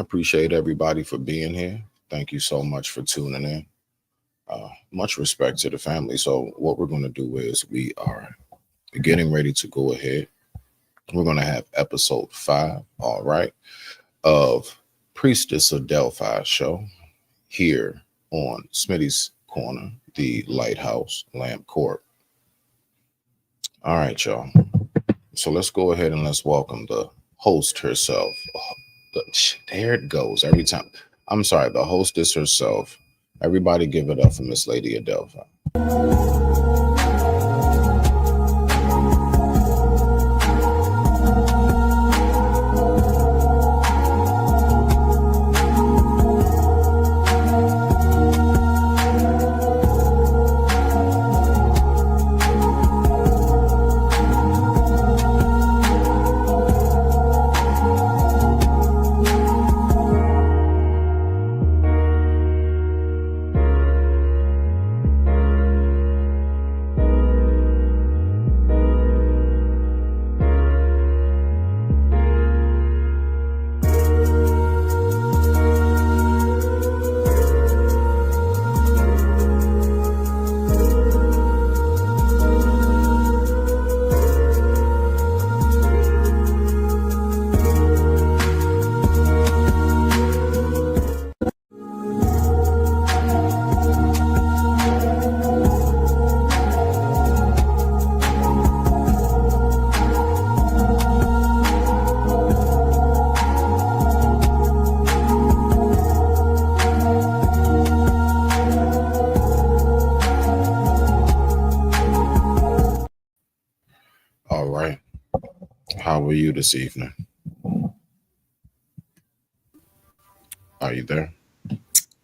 appreciate everybody for being here. Thank you so much for tuning in. Much respect to the family. So, what we're going to do is we are getting ready to go ahead. We're going to have episode 5, all right, of Priestess of Delphi show here on Smitty's Corner, the Lighthouse Lamp Court. All right, y'all. So let's go ahead and let's welcome the host herself. There it goes every time. I'm sorry, the hostess herself. Everybody give it up for Miss Lady of Delphi. All right. How are you this evening? Are you there?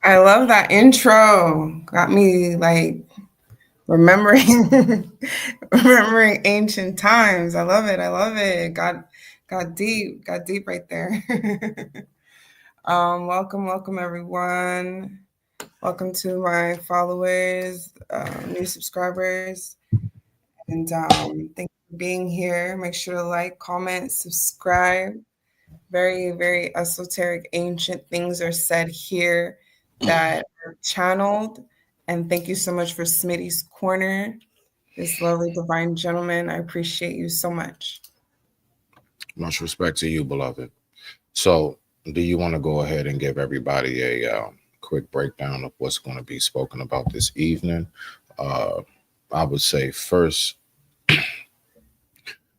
I love that intro. Got me like remembering remembering ancient times. I love it. I love it. Got deep right there. Welcome everyone. Welcome to my followers, new subscribers, and thank you for being here. Make sure to like, comment, subscribe. Very, very esoteric, ancient things are said here that are channeled. And thank you so much for Smitty's Corner, this lovely divine gentleman. I appreciate you so much. Much respect to you, beloved. So, do you want to go ahead and give everybody a quick breakdown of what's going to be spoken about this evening? Uh, I would say first,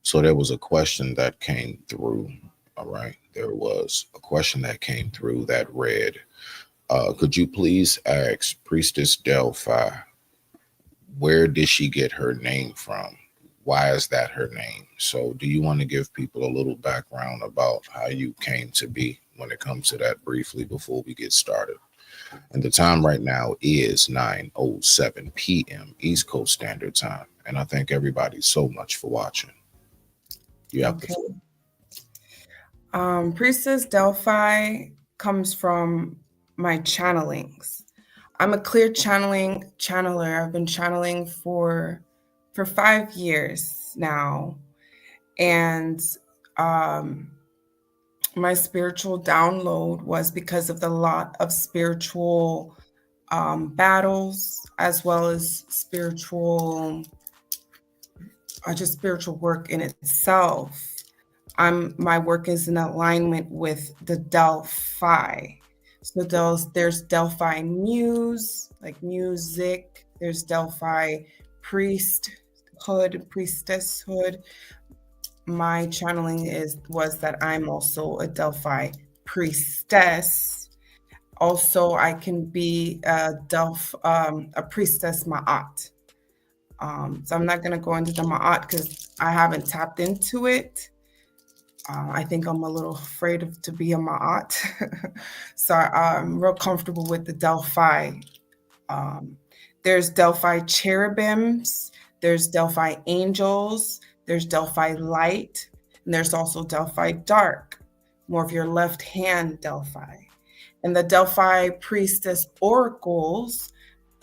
so there was a question that came through. All right. There was a question that came through that read, could you please ask Priestess Delphi, where did she get her name from? Why is that her name? So, do you want to give people a little background about how you came to be when it comes to that briefly before we get started? And the time right now is 9:07 p.m. East Coast Standard Time. And I thank everybody so much for watching. You have the Okay. floor. Priestess Delphi comes from my channelings. I'm a clear channeler. I've been channeling for 5 years now. And my spiritual download was because of the lot of spiritual battles, as well as just spiritual work in itself. My work is in alignment with the Delphi. So there's Delphi muse, like music. There's Delphi priestesshood. My channeling was that I'm also a Delphi priestess. Also, I can be a priestess Ma'at. So I'm not gonna go into the Ma'at because I haven't tapped into it. I think I'm a little afraid to be a Ma'at. So I'm real comfortable with the Delphi. Um, there's Delphi cherubims, there's Delphi angels, there's Delphi light, and there's also Delphi dark, more of your left hand Delphi. And the Delphi priestess oracles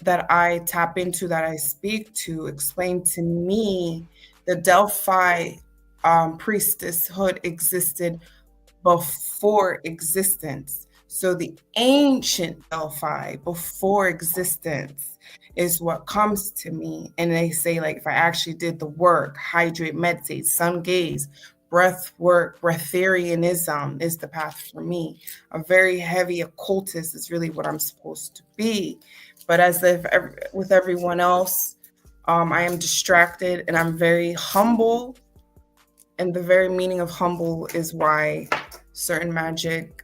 that I tap into, that I speak to, explain to me the Delphi priestesshood existed before existence. So the ancient Delphi before existence is what comes to me. And they say, like, if I actually did the work, hydrate, meditate, sun gaze, breath work, breatharianism is the path for me. A very heavy occultist is really what I'm supposed to be. But as if with everyone else, I am distracted and I'm very humble. And the very meaning of humble is why certain magic,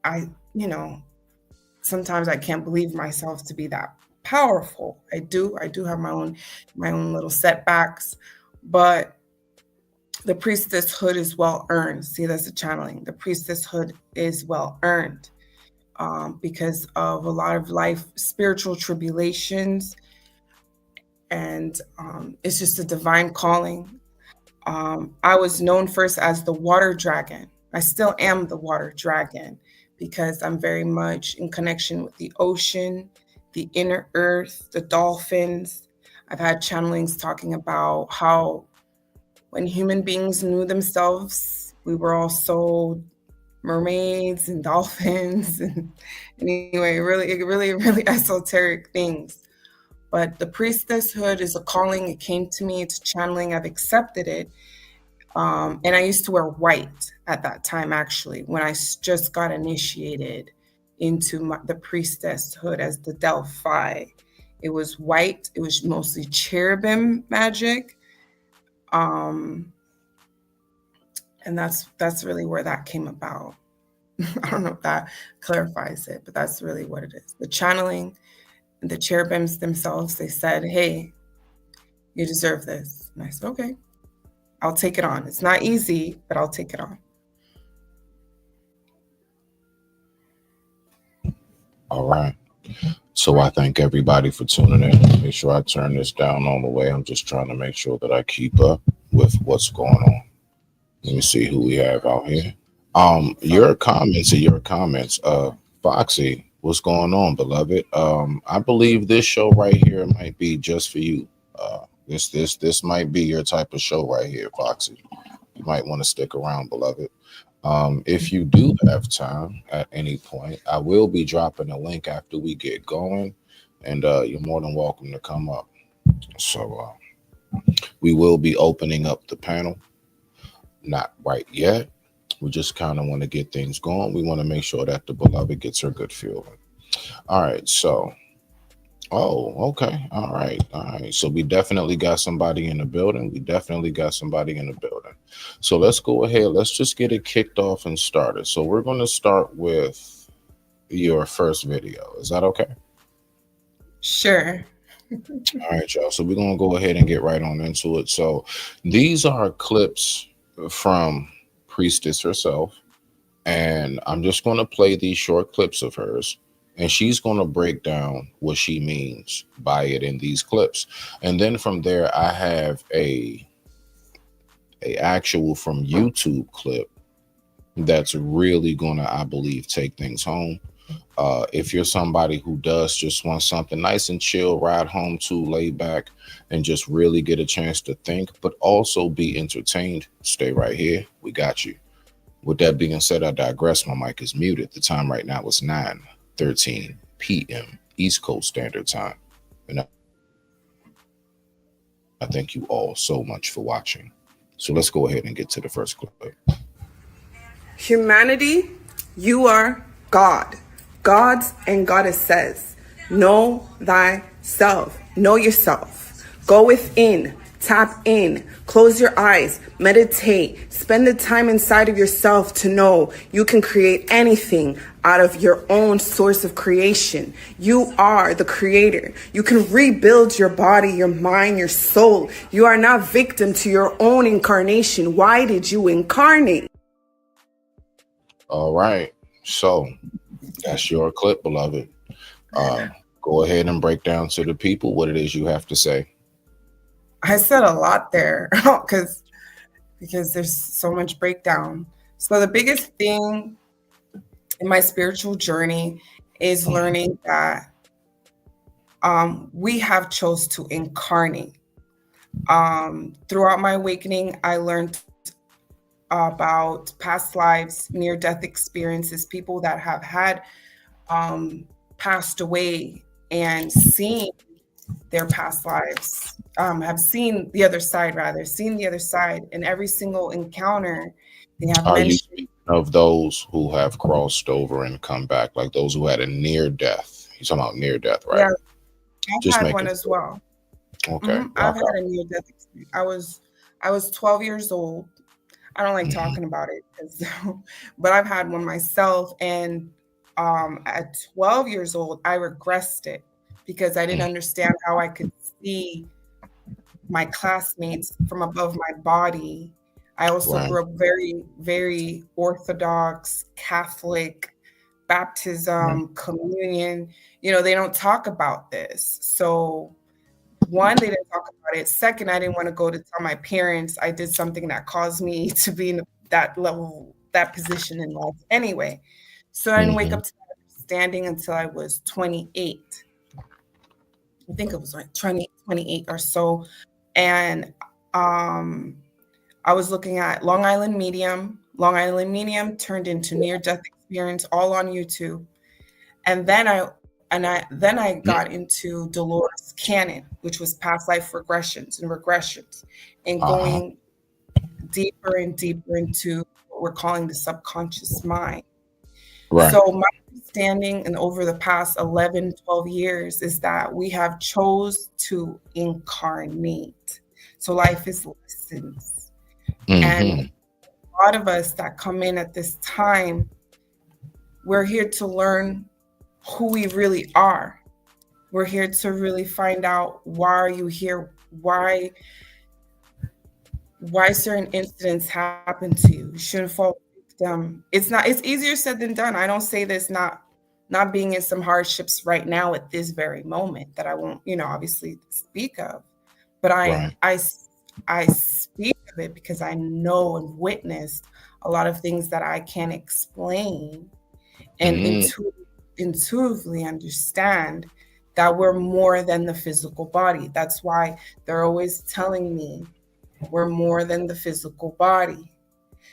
I, you know, sometimes I can't believe myself to be that powerful. I do have my own little setbacks, but the priestesshood is well earned. See, that's the channeling. The priestesshood is well earned because of a lot of life spiritual tribulations, and it's just a divine calling. I was known first as the water dragon. I still am the water dragon because I'm very much in connection with the ocean, the inner earth, the dolphins. I've had channelings talking about how when human beings knew themselves, we were also mermaids and dolphins. And anyway, really esoteric things. But the priestesshood is a calling. It came to me. It's channeling. I've accepted it. And I used to wear white at that time, actually, when I just got initiated into the priestesshood as the Delphi. It was white. It was mostly cherubim magic. And that's really where that came about. I don't know if that clarifies it, but that's really what it is. The channeling, the cherubims themselves, they said, hey, you deserve this. And I said, okay, I'll take it on. It's not easy, but I'll take it on. All right. So I thank everybody for tuning in. Make sure I turn this down all the way. I'm just trying to make sure that I keep up with what's going on. Let me see who we have out here. Your comments. Foxy, what's going on, beloved? I believe this show right here might be just for you. This might be your type of show right here, Foxy. You might want to stick around, beloved. If you do have time at any point, I will be dropping a link after we get going, and you're more than welcome to come up. So we will be opening up the panel. Not right yet. We just kind of want to get things going. We want to make sure that the beloved gets her good feeling. All right. So, oh, okay. All right. All right. So we definitely got somebody in the building. So let's go ahead. Let's just get it kicked off and started. So we're going to start with your first video. Is that okay? Sure. All right, y'all. So we're going to go ahead and get right on into it. So these are clips from Priestess herself, and I'm just going to play these short clips of hers, and she's going to break down what she means by it in these clips. And then from there, I have a actual from YouTube clip that's really going to, I believe, take things home. If you're somebody who does just want something nice and chill, ride home to, lay back, and just really get a chance to think, but also be entertained, stay right here. We got you. With that being said, I digress. My mic is muted. The time right now is 9:13 p.m. East Coast Standard Time. And I thank you all so much for watching. So let's go ahead and get to the first clip. Humanity, you are God. Gods and goddesses. Know thyself. Know yourself. Go within. Tap in. Close your eyes. Meditate. Spend the time inside of yourself to know you can create anything out of your own source of creation. You are the creator. You can rebuild your body, your mind, your soul. You are not victim to your own incarnation. Why did you incarnate? All right. So that's your clip, beloved. Go ahead and break down to the people what it is you have to say. I said a lot there because there's so much breakdown. So the biggest thing in my spiritual journey is learning that we have chose to incarnate. Throughout my awakening, I learned about past lives, near death experiences, people that have had um, passed away and seen their past lives, have seen the other side, rather, seen the other side. In every single encounter, they have Are you mentioned, speaking of those who have crossed over and come back, like those who had a near death? You're talking about near death, right? yeah, I've Just had one making as sure. well. Okay, I've rock had out. a near death experience. I was 12 years old. I don't like Hmm. talking about it, 'cause but I've had one myself, and at 12 years old, I regressed it because I didn't understand how I could see my classmates from above my body. I also Right. grew up very, very Orthodox, Catholic, Right. baptism, communion. They don't talk about this. So, one, they didn't talk about it. Second, I didn't want to go to tell my parents I did something that caused me to be in that level, that position in life anyway. So I didn't wake Hmm. up to that understanding until I was 28. I think it was like 20, 28 or so. And um, I was looking at Long Island Medium. Long Island Medium turned into near death experience, all on YouTube. And then I got into Dolores Cannon, which was past life regressions, and Uh-huh. going deeper and deeper into what we're calling the subconscious mind. Right. So my understanding and over the past 11, 12 years is that we have chose to incarnate. So life is lessons. And Hmm. a lot of us that come in at this time, we're here to learn who we really are. We're here to really find out, why are you here? Why certain incidents happen to you. You shouldn't fall victim. It's easier said than done. I don't say this not being in some hardships right now at this very moment that I won't, obviously speak of. But Right. I speak of it because I know and witnessed a lot of things that I can't explain, and Hmm. intuitively understand that we're more than the physical body. That's why they're always telling me we're more than the physical body.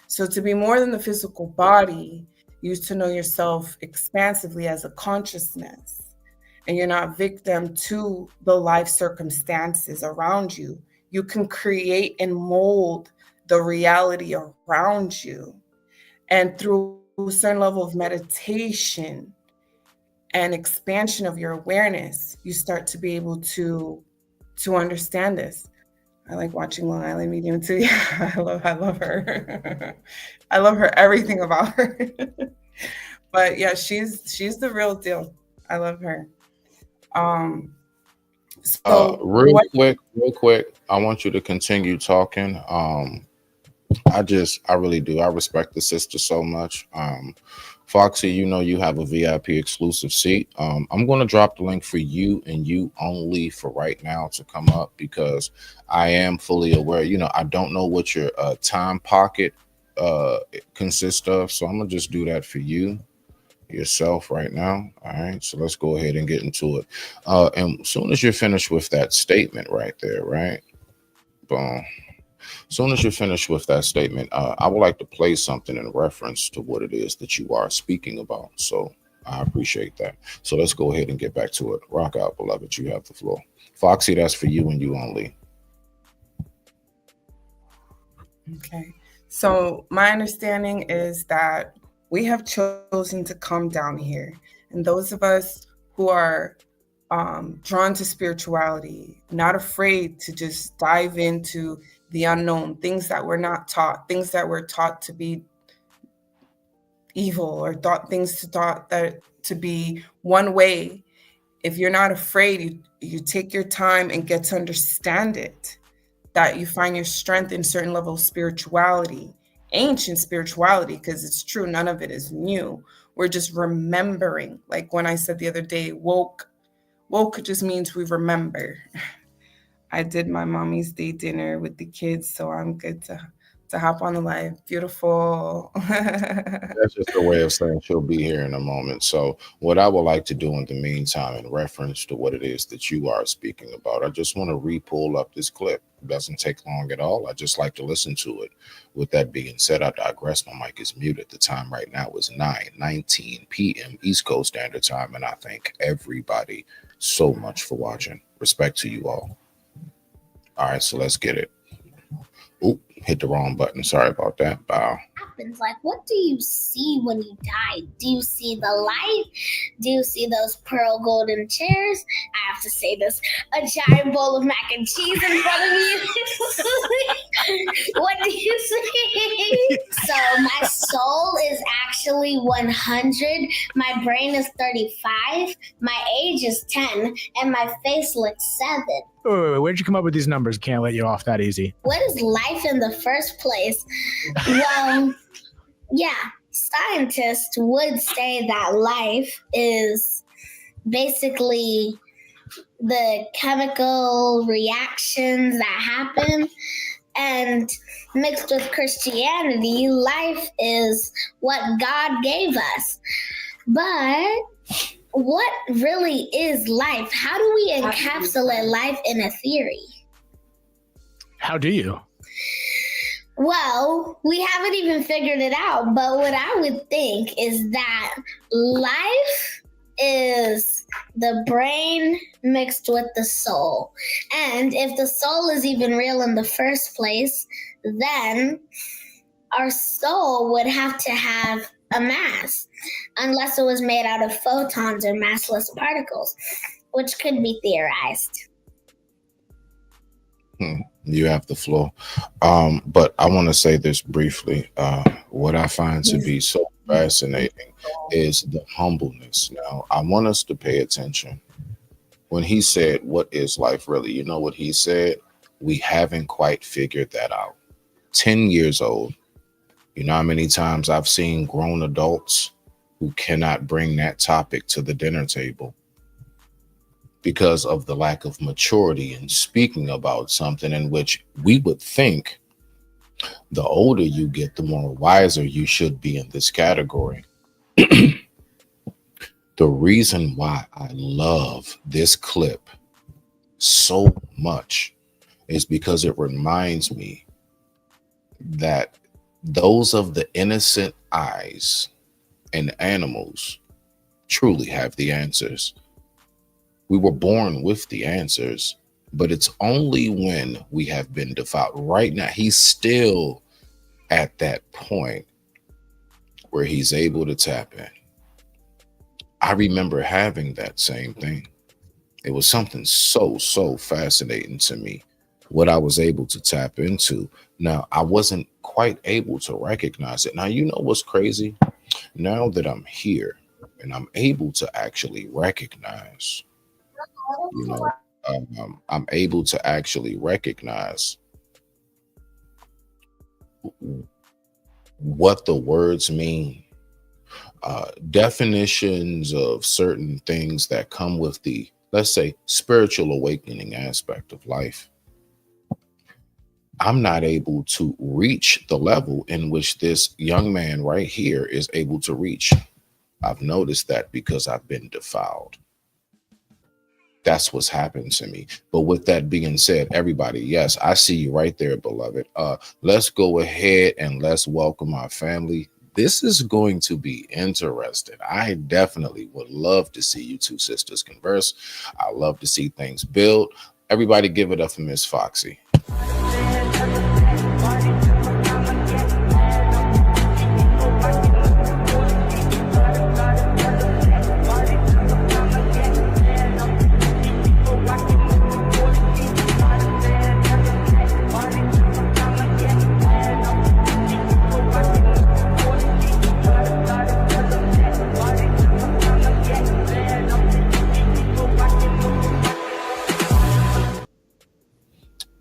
So, to be more than the physical body, you to know yourself expansively as a consciousness, and you're not victim to the life circumstances around you. You can create and mold the reality around you. And through a certain level of meditation and expansion of your awareness, you start to be able to understand this. I like watching Long Island Medium too. Yeah, I love her. I love her, everything about her. But yeah, she's the real deal. I love her. Um, so what Real quick, I want you to continue talking. I really do. I respect the sister so much. Foxy, you know you have a VIP exclusive seat. I'm going to drop the link for you and you only for right now to come up because I am fully aware. I don't know what your time pocket consists of, so I'm gonna just do that for you yourself right now. All right, so let's go ahead and get into it. And as soon as you're finished with that statement right there, right? Boom. Soon as you're finished with that statement, I would like to play something in reference to what it is that you are speaking about. So I appreciate that. So let's go ahead and get back to it. Rock out, beloved. You have the floor. Foxy, that's for you and you only. Okay. So my understanding is that we have chosen to come down here, and those of us who are drawn to spirituality, not afraid to just dive into the unknown, things that we're not taught, things that we're taught to be evil, or thought that to be one way. If you're not afraid, you take your time and get to understand it, that you find your strength in certain level of spirituality, ancient spirituality, because it's true, none of it is new. We're just remembering. Like when I said the other day, woke just means we remember. I did my mommy's day dinner with the kids, so I'm good to to hop on the live. Beautiful. That's just a way of saying she'll be here in a moment. So, what I would like to do in the meantime, in reference to what it is that you are speaking about, I just want to re-pull up this clip. It doesn't take long at all. I just like to listen to it. With that being said, I digress. My mic is muted. The time right now is 9:19 p.m. East Coast Standard Time, and I thank everybody so much for watching. Respect to you all. All right, so let's get it. Oop, hit the wrong button. Sorry about that. Bow. Happens. Like, what do you see when you die? Do you see the light? Do you see those pearl golden chairs? I have to say this: a giant bowl of mac and cheese in front of you. What do you see? So my soul is actually 100. My brain is 35. My age is 10, and my face looks 7. Wait, where'd you come up with these numbers? Can't let you off that easy. What is life in the first place? Well, yeah, scientists would say that life is basically the chemical reactions that happen, and mixed with Christianity, life is what God gave us. But what really is life? How do we encapsulate life in a theory? How do you? Well, we haven't even figured it out, but what I would think is that life is the brain mixed with the soul. And if the soul is even real in the first place, then our soul would have to have a mass, unless it was made out of photons or massless particles, which could be theorized. You have the floor. But I want to say this briefly. What I find to be so fascinating is the humbleness. Now, I want us to pay attention. When he said, "What is life really?" You know what he said? We haven't quite figured that out. 10 years old. You know how many times I've seen grown adults who cannot bring that topic to the dinner table because of the lack of maturity in speaking about something in which we would think the older you get, the more wiser you should be in this category. The reason why I love this clip so much is because it reminds me that those of the innocent eyes and animals truly have the answers. We were born with the answers, but it's only when we have been defiled. Right now, he's still at that point where he's able to tap in. I remember having that same thing. It was something so fascinating to me, what I was able to tap into. Now, I wasn't quite able to recognize it. Now, you know what's crazy? Now that I'm here and I'm able to actually recognize, you know, I'm able to actually recognize what the words mean, definitions of certain things that come with the, let's say, spiritual awakening aspect of life. I'm not able to reach the level in which this young man right here is able to reach. I've noticed that because I've been defiled. That's what's happened to me. But with that being said, everybody, yes, I see you right there, beloved. Let's go ahead and let's welcome our family. This is going to be interesting. I definitely would love to see you two sisters converse. I love to see things build. Everybody give it up for Miss Foxy.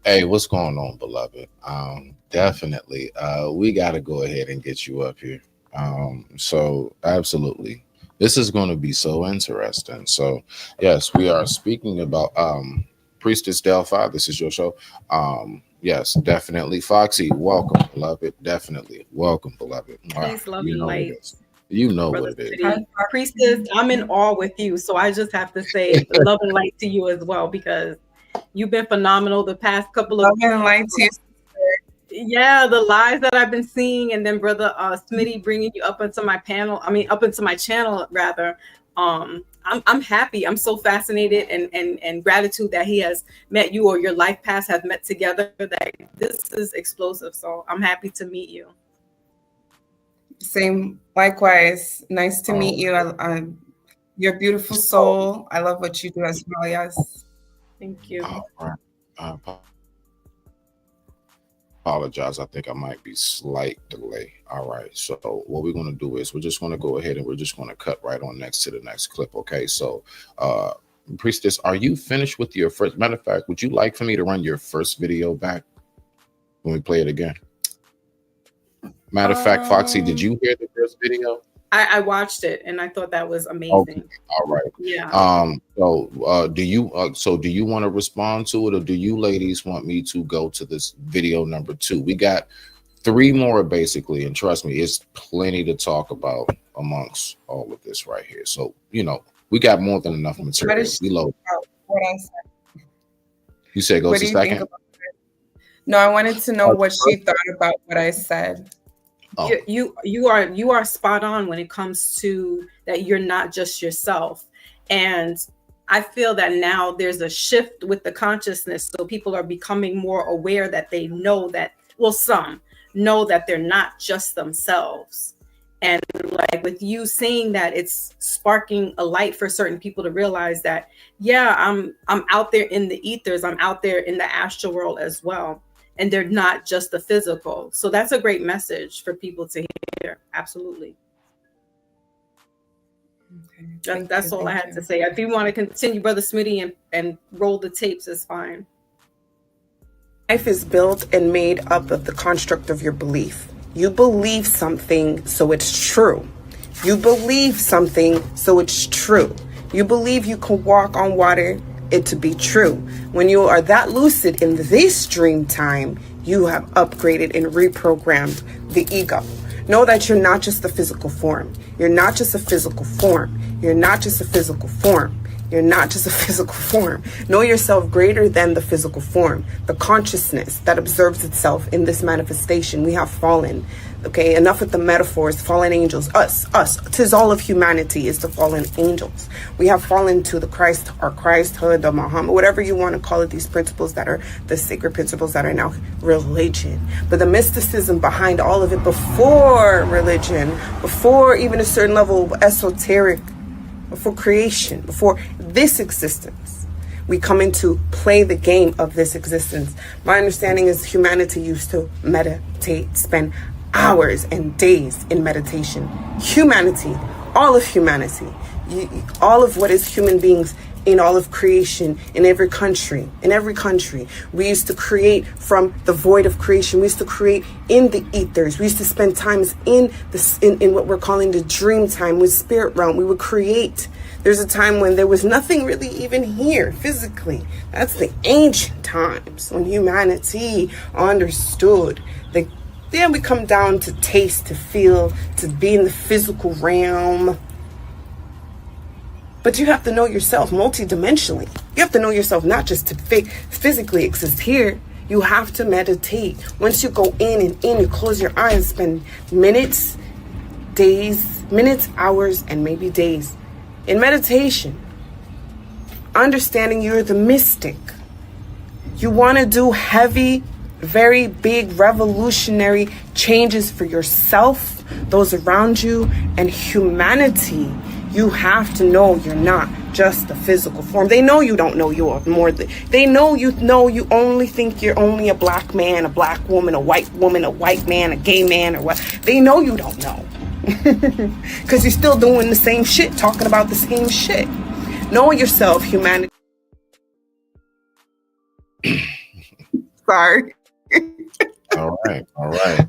Hey, what's going on, beloved? Definitely. We got to go ahead and get you up here. So absolutely. This is going to be so interesting. So yes, we are speaking about Priestess Delphi. This is your show. Yes, definitely. Foxy, welcome, beloved. Definitely. Welcome, beloved. Peace, love, You and know what light, it is. You know brother what it is. Smitty. Priestess, I'm in awe with you. So I just have to say love and light to you as well, because you've been phenomenal the past couple of Love and light to you. yeah, the lives that I've been seeing, and then brother Smitty bringing you up into my panel. I mean, up into my channel rather. I'm happy. I'm so fascinated and gratitude that he has met you, or your life paths have met together. That this is explosive. So I'm happy to meet you. Same, likewise. Nice to meet you. You're a beautiful soul. I love what you do as well. Yes. Thank you. All right. I apologize. I think I might be slight delay. All right. So what we're going to do is we're just going to go ahead and we're just going to cut right on next to the next clip. Okay. So, Priestess, are you finished with your first? Matter of fact, would you like for me to run your first video back when we play it again? Matter of fact, Foxy, did you hear the first video? I watched it and I thought that was amazing. Okay. All right. Yeah. Do you want to respond to it, or do you ladies want me to go to this video number 2? We got 3 more basically, and trust me, it's plenty to talk about amongst all of this right here. So, you know, we got more than enough material. We load. What I said. You said go What to do you think second? about it? No, I wanted to know what she thought about what I said. Oh. You are spot on when it comes to that. You're not just yourself. And I feel that now there's a shift with the consciousness. So people are becoming more aware that they know that, well, some know that they're not just themselves. And like with you saying that, it's sparking a light for certain people to realize that, yeah, I'm out there in the ethers. I'm out there in the astral world as well. And they're not just the physical. So that's a great message for people to hear. Absolutely. Okay. That's all I had to say. If you want to continue, Brother Smitty, and roll the tapes, is fine. Life is built and made up of the construct of your belief. You believe something, so it's true. You believe something, so it's true. You believe you can walk on water, it to be true. When you are that lucid in this dream time, you have upgraded and reprogrammed the ego. Know that you're not just a physical form. You're not just a physical form. You're not just a physical form. You're not just a physical form. Know yourself greater than the physical form. The consciousness that observes itself in this manifestation. We have fallen. Okay, enough with the metaphors. Fallen angels. Us. Tis all of humanity is the fallen angels. We have fallen to the Christ, or Christhood, the Muhammad, whatever you want to call it, these principles that are the sacred principles that are now religion. But the mysticism behind all of it before religion, before even a certain level of esoteric, before creation, before this existence, we come in to play the game of this existence. My understanding is humanity used to meditate, spend hours and days in meditation. Humanity, all of humanity, all of what is human beings in all of creation, in every country, we used to create from the void of creation. We used to create in the ethers. We used to spend times in this, in what we're calling the dream time with spirit realm. We would create. There's a time when there was nothing really even here physically. That's the ancient times when humanity understood. Then we come down to taste, to feel, to be in the physical realm. But you have to know yourself multidimensionally. You have to know yourself not just to physically exist here. You have to meditate. Once you go in, you close your eyes, spend minutes, hours, and maybe days in meditation. Understanding you're the mystic. You want to do heavy, very big, revolutionary changes for yourself, those around you, and humanity. You have to know you're not just a physical form. They know you don't know you are more than, they know you only think you're only a black man, a black woman, a white man, a gay man, or what. They know you don't know. Because you're still doing the same shit, talking about the same shit. Know yourself, humanity. Sorry. All right.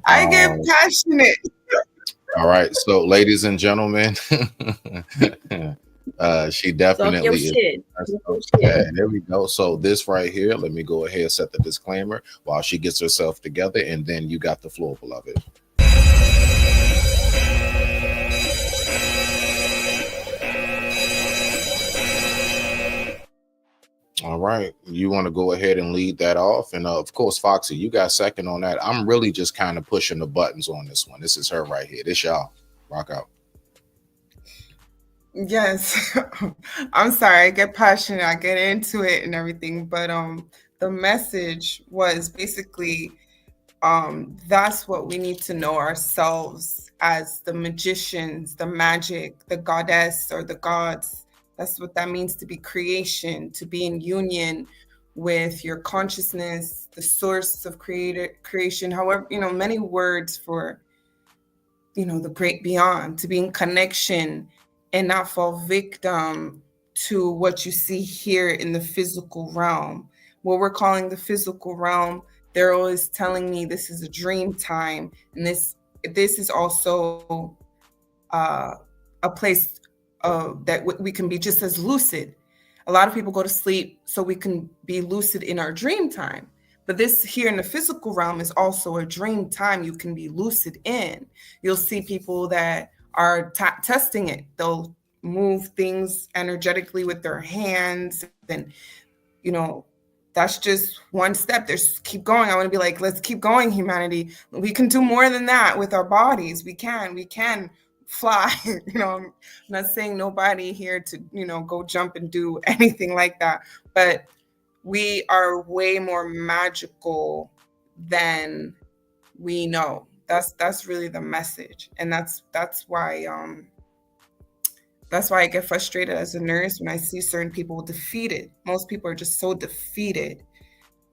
I get passionate. All right. So, ladies and gentlemen, She Talk your definitely is. shit. Yeah, there we go. So this right here, let me go ahead and set the disclaimer while she gets herself together, and then you got the floor, beloved. All right, you want to go ahead and lead that off, and of course, Foxy, you got second on that. I'm really just kind of pushing the buttons on this one. This is her right here. This y'all rock out. Yes. I'm sorry, I get passionate, I get into it and everything, but the message was basically that's what we need to know ourselves as the magicians, the magic, the goddess or the gods. That's what that means to be creation, to be in union with your consciousness, the source of creation, however, many words for the great beyond, to be in connection and not fall victim to what you see here in the physical realm. What we're calling the physical realm, they're always telling me this is a dream time, and this is also a place that we can be just as lucid. A lot of people go to sleep so we can be lucid in our dream time. But this here in the physical realm is also a dream time you can be lucid in. You'll see people that are testing it. They'll move things energetically with their hands. And, that's just one step. There's keep going. I want to be like, let's keep going, humanity. We can do more than that with our bodies. We can fly. I'm not saying nobody here to, go jump and do anything like that. But we are way more magical than we know. That's really the message, and that's why I get frustrated as a nurse when I see certain people defeated. Most people are just so defeated,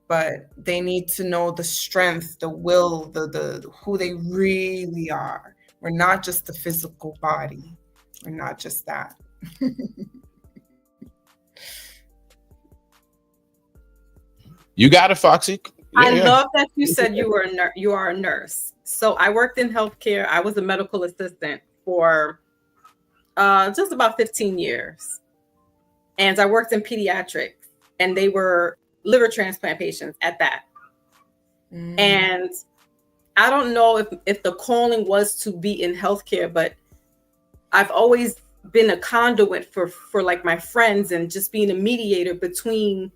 but they need to know the strength, the will, the who they really are. We're not just the physical body. We're not just that. You got it, Foxy. I love that you said you are a nurse. So I worked in healthcare. I was a medical assistant for just about 15 years. And I worked in pediatrics, and they were liver transplant patients at that. And I don't know if the calling was to be in healthcare, but I've always been a conduit for like my friends, and just being a mediator between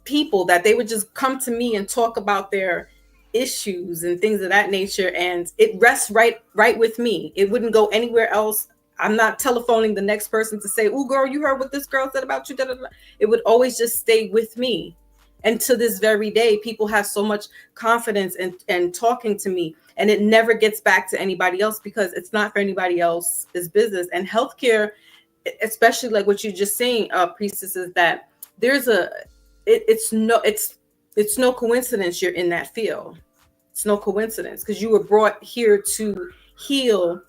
people, that they would just come to me and talk about their issues and things of that nature, and it rests right with me. It wouldn't go anywhere else. I'm not telephoning the next person to say, "Oh, girl, you heard what this girl said about you." Da, da, da. It would always just stay with me. And to this very day, people have so much confidence in talking to me, and it never gets back to anybody else because it's not for anybody else's business. And healthcare, especially like what you're just saying, Priestess, is that there's it's no coincidence you're in that field. It's no coincidence, because you were brought here to heal,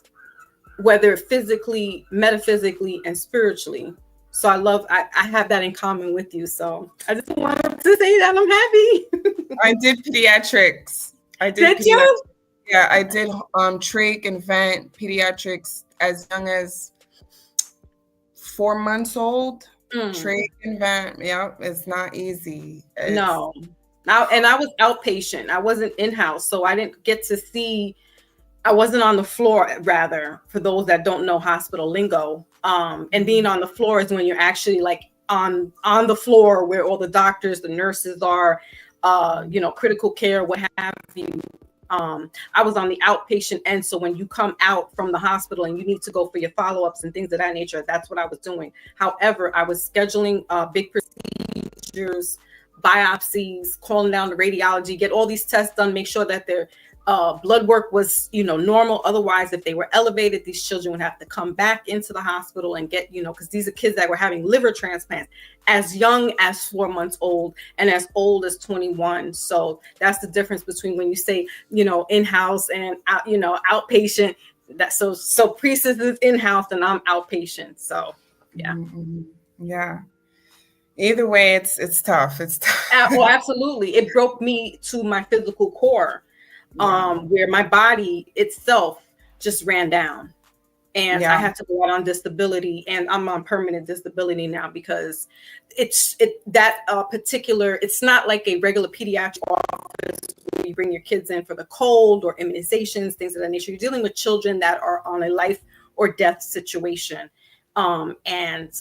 whether physically, metaphysically, and spiritually. So I have that in common with you. So I just wanted to say that I'm happy. I did pediatrics. Did you? Yeah, I did trach and vent pediatrics as young as 4 months old. Trach and vent, yeah, it's not easy. No. And I was outpatient. I wasn't in-house, so I didn't get to see. I wasn't on the floor, rather, for those that don't know hospital lingo. And being on the floor is when you're actually like on the floor where all the doctors, the nurses are, critical care, what have you. I was on the outpatient end. So when you come out from the hospital and you need to go for your follow-ups and things of that nature, that's what I was doing. However, I was scheduling big procedures, biopsies, calling down the radiology, get all these tests done, make sure that their blood work was, normal. Otherwise, if they were elevated, these children would have to come back into the hospital and get, because these are kids that were having liver transplants as young as 4 months old and as old as 21. So that's the difference between when you say, in-house and outpatient. That so Priestess is in-house and I'm outpatient. So yeah. Mm-hmm. Yeah. Either way, it's tough. It's tough. Well, absolutely. It broke me to my physical core. Where my body itself just ran down. And Yeah. I had to go out on disability, and I'm on permanent disability now because it's not like a regular pediatric office where you bring your kids in for the cold or immunizations, things of that nature. You're dealing with children that are on a life or death situation. And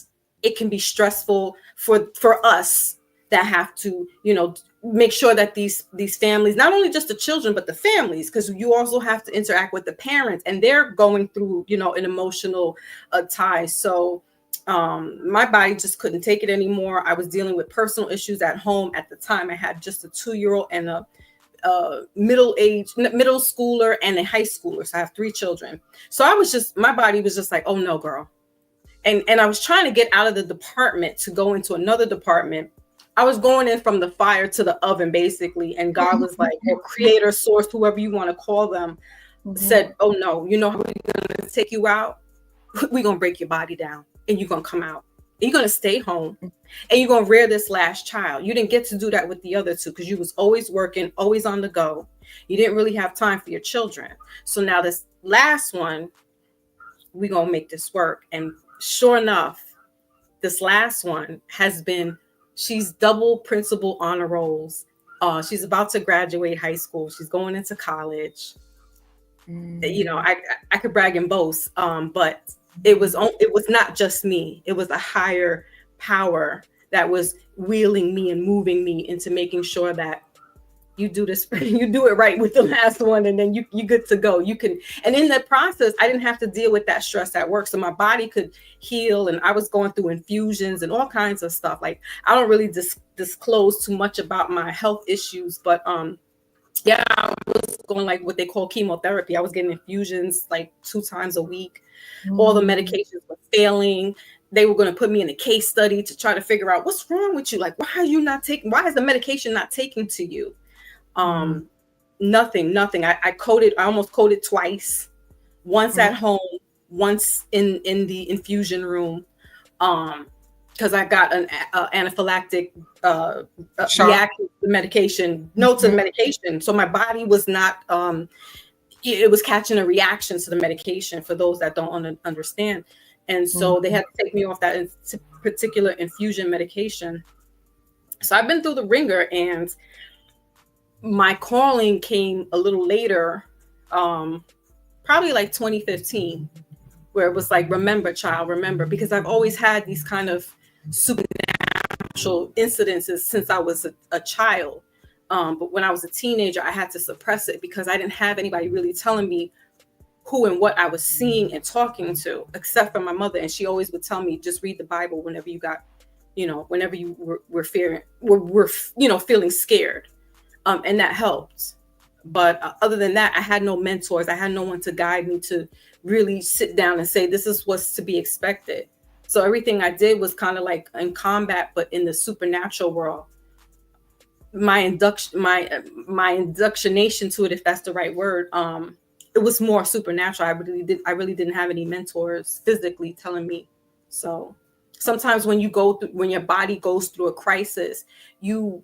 it can be stressful for us that have to, make sure that these families, not only just the children, but the families, because you also have to interact with the parents, and they're going through, an emotional tie. So my body just couldn't take it anymore. I was dealing with personal issues at home. At the time, I had just a 2-year-old and a middle schooler and a high schooler. So I have 3 children. So my body was just like, oh no, girl. And I was trying to get out of the department to go into another department. I was going in from the fire to the oven, basically. And God was like, or creator, source, whoever you want to call them, said, oh no, you know how we're going to take you out? We're going to break your body down and you're going to come out. And you're going to stay home and you're going to rear this last child. You didn't get to do that with the other 2 because you was always working, always on the go. You didn't really have time for your children. So now this last one, we're going to make this work. And sure enough, this last one she's double principal honor rolls. She's about to graduate high school. She's going into college. I could brag and boast, but it was not just me. It was a higher power that was wheeling me and moving me into making sure that you do this, you do it right with the last one, and then you good to go. You can, and in that process, I didn't have to deal with that stress at work, so my body could heal. And I was going through infusions and all kinds of stuff. Like, I don't really disclose too much about my health issues, but yeah, I was going like what they call chemotherapy. I was getting infusions like 2 times a week. All the medications were failing. They were going to put me in a case study to try to figure out what's wrong with you. Like, why is the medication not taking to you? Nothing. I almost coded twice, once at home, once in the infusion room, because I got an anaphylactic reaction to the medication, to the medication. So my body was not, it was catching a reaction to the medication, for those that don't understand. And so they had to take me off that particular infusion medication. So I've been through the ringer, and my calling came a little later, probably like 2015, where it was like, remember, child, remember, because I've always had these kind of supernatural incidences since I was a child. But when I was a teenager, I had to suppress it because I didn't have anybody really telling me who and what I was seeing and talking to, except for my mother. And she always would tell me, just read the Bible whenever you got, whenever you were feeling scared. And that helped. But other than that, I had no mentors. I had no one to guide me to really sit down and say, this is what's to be expected. So everything I did was kind of like in combat, but in the supernatural world. My inductionation to it, if that's the right word, it was more supernatural. I really didn't have any mentors physically telling me. So sometimes when your body goes through a crisis, you're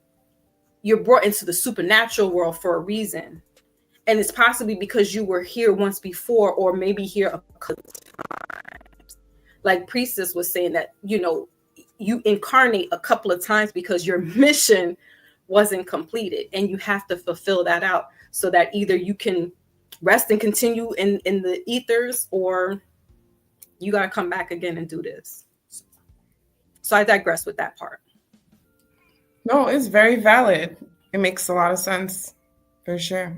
brought into the supernatural world for a reason. And it's possibly because you were here once before, or maybe here a couple times. Like Priestess was saying that, you incarnate a couple of times because your mission wasn't completed, and you have to fulfill that out so that either you can rest and continue in the ethers, or you got to come back again and do this. So I digress with that part. No, it's very valid. It makes a lot of sense, for sure.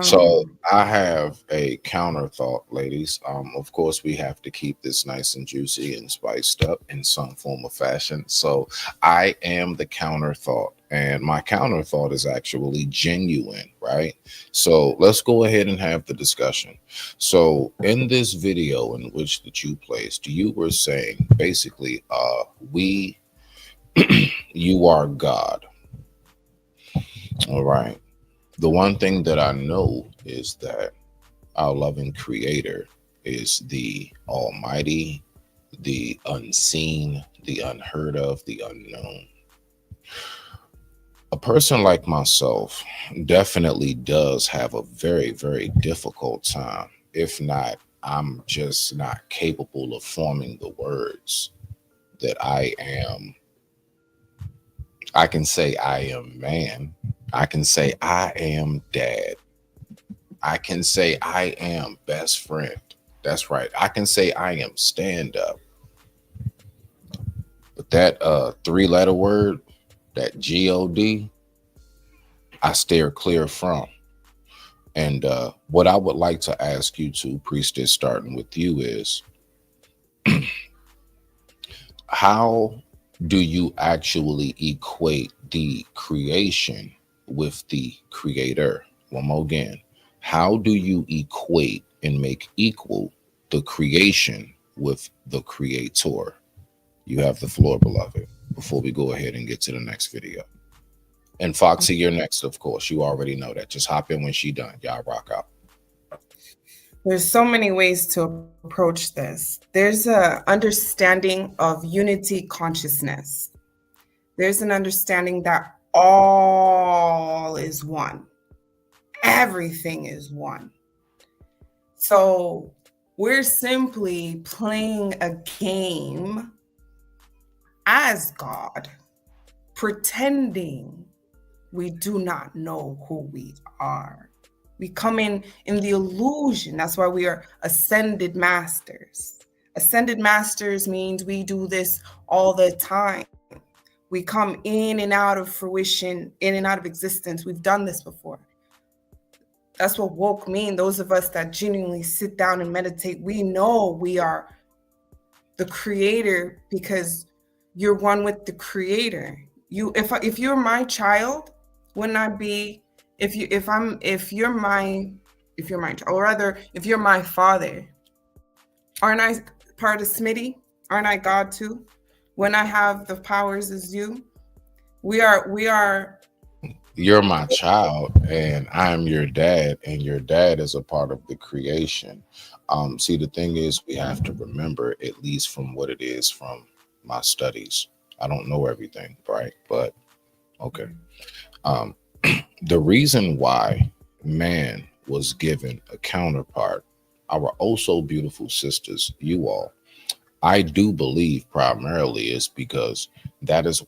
So I have a counter thought, ladies. Of course, we have to keep this nice and juicy and spiced up in some form of fashion. So I am the counter thought, and my counter thought is actually genuine, right? So let's go ahead and have the discussion. So in this video in which that you placed, you were saying basically, you are God. All right. The one thing that I know is that our loving creator is the almighty, the unseen, the unheard of, the unknown. a person like myself definitely does have a very, very difficult time. If not, I'm just not capable of forming the words that I am. I can say I am man. I can say I am dad. I can say I am best friend. That's right. I can say I am stand up. But that three-letter word, that God, I steer clear from. And what I would like to ask you to, Priestess, starting with you, is how do you actually equate the creation with the creator? One more again. How do you equate and make equal the creation with the creator? You have the floor, beloved, before we go ahead and get to the next video. And Foxy, you're next, of course. You already know that. Just hop in when she done. Y'all rock out. There's so many ways to approach this. There's a understanding of unity consciousness. There's an understanding that all is one. Everything is one. So we're simply playing a game as God, pretending we do not know who we are. We come in the illusion. That's why we are ascended masters. Ascended masters means we do this all the time. We come in and out of fruition, in and out of existence. We've done this before. That's what woke mean. Those of us that genuinely sit down and meditate, we know we are the creator because you're one with the creator. If you're my child, wouldn't I be? If you're my child, or rather, if you're my father, aren't I part of Smitty? Aren't I God too? When I have the powers as you, we are. You're my child, and I'm your dad, and your dad is a part of the creation. See, the thing is, we have to remember, at least from what it is from my studies. I don't know everything, right? But okay. The reason why man was given a counterpart, our oh so beautiful sisters, you all, I do believe primarily is because that is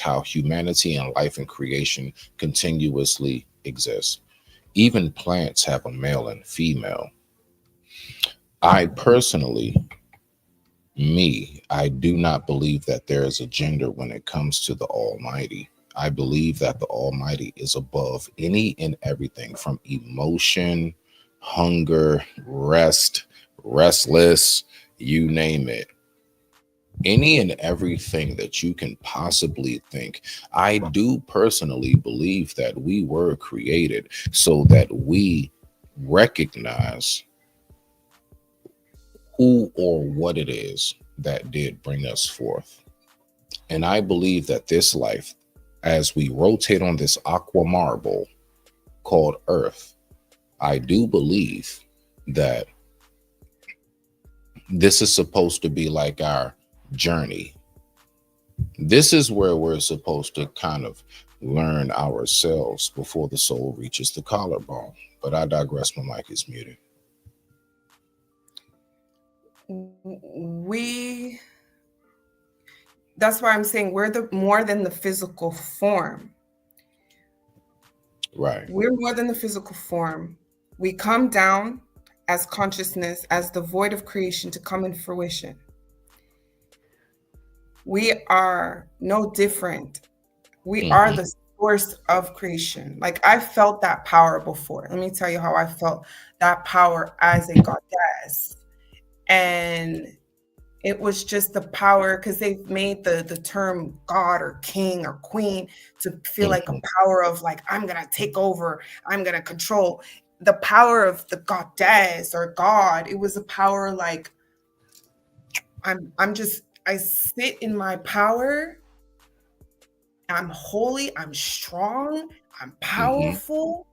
how humanity and life and creation continuously exists. Even plants have a male and female. I personally, I do not believe that there is a gender when it comes to the Almighty. I believe that the Almighty is above any and everything from emotion, hunger, rest, restless, you name it. Any and everything that you can possibly think. I do personally believe that we were created so that we recognize who or what it is that did bring us forth. And I believe that this life, as we rotate on this aqua marble called Earth, I do believe that this is supposed to be like our journey. This is where we're supposed to kind of learn ourselves before the soul reaches the collarbone. But I digress. My mic is muted. That's why I'm saying we're more than the physical form. Right. We're more than the physical form. We come down as consciousness, as the void of creation to come in fruition. We are no different. We are the source of creation. Like, I felt that power before. Let me tell you how I felt that power as a goddess. And it was just the power, because they've made the term God or king or queen to feel like a power of like, I'm going to take over, I'm going to control. The power of the goddess or God, it was a power like, I sit in my power. I'm holy, I'm strong, I'm powerful.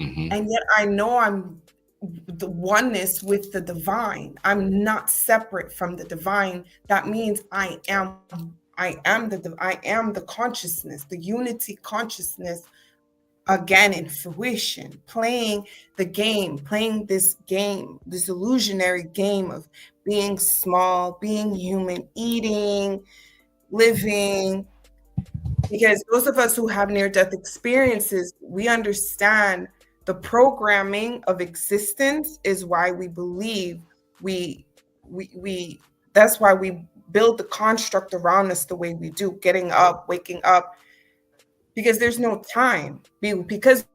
And yet I know I'm the oneness with the divine. I'm not separate from the divine. That means I am I am the consciousness, the unity consciousness again in fruition, playing this game, this illusionary game of being small, being human, eating, living. Because those of us who have near-death experiences, we understand the programming of existence is why we believe we that's why we build the construct around us the way we do, getting up, waking up, because there's no time. Because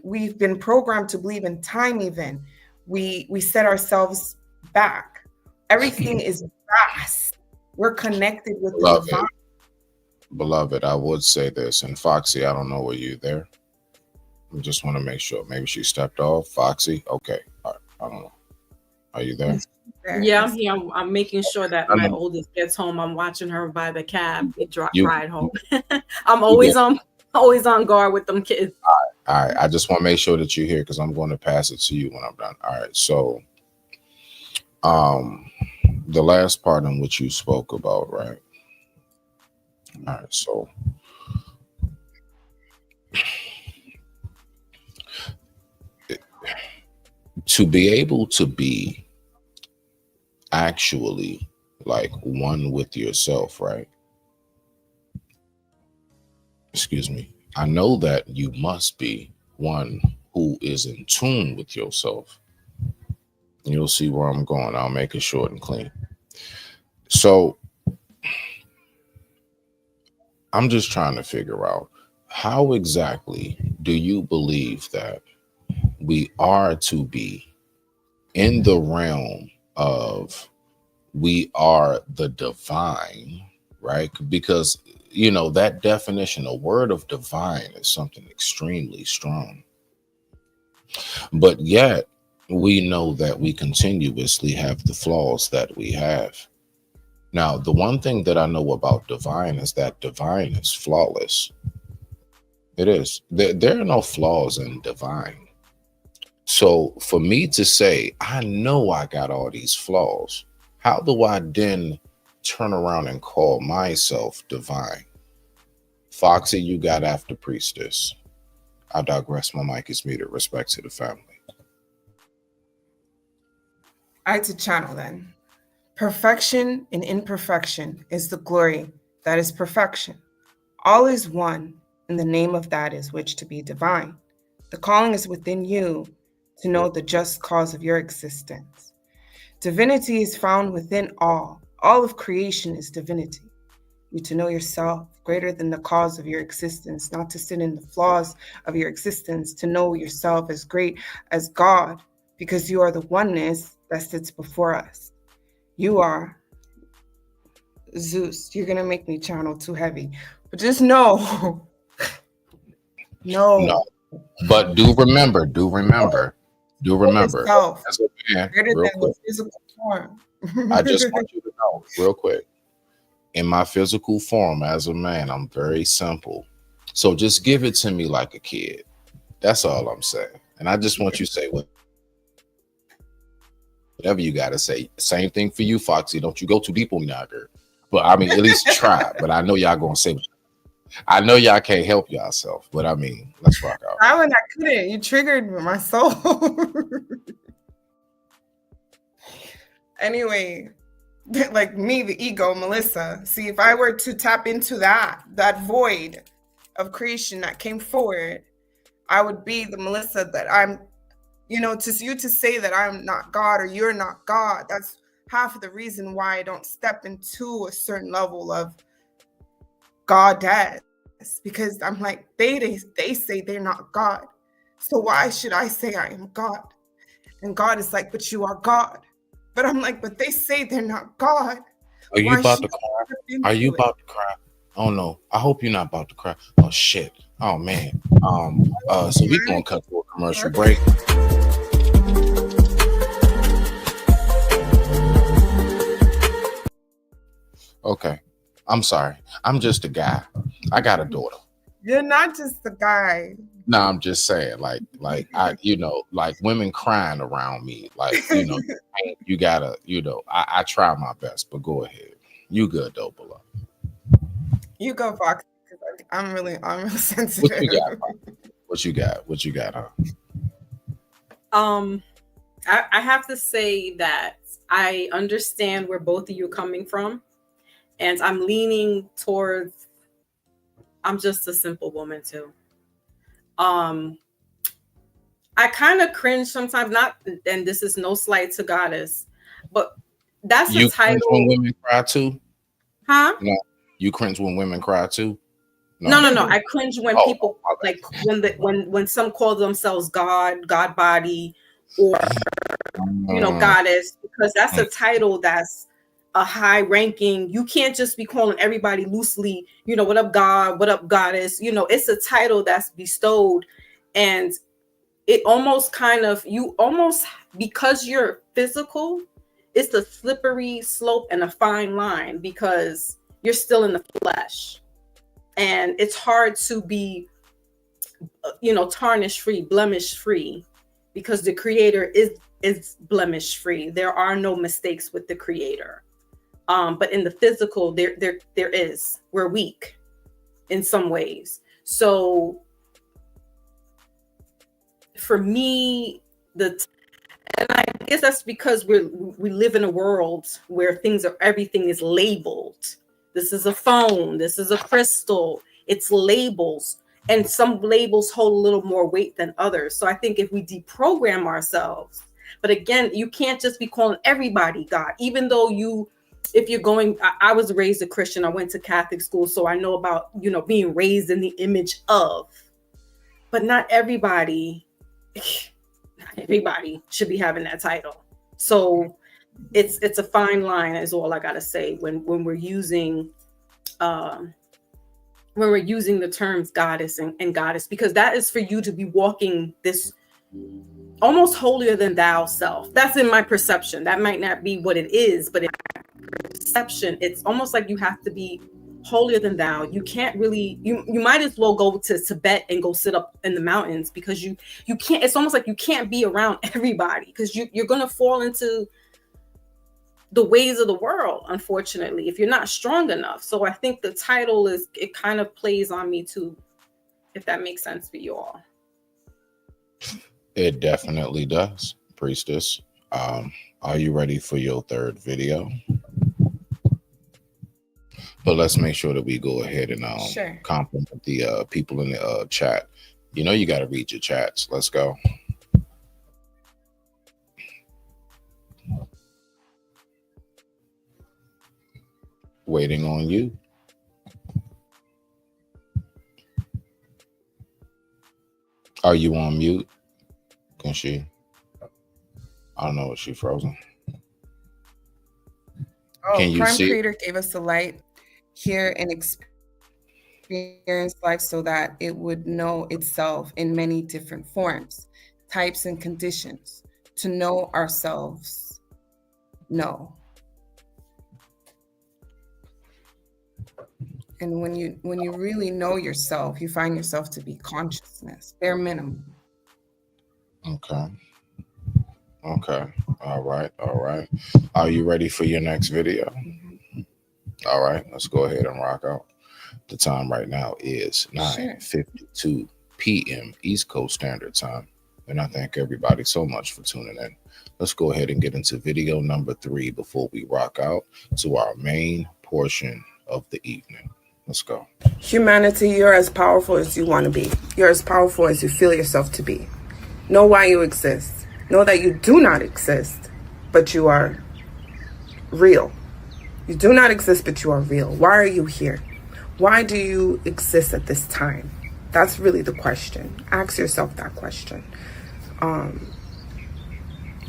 we've been programmed to believe in time. Even we set ourselves back. Everything is vast. We're connected with the divine. Beloved, I would say this, and Foxy, I don't know, were you there? I just want to make sure. Maybe she stepped off. Foxy, okay. All right. I don't know. Are you there? Yeah, I'm here. I'm making sure that my oldest gets home. I'm watching her by the cab ride home. I'm always on guard with them kids. All right. I just want to make sure that you're here because I'm going to pass it to you when I'm done. All right. So, the last part in which you spoke about, right? All right. So, to be able to be actually like one with yourself, right? Excuse me. I know that you must be one who is in tune with yourself. You'll see where I'm going. I'll make it short and clean. So I'm just trying to figure out, how exactly do you believe that we are to be in the realm of we are the divine, right? Because, you know, that definition, a word of divine is something extremely strong. But yet we know that we continuously have the flaws that we have. Now, the one thing that I know about divine is that divine is flawless. It is. There are no flaws in divine. So for me to say, I know I got all these flaws, how do I then turn around and call myself divine? Foxy, you got after Priestess. I digress. My mic is muted. Respect to the family. I had to channel then. Perfection in imperfection is the glory that is perfection. All is one, and the name of that is which to be divine. The calling is within you to know the just cause of your existence. Divinity is found within all. All of creation is divinity. You to know yourself greater than the cause of your existence, not to sit in the flaws of your existence, to know yourself as great as God, because you are the oneness that sits before us. You are Zeus. You're going to make me channel too heavy, but just know. No. But do remember. Yourself, As a man, greater real than quick. the physical form. I just want you to know real quick. In my physical form as a man, I'm very simple. So just give it to me like a kid. That's all I'm saying. And I just want you to say whatever you got to say. Same thing for you, Foxy. Don't you go too deep on me now, girl. But I mean, at least try. But I know y'all going to say, I know y'all can't help yourself. But I mean, let's rock out. I couldn't. You triggered my soul. Anyway, like me, the ego, Melissa. See, if I were to tap into that void of creation that came forward, I would be the Melissa that I'm, to you to say that I'm not God or you're not God. That's half of the reason why I don't step into a certain level of goddess, because I'm like, they say they're not God. So why should I say I am God? And God is like, but you are God. But I'm like, but they say they're not God. Are you about to cry? Are you about to cry? Oh no, I hope you're not about to cry. Oh shit. Oh man. So we're gonna cut to a commercial break. Okay. I'm sorry. I'm just a guy. I got a daughter. You're not just the guy. No, I'm just saying, like I, like women crying around me, like, you gotta, I try my best, but go ahead. You good though, beloved. You go, Fox. 'Cause I'm really sensitive. What you got? What you got? I have to say that I understand where both of you are coming from, and I'm leaning towards I'm just a simple woman too. I kind of cringe sometimes, not, and this is no slight to Goddess, but that's You the title. cringe when women cry too? Huh? No. You cringe when women cry too? No. I cringe when people like when some call themselves God body, or goddess, because that's a title that's a high ranking. You can't just be calling everybody loosely, what up God, what up goddess. It's a title that's bestowed, and it almost because you're physical, it's a slippery slope and a fine line because you're still in the flesh, and it's hard to be tarnish free, blemish free, because the creator is blemish free. There are no mistakes with the creator, but in the physical there is. We're weak in some ways. So for me, and I guess that's because we live in a world where everything is labeled. This is a phone, this is a crystal. It's labels, and some labels hold a little more weight than others. So I think if we deprogram ourselves, but again, you can't just be calling everybody God, even though if you're going, I was raised a Christian, I went to Catholic school, so I know about, being raised in the image of, but not everybody should be having that title. So it's a fine line, is all I gotta say, when we're using the terms goddess and goddess, because that is for you to be walking this almost holier than thou self. That's in my perception. That might not be what it is, but in my perception, it's almost like you have to be holier than thou. You can't really, you might as well go to Tibet and go sit up in the mountains, because you can't, it's almost like you can't be around everybody, because you're going to fall into the ways of the world, unfortunately, if you're not strong enough. So I think the title it kind of plays on me too, if that makes sense for you all. It definitely does, Priestess. Are you ready for your third video? But let's make sure that we go ahead and Sure. compliment the people in the chat. You got to read your chats. Let's go. Waiting on you. Are you on mute? Can she? I don't know. Is she frozen? Can you Prime see? Creator gave us the light, hear, and experience life so that it would know itself in many different forms, types, and conditions. To know ourselves. No. And when you really know yourself, you find yourself to be consciousness, bare minimum. Okay. All right. Are you ready for your next video? Mm-hmm. All right. Let's go ahead and rock out. The time right now is 9:52 p.m. East Coast Standard Time. And I thank everybody so much for tuning in. Let's go ahead and get into video number 3 before we rock out to our main portion of the evening. Let's go. Humanity, you're as powerful as you want to be. You're as powerful as you feel yourself to be. Know why you exist. Know that you do not exist, but you are real. You do not exist, but you are real. Why are you here? Why do you exist at this time? That's really the question. Ask yourself that question.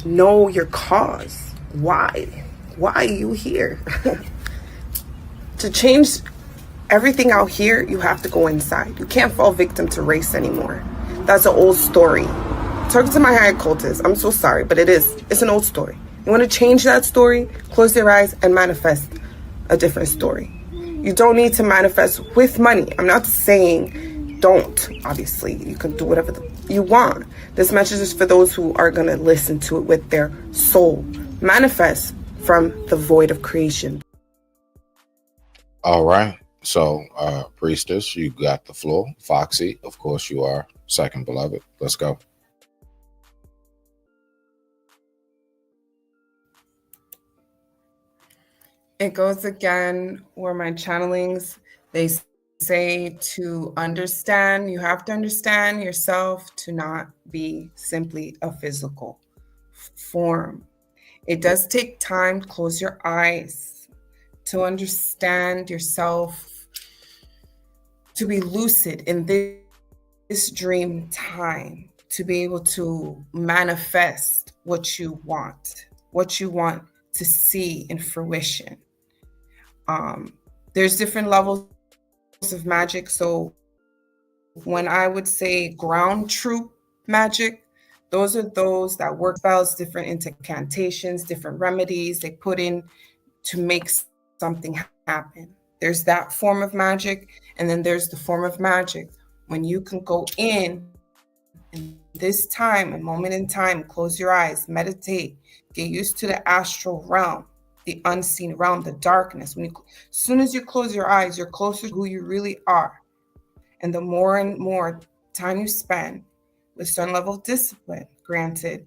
Know your cause. Why? Why are you here? To change everything out here, you have to go inside. You can't fall victim to race anymore. That's an old story. Talking to my higher cultists, I'm so sorry, but it's an old story. You want to change that story? Close your eyes and manifest a different story. You don't need to manifest with money. I'm not saying don't. Obviously, you can do whatever you want. This message is for those who are going to listen to it with their soul. Manifest from the void of creation. All right. So, Priestess, you got the floor. Foxy, of course, you are second beloved. Let's go. It goes again where my channelings, they say to understand, you have to understand yourself to not be simply a physical form. It does take time. Close your eyes to understand yourself, to be lucid in this dream time, to be able to manifest what you want to see in fruition. There's different levels of magic. So when I would say ground troop magic, those are those that work spells, different incantations, different remedies they put in to make something happen. There's that form of magic. And then there's the form of magic when you can go in this time, a moment in time, close your eyes, meditate, get used to the astral realm, the unseen realm, the darkness. As soon as you close your eyes, you're closer to who you really are. And the more and more time you spend with some level of discipline, granted,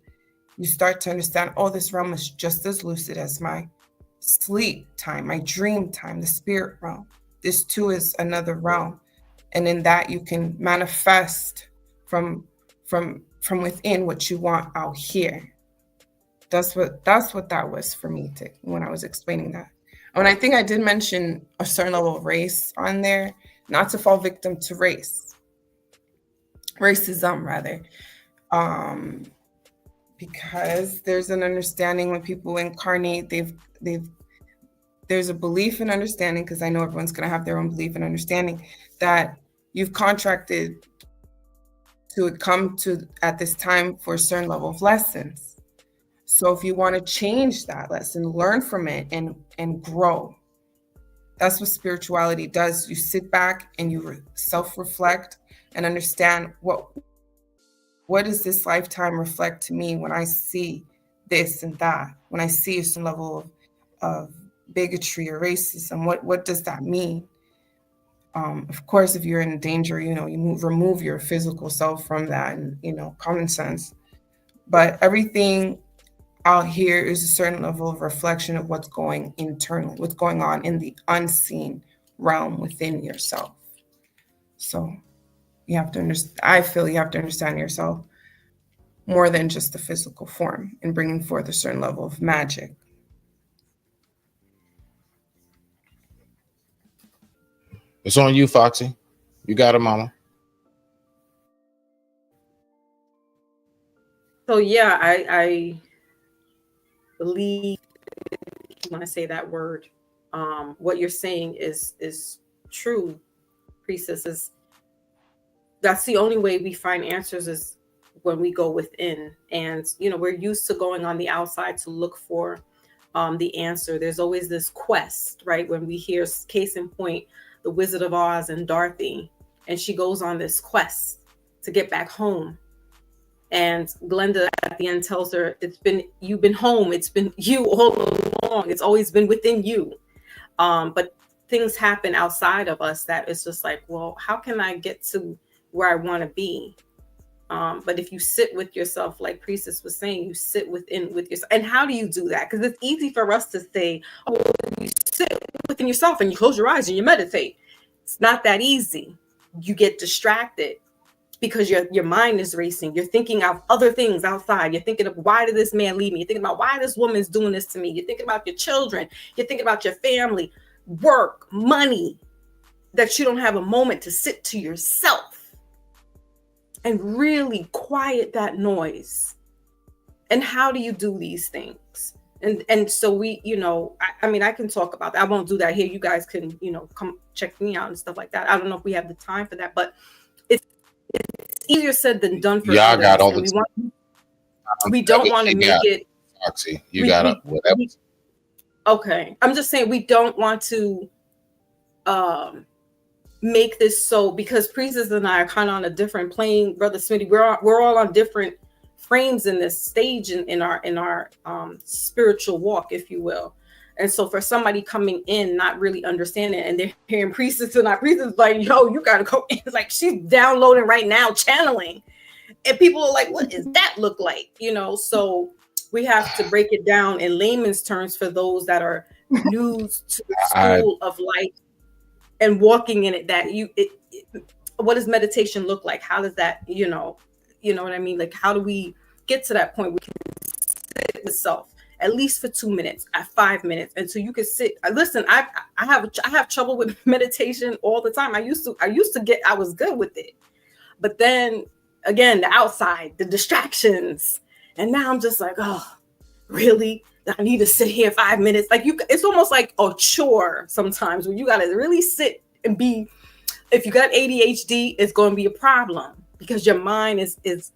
you start to understand, oh, this realm is just as lucid as my sleep time, my dream time, the spirit realm. This too is another realm. And in that you can manifest from within what you want out here. That's what that was for me when I was explaining that. And I think I did mention a certain level of race on there, not to fall victim to racism rather, because there's an understanding when people incarnate, there's a belief and understanding, because I know everyone's going to have their own belief and understanding, that you've contracted to come to at this time for a certain level of lessons. So if you want to change that lesson, learn from it and grow. That's what spirituality does. You sit back and you self-reflect and understand what does this lifetime reflect to me when I see this and that, when I see a certain level of bigotry or racism, what does that mean? Of course, if you're in danger, you remove your physical self from that, and common sense. But everything out here is a certain level of reflection of what's going internally, what's going on in the unseen realm within yourself. So you have to understand. I feel you have to understand yourself more than just the physical form in bringing forth a certain level of magic. It's on you, Foxy. You got it, mama. So yeah, I believe when I say that word, what you're saying is true, Priestess. That's the only way we find answers is when we go within. And we're used to going on the outside to look for the answer. There's always this quest, right? When we hear, case in point, the Wizard of Oz and Dorothy, and she goes on this quest to get back home. And Glenda at the end tells her, you've been home. It's been you all along. It's always been within you. But things happen outside of us that it's just like, well, how can I get to where I want to be? But if you sit with yourself, like Priestess was saying, you sit with yourself. And how do you do that? Because it's easy for us to say, oh, you sit within yourself and you close your eyes and you meditate. It's not that easy. You get distracted because your mind is racing. You're thinking of other things outside. You're thinking of, why did this man leave me? You're thinking about, why this woman's doing this to me? You're thinking about your children. You're thinking about your family, work, money, that you don't have a moment to sit to yourself and really quiet that noise. And how do you do these things? And so we, I mean, I can talk about that. I won't do that here. You guys can, come check me out and stuff like that. I don't know if we have the time for that, but it's easier said than done for y'all got all the we don't want to make it. Foxy, you got it. Whatever. Okay. I'm just saying we don't want to make this so, because Priestess and I are kind of on a different plane, Brother Smitty. We're all on different frames in this stage in our spiritual walk, if you will. And so for somebody coming in, not really understanding, and they're hearing priestess and not priestess, like, yo, you gotta go in. Like, she's downloading right now, channeling. And people are like, what does that look like? You know, so we have to break it down in layman's terms for those that are new to the school of life and walking in it, that what does meditation look like? How does that, you know what I mean? Like, how do we get to that point where we can sit with self at least for 2 minutes, at 5 minutes, until you can sit. Listen, I have trouble with meditation all the time. I used to I was good with it, but then again, the outside, the distractions, and now I'm just like, oh, really? I need to sit here 5 minutes. Like, it's almost like a chore sometimes when you got to really sit and be. If you got ADHD, it's going to be a problem because your mind is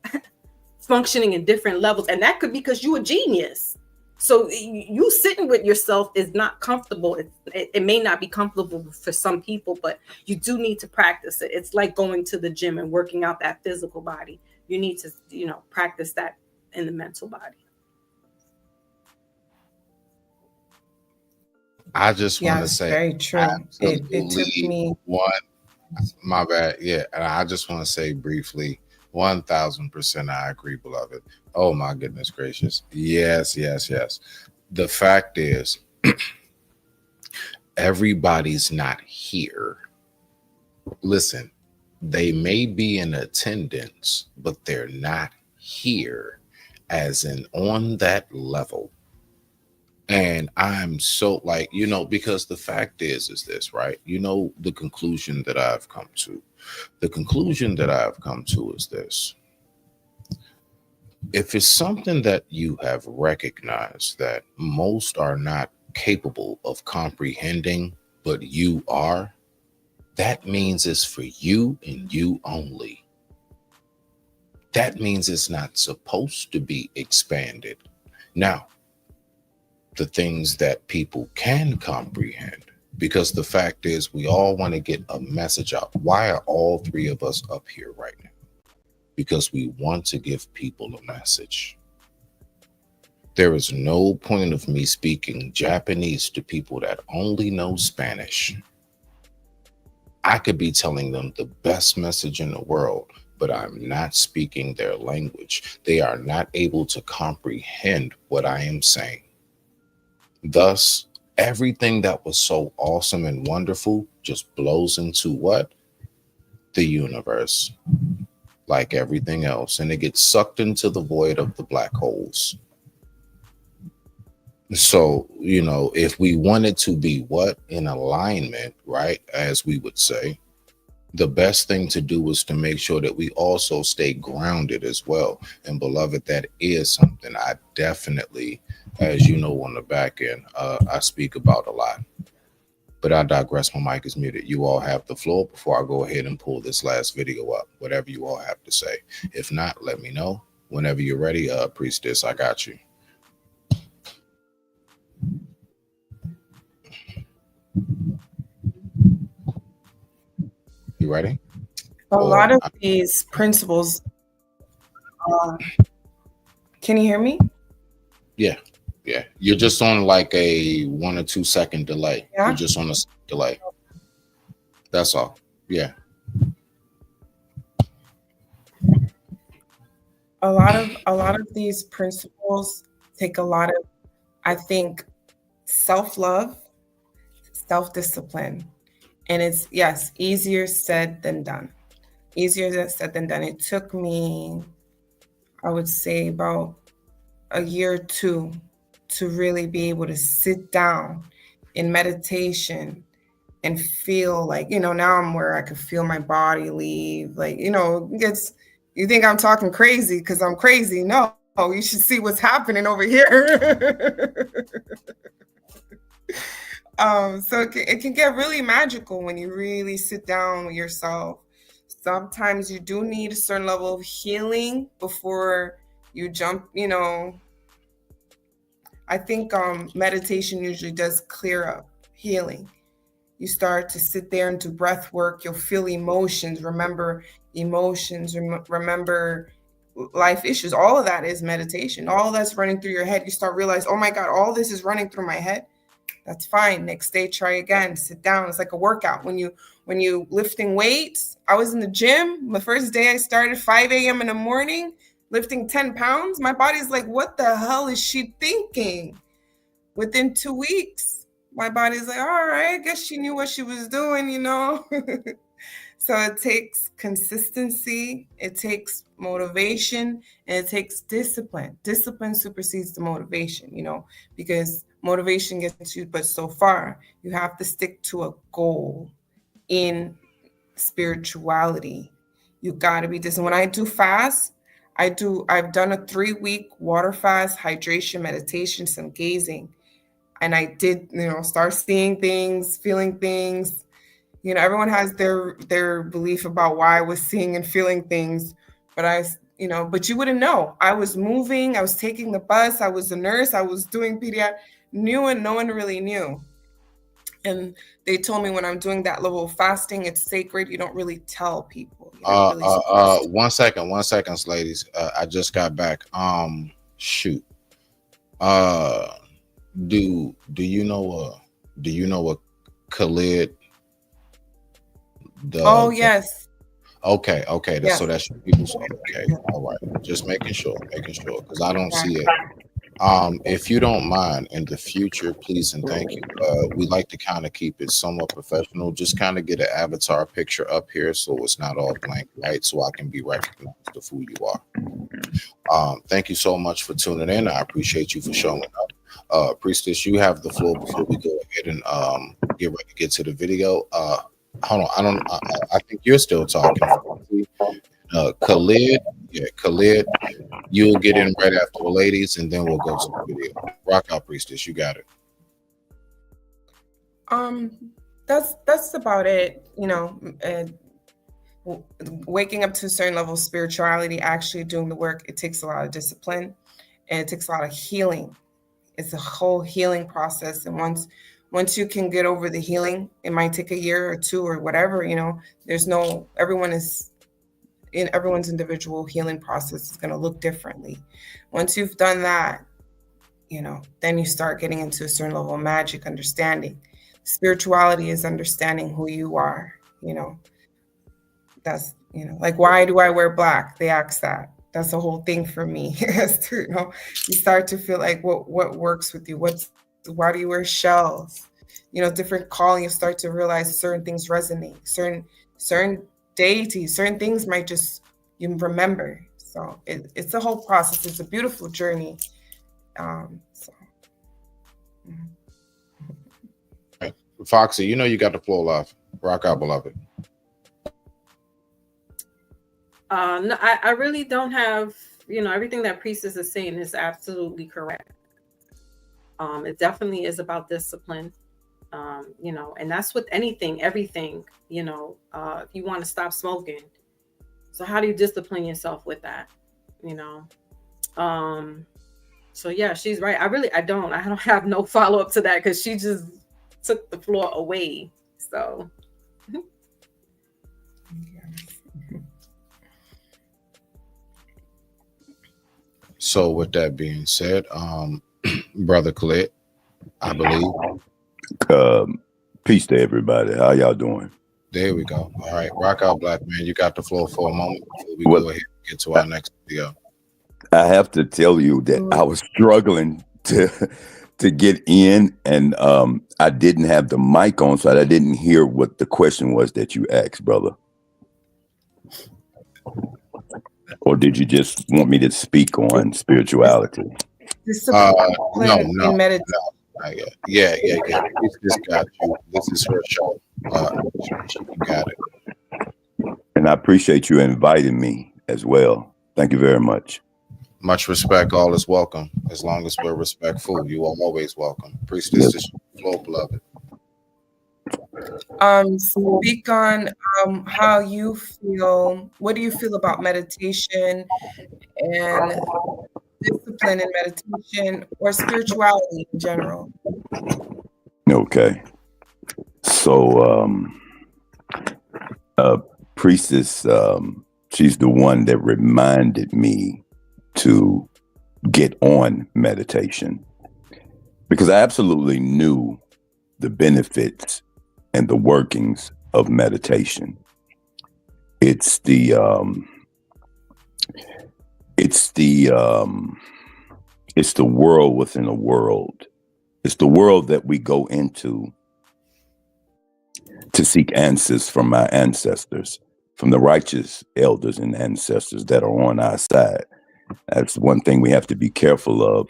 functioning in different levels, and that could be because you're a genius. So you sitting with yourself is not comfortable. It may not be comfortable for some people, but you do need to practice it. It's like going to the gym and working out that physical body. You need to, practice that in the mental body. I just want to say, very true. It took me one. My bad. Yeah, and I just want to say briefly, 1000% I agree, beloved. Oh my goodness gracious. Yes. The fact is, everybody's not here. Listen, they may be in attendance, but they're not here, as in on that level. And I'm so like, because the fact is this, right? The conclusion that I've come to. The conclusion that I've come to is this. If it's something that you have recognized that most are not capable of comprehending, but you are, that means it's for you and you only. That means it's not supposed to be expanded. Now, the things that people can comprehend, because the fact is we all want to get a message out. Why are all three of us up here right now? Because we want to give people a message. There is no point of me speaking Japanese to people that only know Spanish. I could be telling them the best message in the world, but I'm not speaking their language. They are not able to comprehend what I am saying. Thus, everything that was so awesome and wonderful just blows into what? The universe, like everything else. And it gets sucked into the void of the black holes. So, if we wanted to be in alignment, right, as we would say, the best thing to do is to make sure that we also stay grounded as well. And beloved, that is something I definitely, as you know, on the back end, I speak about a lot. But I digress. My mic is muted. You all have the floor before I go ahead and pull this last video up. Whatever you all have to say. If not, let me know. Whenever you're ready, Priestess, I got you. You ready? A lot of these principles. Can you hear me? Yeah. You're just on like a 1 or 2 second delay. Yeah? You're just on a delay. That's all. Yeah. A lot of these principles take a lot of, I think, self-love, self-discipline. And it's, yes, easier said than done. Easier said than done. It took me, I would say, about a year or two to really be able to sit down in meditation and feel like, now I'm where I could feel my body leave. Like, you think I'm talking crazy because I'm crazy. No, you should see what's happening over here. So it can get really magical when you really sit down with yourself. Sometimes you do need a certain level of healing before you jump, I think meditation usually does clear up, healing. You start to sit there and do breath work. You'll feel emotions, remember life issues. All of that is meditation. All that's running through your head. You start realizing, oh my God, all this is running through my head. That's fine. Next day, try again. Sit down. It's like a workout. When you lifting weights, I was in the gym. The first day I started 5 a.m. in the morning, lifting 10 pounds. My body's like, what the hell is she thinking? Within 2 weeks, my body's like, all right, I guess she knew what she was doing, you know? So it takes consistency, it takes motivation, and it takes discipline. Discipline supersedes the motivation, you know, because motivation gets you but so far. You have to stick to a goal in spirituality. You got to be disciplined. When I do fast, I've done a 3-week water fast, hydration, meditation, some gazing. And I did, you know, start seeing things, feeling things. You know, everyone has their belief about why I was seeing and feeling things, but but you wouldn't know. I was moving, I was taking the bus, I was a nurse, I was doing pediatrics, and no one really knew. And they told me when I'm doing that level of fasting, it's sacred. You don't really tell people. Really 1 second, ladies. I just got back. Shoot. Do you know a Khalid? Yes. Okay. Yes. So that's people's. Okay, all right. Just making sure, because I don't see it. If you don't mind, in the future, please and thank you. We like to kind of keep it somewhat professional. Just kind of get an avatar picture up here so it's not all blank, right? So I can be recognized of who you are. Thank you so much for tuning in. I appreciate you for showing up. Priestess, you have the floor before we go ahead and get ready to get to the video. Hold on, I think you're still talking. Khalid, you'll get in right after the ladies, and then we'll go to the video. Rock out, Priestess, you got it. That's about it. You know, waking up to a certain level of spirituality, actually doing the work, it takes a lot of discipline, and it takes a lot of healing. It's a whole healing process, and once you can get over the healing, it might take a year or 2 or whatever. You know, everyone's individual healing process is going to look differently. Once you've done that, you know, then you start getting into a certain level of magic understanding. Spirituality is understanding who you are, you know. That's, you know, like, why do I wear black? They ask that. That's the whole thing for me. You know, you start to feel like what works with you. Why do you wear shells? You know, different calling. You start to realize certain things resonate. Certain deities, certain things might just you remember. So it's a whole process. It's a beautiful journey. Foxy, you know you got the floor live. Rock out, beloved. No, I really don't have, you know, everything that Priestess is saying is absolutely correct. It definitely is about discipline, you know, and that's with everything, you know. If you want to stop smoking, so how do you discipline yourself with that, you know? So yeah, she's right. I don't have no follow up to that, because she just took the floor away. So so with that being said, Brother Khalid, I believe. Peace to everybody. How y'all doing? There we go. All right, rock out, black man. You got the floor for a moment before we go ahead and get to our next video. I have to tell you that I was struggling to get in, and I didn't have the mic on, so I didn't hear what the question was that you asked, brother. Or did you just want me to speak on spirituality? No. Yeah. This got you. This is her show. She got it. And I appreciate you inviting me as well. Thank you very much. Much respect. All is welcome. As long as we're respectful, you are always welcome. Priestess, this floor, beloved. Speak on how you feel. What do you feel about meditation and discipline in meditation, or spirituality in general? Okay. So Priestess, she's the one that reminded me to get on meditation, because I absolutely knew the benefits and the workings of meditation. It's the world within a world. It's the world that we go into to seek answers from our ancestors, from the righteous elders and ancestors that are on our side. That's one thing we have to be careful of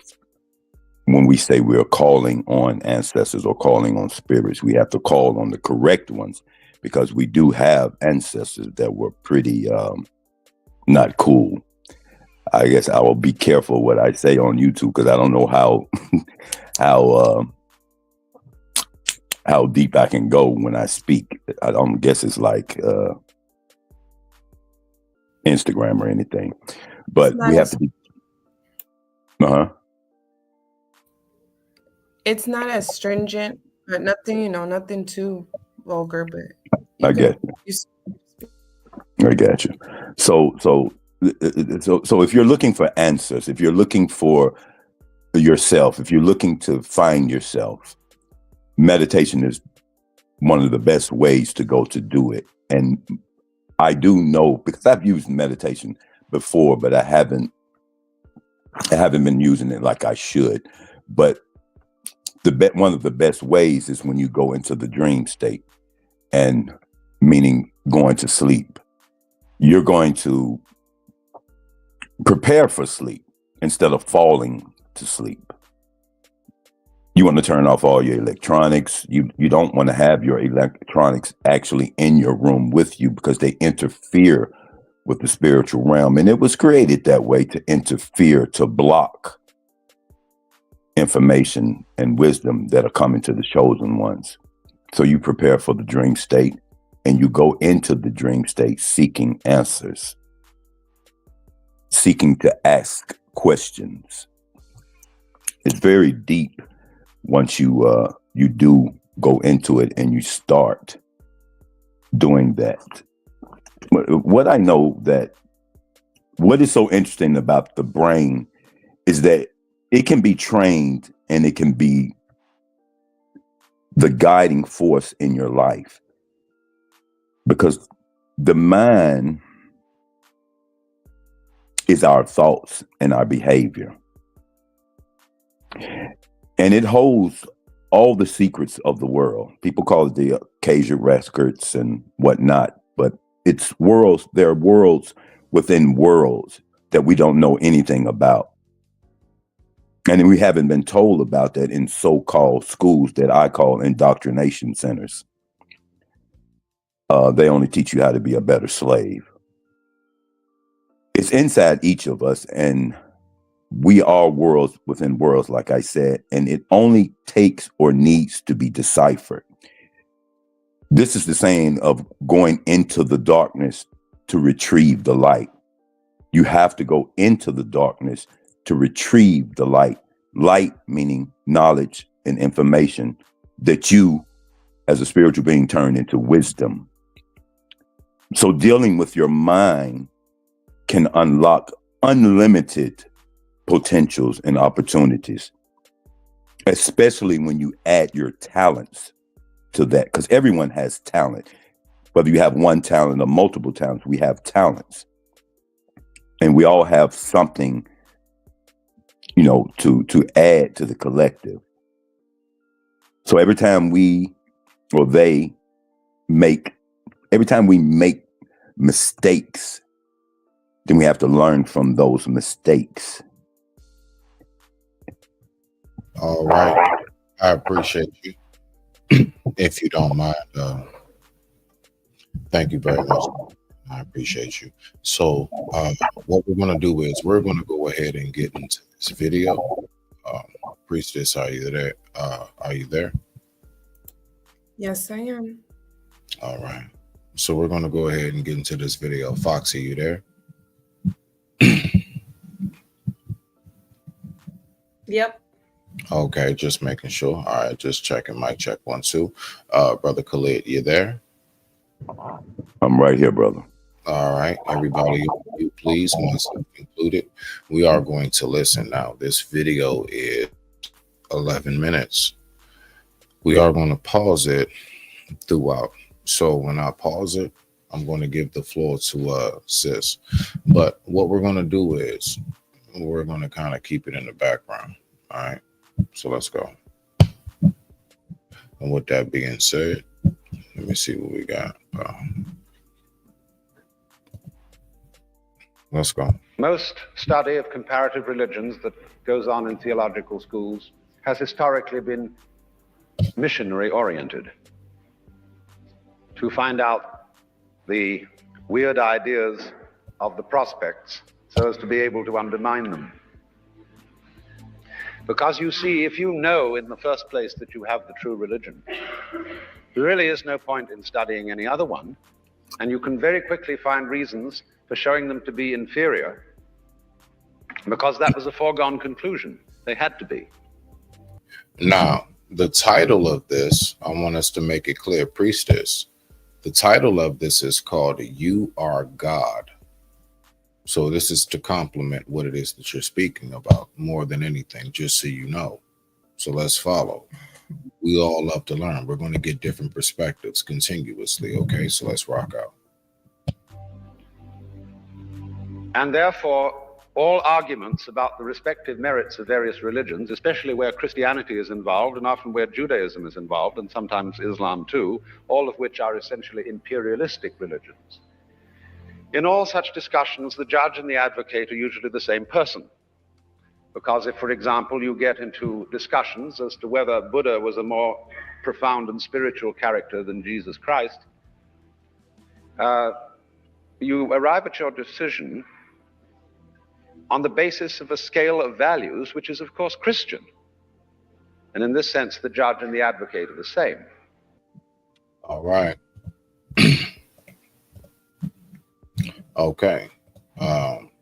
when we say we're calling on ancestors or calling on spirits. We have to call on the correct ones, because we do have ancestors that were pretty not cool. I guess I will be careful what I say on YouTube, because I don't know how deep I can go when I speak. I don't guess it's like Instagram or anything, but we have to be. It's not as stringent, but nothing, nothing too vulgar. But I get you. So if you're looking for answers, if you're looking for yourself, if you're looking to find yourself, meditation is one of the best ways to go to do it. And I do know, because I've used meditation before, but I haven't been using it like I should. But one of the best ways is when you go into the dream state, and meaning going to sleep. You're going to prepare for sleep instead of falling to sleep. You want to turn off all your electronics. You don't want to have your electronics actually in your room with you, because they interfere with the spiritual realm. And it was created that way, to interfere, to block information and wisdom that are coming to the chosen ones. So you prepare for the dream state, and you go into the dream state seeking answers, seeking to ask questions. It's very deep once you do go into it and you start doing that. What I know, that what is so interesting about the brain is that it can be trained, and it can be the guiding force in your life, because the mind is our thoughts and our behavior. And it holds all the secrets of the world. People call it the Acacia records and whatnot, but it's worlds. There are worlds within worlds that we don't know anything about. And we haven't been told about that in so-called schools that I call indoctrination centers. They only teach you how to be a better slave. It's inside each of us, and we are worlds within worlds, like I said, and it only takes or needs to be deciphered. This is the saying of going into the darkness to retrieve the light. You have to go into the darkness to retrieve the light. Light meaning knowledge and information that you, as a spiritual being, turn into wisdom. So dealing with your mind can unlock unlimited potentials and opportunities, especially when you add your talents to that, because everyone has talent. Whether you have one talent or multiple talents, we have talents. And we all have something, to add to the collective. So every time we make mistakes, then we have to learn from those mistakes. All right. I appreciate you. If you don't mind, thank you very much. I appreciate you. So what we're going to do is we're going to go ahead and get into this video. Priestess, are you there? Are you there? Yes, I am. All right. So we're going to go ahead and get into this video. Foxy, you there? Yep. Okay, just making sure. All right, just checking. Mic check 1 2. Brother Khalid, you there? I'm right here, brother. All right, everybody, please, myself included, we are going to listen now. This video is 11 minutes. We are going to pause it throughout. So when I pause it, I'm going to give the floor to sis. But what we're going to do is we're going to kind of keep it in the background. All right. So let's go. And with that being said, let me see what we got. Let's go. Most study of comparative religions that goes on in theological schools has historically been missionary oriented, to find out the weird ideas of the prospects so as to be able to undermine them. Because you see, if you know in the first place that you have the true religion, there really is no point in studying any other one, and you can very quickly find reasons for showing them to be inferior, because that was a foregone conclusion. They had to be. Now, the title of this, I want us to make it clear, Priestess. The title of this is called You Are God. So this is to complement what it is that you're speaking about more than anything, just so you know. So let's follow. We all love to learn. We're going to get different perspectives continuously. Okay, so let's rock out. And therefore, all arguments about the respective merits of various religions, especially where Christianity is involved and often where Judaism is involved, and sometimes Islam too, all of which are essentially imperialistic religions. In all such discussions, the judge and the advocate are usually the same person. Because if, for example, you get into discussions as to whether Buddha was a more profound and spiritual character than Jesus Christ, you arrive at your decision on the basis of a scale of values, which is, of course, Christian. And in this sense, the judge and the advocate are the same. All right. Okay.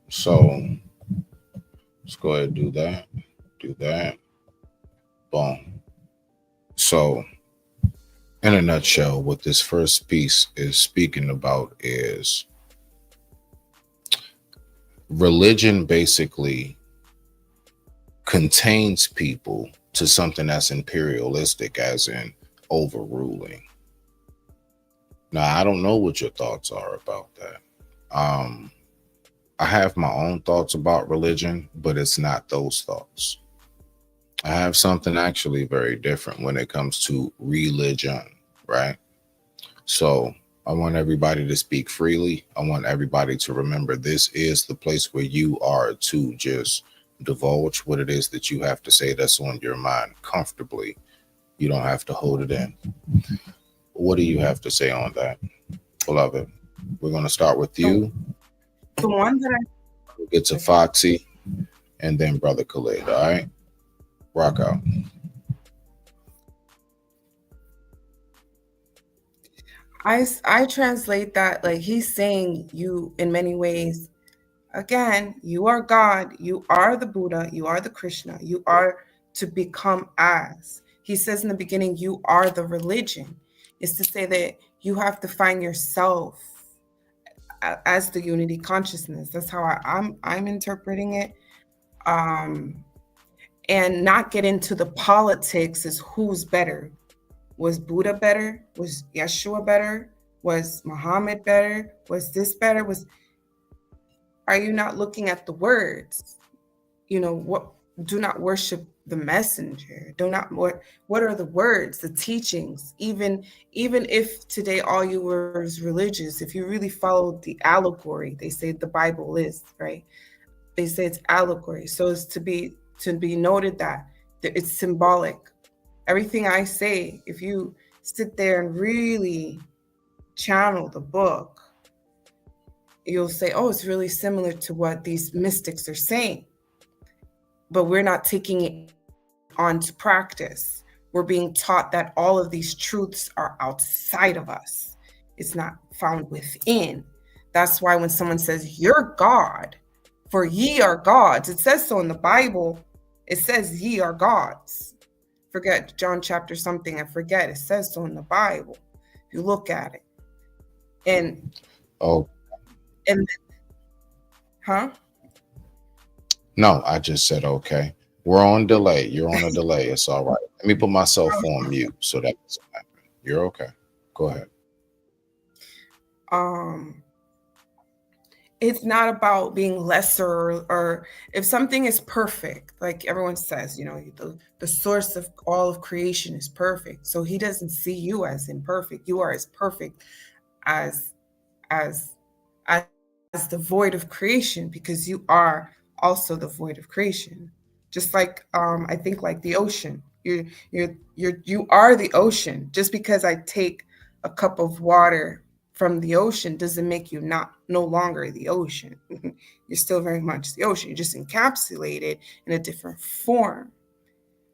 So let's go ahead and do that. Do that. Boom. So in a nutshell, what this first piece is speaking about is religion basically contains people to something that's imperialistic, as in overruling. Now, I don't know what your thoughts are about that. I have my own thoughts about religion, but it's not those thoughts. I have something actually very different when it comes to religion, right? So I want everybody to speak freely. I want everybody to remember this is the place where you are to just divulge what it is that you have to say that's on your mind comfortably. You don't have to hold it in. What do you have to say on that, beloved? We're going to start with you. The one that We'll get to Foxy and then Brother Khalid, all right? Rock out. I translate that like he's saying you in many ways. Again, you are God, you are the Buddha, you are the Krishna, you are to become as. He says in the beginning, you are the religion. It's to say that you have to find yourself as the unity consciousness. That's how I'm interpreting it. And not get into the politics is who's better. Was Buddha better? Was Yeshua better? Was Muhammad better? Was this better? Are you not looking at the words? You know, what? Do not worship the messenger. Do not. What are the words, the teachings? Even if today all you were is religious, if you really followed the allegory, they say the Bible is, right? They say it's allegory. So it's to be noted that it's symbolic. Everything I say, if you sit there and really channel the book, you'll say, oh, it's really similar to what these mystics are saying. But we're not taking it on to practice. We're being taught that all of these truths are outside of us. It's not found within. That's why when someone says, you're God, for ye are gods, it says so in the Bible. It says ye are gods. Forget John chapter something, I forget. It says so in the Bible. If you look at it. And huh? No, I just said okay. We're on delay. You're on a delay. It's all right. Let me put myself on mute so that doesn't happen. You're okay. Go ahead. It's not about being lesser, or if something is perfect, like everyone says, the source of all of creation is perfect. So he doesn't see you as imperfect. You are as perfect as as as the void of creation, because you are also the void of creation. Just like I think like the ocean. You are the ocean. Just because I take a cup of water from the ocean doesn't make you no longer the ocean. You're still very much the ocean. You're just encapsulated in a different form.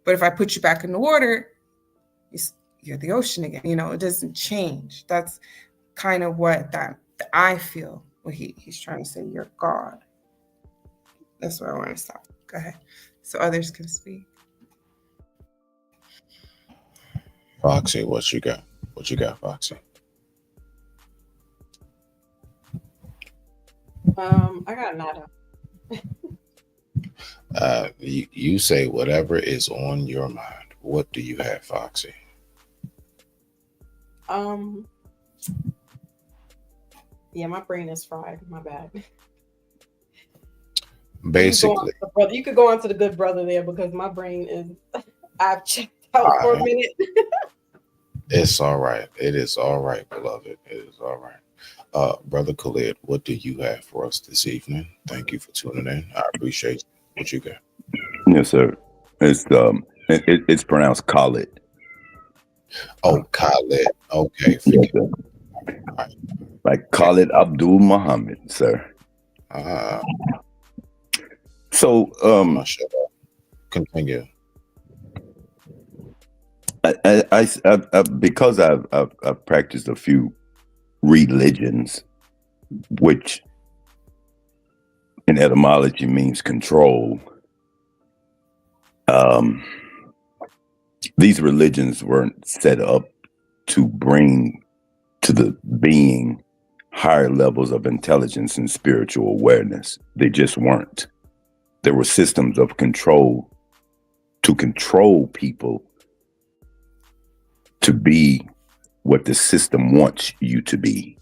But if I put you back in the water, you're the ocean again. It doesn't change. That's kind of what I feel when he's trying to say you're God. That's where I want to stop. Go ahead, so others can speak. Foxy, what you got? What you got, Foxy? I got nada. You say whatever is on your mind. What do you have, Foxy? Yeah, my brain is fried. My bad. Basically, you could go on to the good brother there, because my brain is. I've checked out for a minute. It's all right. It is all right, beloved. It is all right. Brother Khalid, what do you have for us this evening? Thank you for tuning in. I appreciate you. What you got? Yes, sir. It's pronounced Khalid. Oh, Khalid. Okay. Yes, sir. Right. Like Khalid Abdul Muhammad, sir. So, I'm not sure. Continue. I because I've practiced a few religions, which in etymology means control. These religions weren't set up to bring to the being higher levels of intelligence and spiritual awareness. They just weren't. There were systems of control to control people to be what the system wants you to be.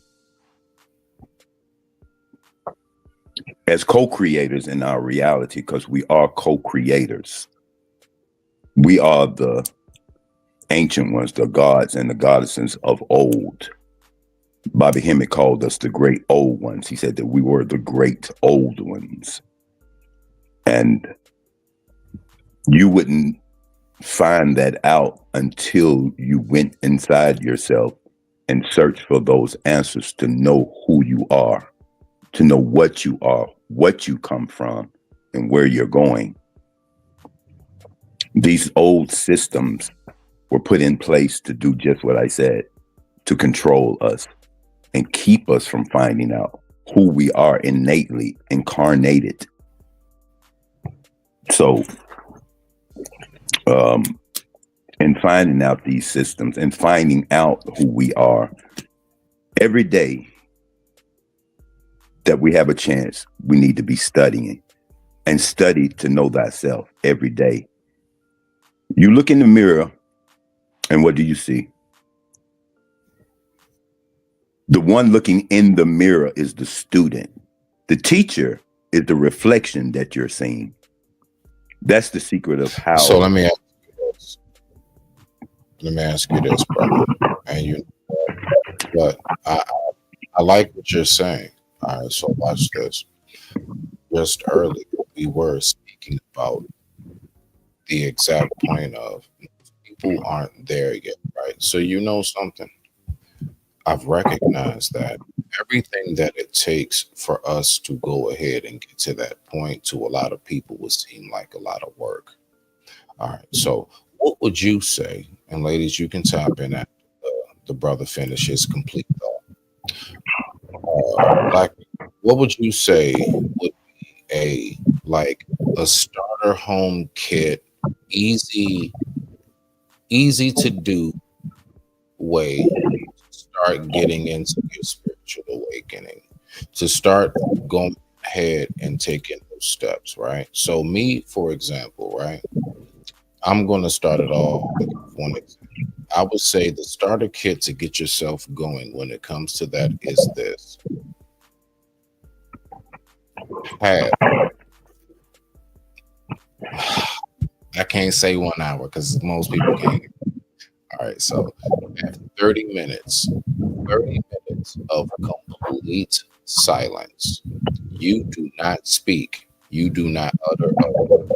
As co-creators in our reality, because we are co-creators. We are the ancient ones, the gods and the goddesses of old. Bobby Hemmett called us the great old ones. He said that we were the great old ones. And you wouldn't find that out until you went inside yourself and searched for those answers to know who you are, to know what you are, what you come from, and where you're going. These old systems were put in place to do just what I said, to control us and keep us from finding out who we are innately, incarnated. So, in finding out these systems and finding out who we are, every day that we have a chance, we need to be studying and study to know thyself every day. You look in the mirror, and what do you see? The one looking in the mirror is the student. The teacher is the reflection that you're seeing. That's the secret of how. So let me ask you this, brother. And but I like what you're saying. All right, so watch this. Just earlier, we were speaking about the exact point of people aren't there yet, right? So something. I've recognized that everything that it takes for us to go ahead and get to that point, to a lot of people, would seem like a lot of work. All right. So what would you say? And ladies, you can tap in after the brother finishes complete thought. Black, what would you say would be a starter home kit, easy to do way to start getting into your spiritual awakening, to start going ahead and taking those those steps, right? So me, for example, right? I'm going to start it off with one example. I would say the starter kit to get yourself going when it comes to that is this. Have, I can't say 1 hour because most people can't. All right, so have 30 minutes of complete silence. You do not speak. You do not utter a word.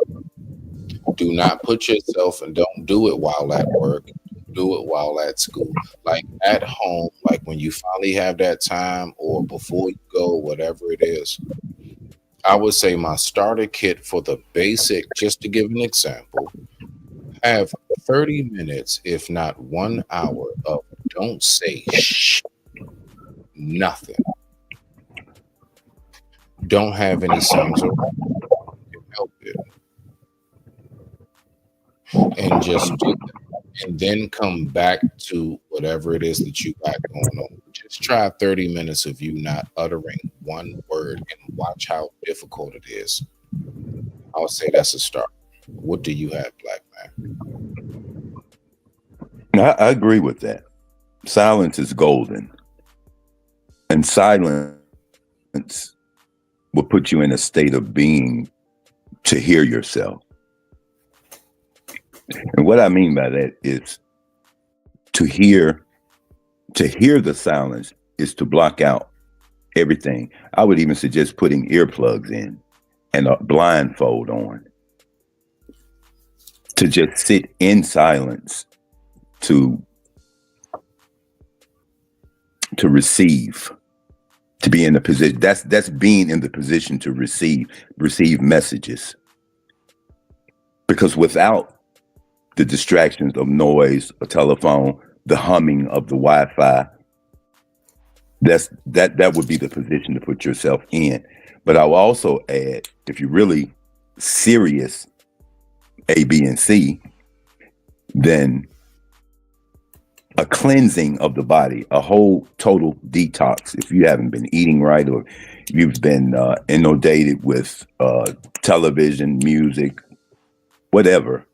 Do not put yourself, and don't do it while at work. Do it while at school. Like at home, like when you finally have that time or before you go, whatever it is. I would say my starter kit for the basic, just to give an example, have 30 minutes, if not 1 hour, of don't say nothing. Don't have any sounds around. You can help it. And just do that. And then come back to whatever it is that you got going on. Just try 30 minutes of you not uttering one word and watch how difficult it is. I would say that's a start. What do you have, Black Man? I agree with that. Silence is golden. And silence will put you in a state of being to hear yourself. And what I mean by that is to hear the silence is to block out everything. I would even suggest putting earplugs in and a blindfold on to just sit in silence to receive, to be in the position. That's being in the position to receive messages. Because without the distractions of noise, a telephone, the humming of the Wi-Fi, that would be the position to put yourself in. But I will also add, if you're really serious, A, B, and C, then a cleansing of the body, a whole total detox. If you haven't been eating right, or you've been inundated with television, music, whatever,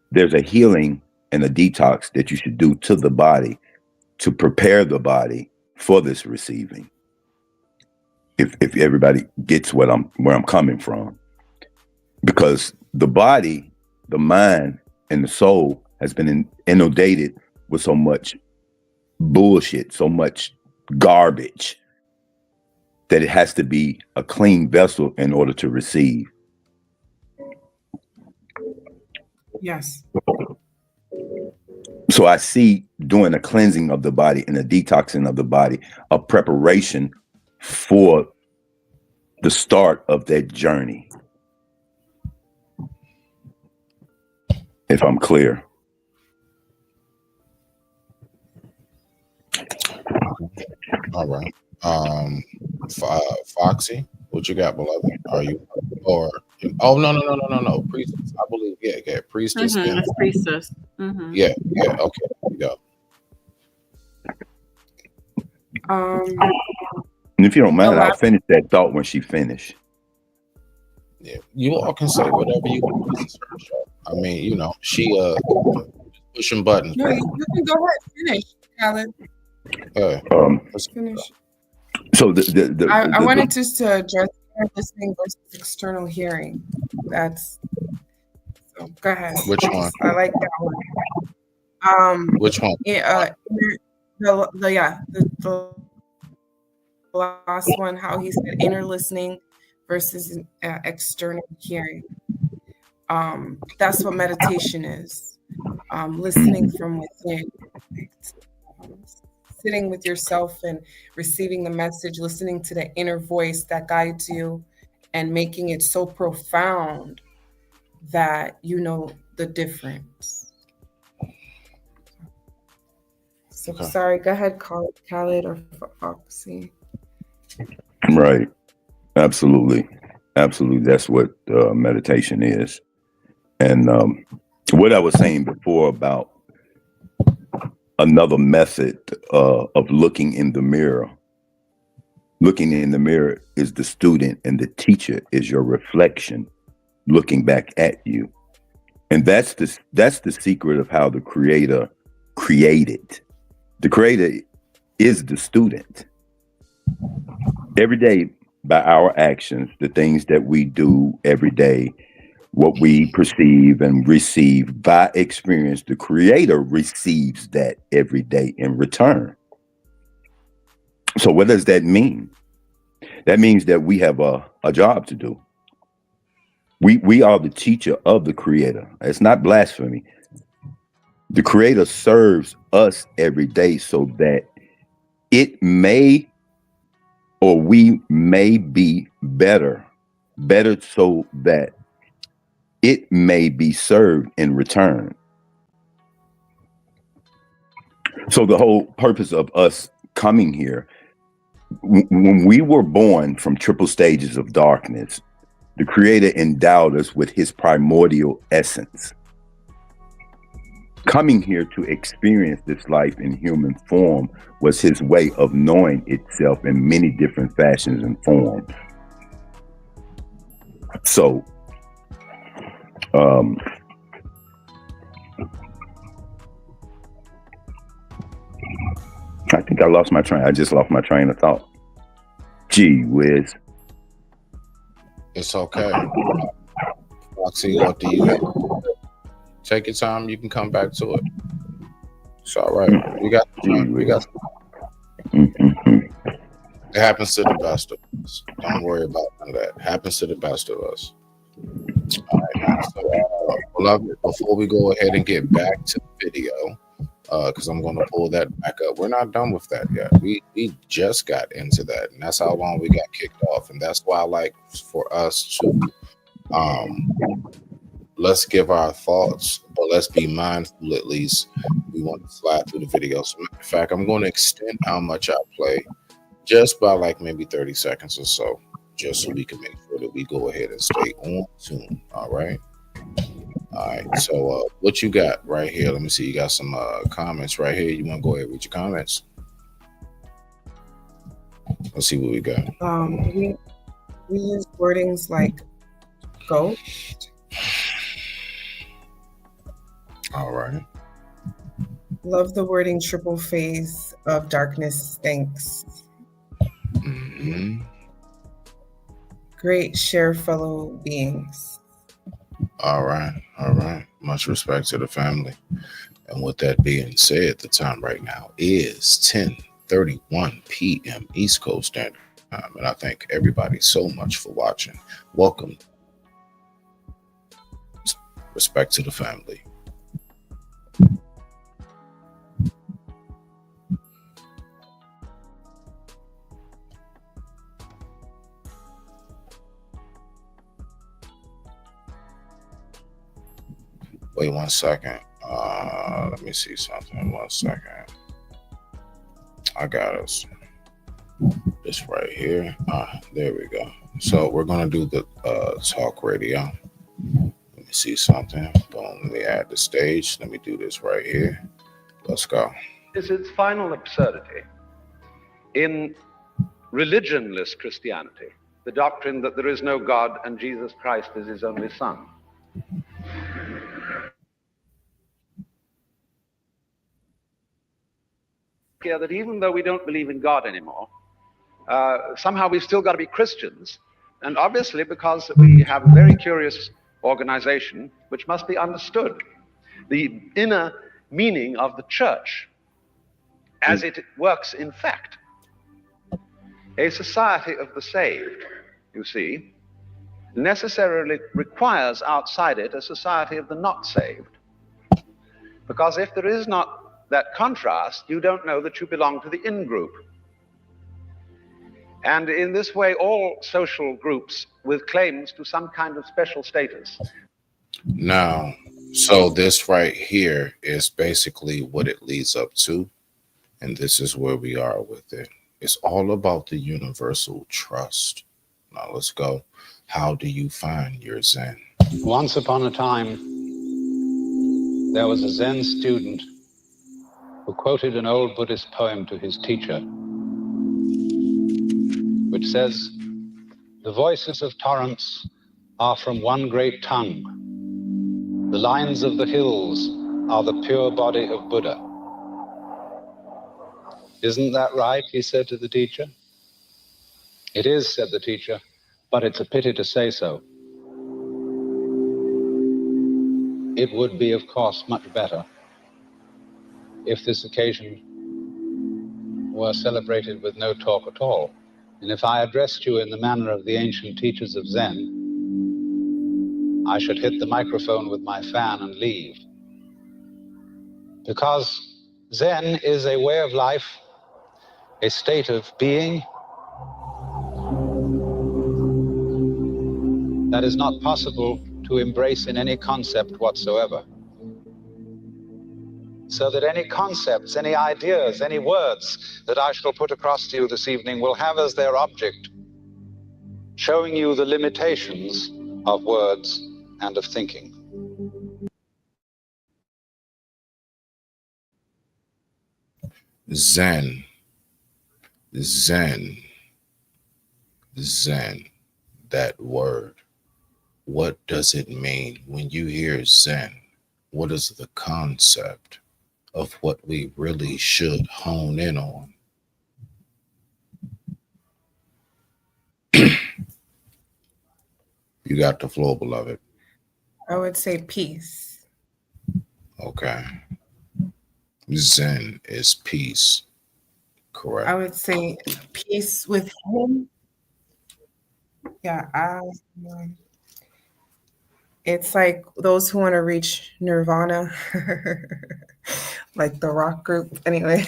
there's a healing and a detox that you should do to the body to prepare the body for this receiving. If everybody gets where I'm coming from, because the body, the mind, and the soul has been inundated with so much bullshit, so much garbage, that it has to be a clean vessel in order to receive. Yes. So I see doing a cleansing of the body and a detoxing of the body, a preparation for the start of that journey. If I'm clear. All right. Foxy, what you got, beloved? Are you or no. Priestess, I believe. Yeah. Priestess. Mm-hmm, it's Priestess. Mm-hmm. Yeah. Okay. Here we go. And if you don't mind, I'll finish that thought when she finished. Yeah, you all can say whatever you want. This is her show. I mean, you know, she pushing buttons. No, you can go ahead, finish, Khaled. Finish. So I wanted just to address listening versus external hearing. That's so. Go ahead. Which one? I like that one. Which one? Yeah. The last one. How he said inner listening versus external hearing. That's what meditation is. Listening from within. Sitting with yourself and receiving the message, listening to the inner voice that guides you and making it so profound that you know the difference. So Okay. Sorry, go ahead, Khaled or Foxy. Right. Absolutely. That's what meditation is. And what I was saying before about another method of looking in the mirror Looking in the mirror is the student, and the teacher is your reflection looking back at you. And that's the secret of how the creator created. The creator is the student. Every day, by our actions, the things that we do every day, what we perceive and receive by experience, the creator receives that every day in return. So what does that mean? That means that we have a job to do. We are the teacher of the creator. It's not blasphemy. The creator serves us every day so that it may, or we may be better so that it may be served in return. So the whole purpose of us coming here, when we were born from triple stages of darkness, the creator endowed us with his primordial essence. Coming here to experience this life in human form was his way of knowing itself in many different fashions and forms. So, I think I lost my train. I just lost my train of thought. Gee whiz. It's okay. Foxy, what do you take your time? You can come back to it. It's all right. We got. Mm-hmm. It happens to the best of us. Don't worry about none of that. It happens to the best of us. All right. So, beloved, before we go ahead and get back to the video, because I'm going to pull that back up. We're not done with that yet. We just got into that, and that's how long we got kicked off. And that's why I like for us to let's give our thoughts, but let's be mindful at least. We want to slide through the video. So, matter of fact, I'm going to extend how much I play just by like maybe 30 seconds or so, just so we can make sure that we go ahead and stay on tune. All right. All right, so what you got right here? Let me see. You got some comments right here. You want to go ahead and read your comments? Let's see what we got. We use wordings like ghost. All right. Love the wording triple phase of darkness stinks. Mm-hmm. Great share fellow beings. All right. All right. Much respect to the family. And with that being said, the time right now is 10:31 p.m. East Coast Standard Time. And I thank everybody so much for watching. Welcome. Respect to the family. Wait 1 second. Let me see something. 1 second. I got us. This right here. There we go. So we're gonna do the talk radio. Let me see something. Boom. Let me add the stage. Let me do this right here. Let's go. Is its final absurdity in religionless Christianity, the doctrine that there is no God and Jesus Christ is his only son. That even though we don't believe in God anymore, somehow we've still got to be Christians. And obviously because we have a very curious organization which must be understood. The inner meaning of the church as it works in fact. A society of the saved, you see, necessarily requires outside it a society of the not saved. Because if there is not that contrast, you don't know that you belong to the in-group. And in this way, all social groups with claims to some kind of special status. Now, so this right here is basically what it leads up to. And this is where we are with it. It's all about the universal trust. Now let's go. How do you find your Zen? Once upon a time, there was a Zen student who quoted an old Buddhist poem to his teacher. which says, "The voices of torrents are from one great tongue. The lines of the hills are the pure body of Buddha." "Isn't that right?" he said to the teacher. "It is," said the teacher, "but it's a pity to say so. It would be, of course, much better if this occasion were celebrated with no talk at all, and if I addressed you in the manner of the ancient teachers of Zen, I should hit the microphone with my fan and leave. Because Zen is a way of life, a state of being that is not possible to embrace in any concept whatsoever. So that any concepts, any ideas, any words that I shall put across to you this evening will have as their object showing you the limitations of words and of thinking." Zen, Zen, Zen, that word. What does it mean when you hear Zen? What is the concept of what we really should hone in on? You got the floor, beloved. I would say peace. Okay. Zen is peace. Correct. I would say peace with him. Yeah, it's like those who want to reach nirvana, like the rock group. Anyway,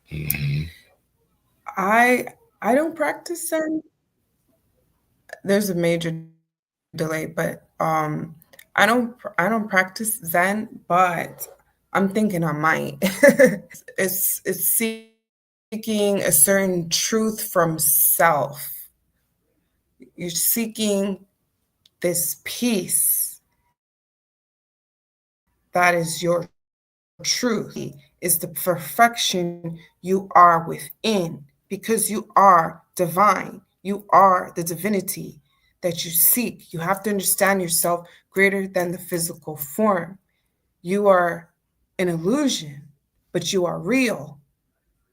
Mm-hmm. I don't practice Zen. There's a major delay, but I don't practice Zen, but I'm thinking I might. it's seeking a certain truth from self. You're seeking this peace that is your truth, is the perfection you are within, because you are divine. You are the divinity that you seek. You have to understand yourself greater than the physical form. You are an illusion, but you are real.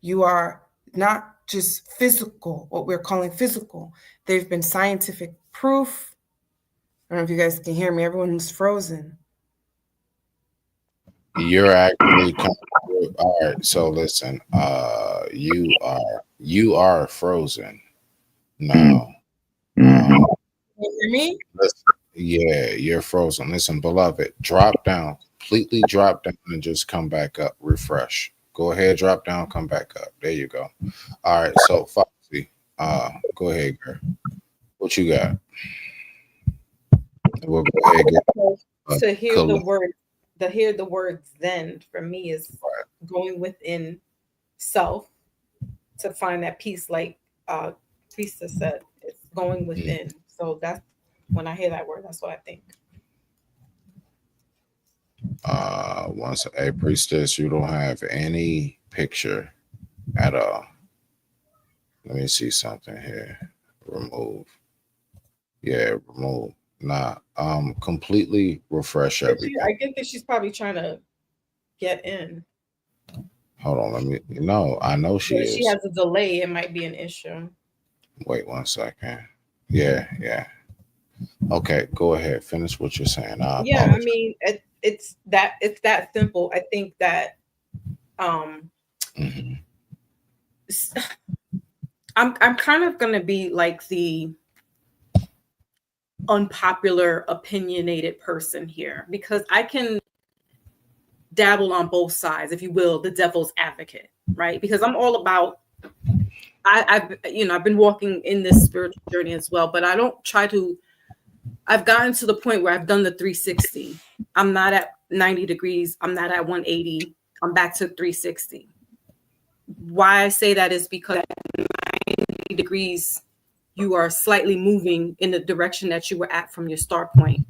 You are not just physical, what we're calling physical. There's been scientific proof. I don't know if you guys can hear me. Everyone's frozen. You're actually all right. So listen, you are frozen now. Can you hear me? Listen, yeah, you're frozen. Listen, beloved, drop down, completely drop down, and just come back up. Refresh. Go ahead, drop down, come back up. There you go. All right. So Foxy, go ahead, girl. What you got? We'll go ahead and get To hear the word Zen for me is going within self to find that peace, like Priestess said. It's going within. So that's when I hear that word, that's what I think. Once a Priestess, you don't have any picture at all. Let me see something here. Remove. Yeah, remove. Nah. Completely refresh everything. I get that she's probably trying to get in. Hold on, let me. No, I know she is. She has a delay. It might be an issue. Wait 1 second. Yeah. Okay, go ahead. Finish what you're saying. Yeah, I mean, it's that simple. I think that Mhm. I'm kind of gonna be like the unpopular, opinionated person here, because I can dabble on both sides, if you will, the devil's advocate, right? Because I'm all about, I've been walking in this spiritual journey as well, but I don't try to. I've gotten to the point where I've done the 360. I'm not at 90 degrees. I'm not at 180. I'm back to 360. Why I say that is because at 90 degrees, you are slightly moving in the direction that you were at from your start point.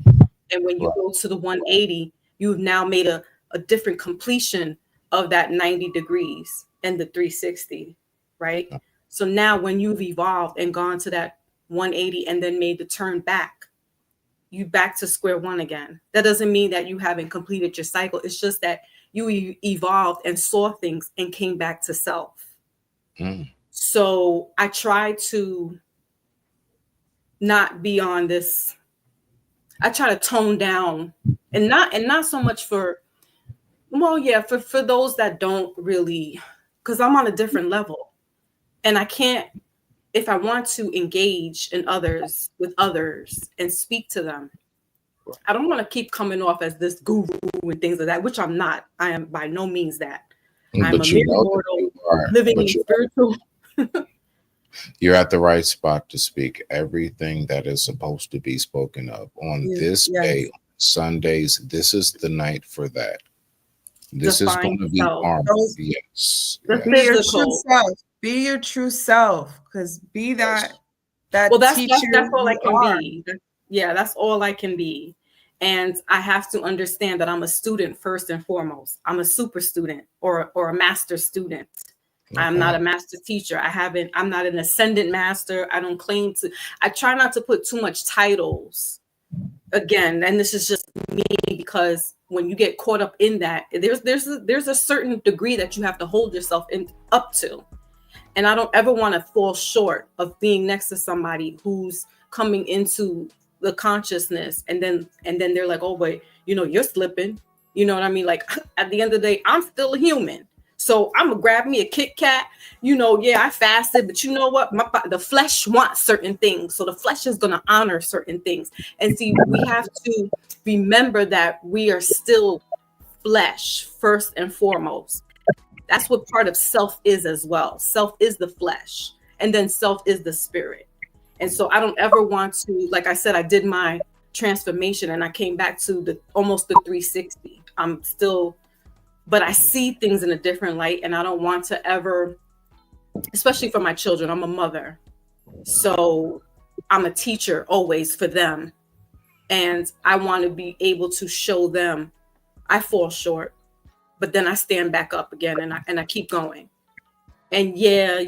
And when you go to the 180, you've now made a different completion of that 90 degrees and the 360, right? So now when you've evolved and gone to that 180 and then made the turn back, you back to square one again. That doesn't mean that you haven't completed your cycle. It's just that you evolved and saw things and came back to self. So I try to not be on this. I try to tone down and not so much for, well, yeah, for those that don't really, because I'm on a different level and I can't, if I want to engage in others with others and speak to them, I don't want to keep coming off as this guru and things like that, which I'm not. I am by no means that. I'm a mere mortal living in spiritual. You're at the right spot to speak everything that is supposed to be spoken of on this day, Sundays. This is the night for that. This is going to be armed. Yes. Be your true self. Be your true self. Because be that well, that's teacher. That's all I can be. Yeah, that's all I can be. And I have to understand that I'm a student first and foremost. I'm a super student or a master student. Okay. I'm not a master teacher. I'm not an ascendant master. I don't claim to. I try not to put too much titles. Again, and this is just me, because when you get caught up in that, there's a certain degree that you have to hold yourself up to. And I don't ever want to fall short of being next to somebody who's coming into the consciousness and then they're like, oh, but you're slipping. You know what I mean? Like, at the end of the day, I'm still a human. So I'm gonna grab me a Kit Kat. Yeah, I fasted, but you know what? The flesh wants certain things. So the flesh is gonna honor certain things. And see, we have to remember that we are still flesh first and foremost. That's what part of self is as well. Self is the flesh, and then self is the spirit. And so I don't ever want to, like I said, I did my transformation and I came back to almost the 360. I'm still, but I see things in a different light, and I don't want to ever, especially for my children. I'm a mother, so I'm a teacher always for them. And I want to be able to show them I fall short, but then I stand back up again and I keep going. And yeah,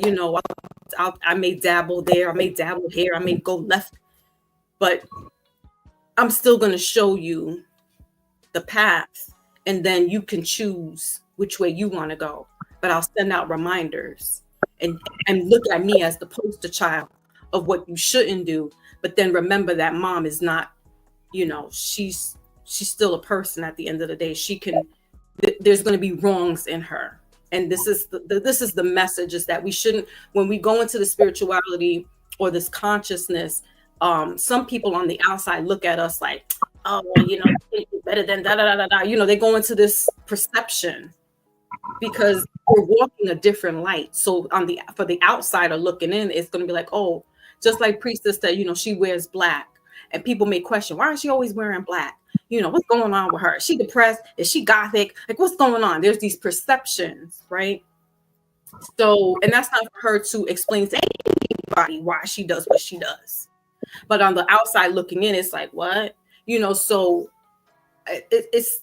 I may dabble there, I may dabble here, I may go left, but I'm still going to show you the path, and then you can choose which way you want to go. But I'll send out reminders and look at me as the poster child of what you shouldn't do. But then remember that mom is not, she's still a person at the end of the day. There's going to be wrongs in her. And this is the message, is that we shouldn't, when we go into the spirituality or this consciousness, some people on the outside look at us like, oh, better than da da da da. They go into this perception because we're walking a different light. So for the outsider looking in, it's going to be like, oh, just like Priestess said, she wears black, and people may question, why is she always wearing black? What's going on with her? Is she depressed? Is she gothic? Like, what's going on? There's these perceptions, right? So, and that's not for her to explain to anybody why she does what she does. But on the outside looking in, it's like, what? So it's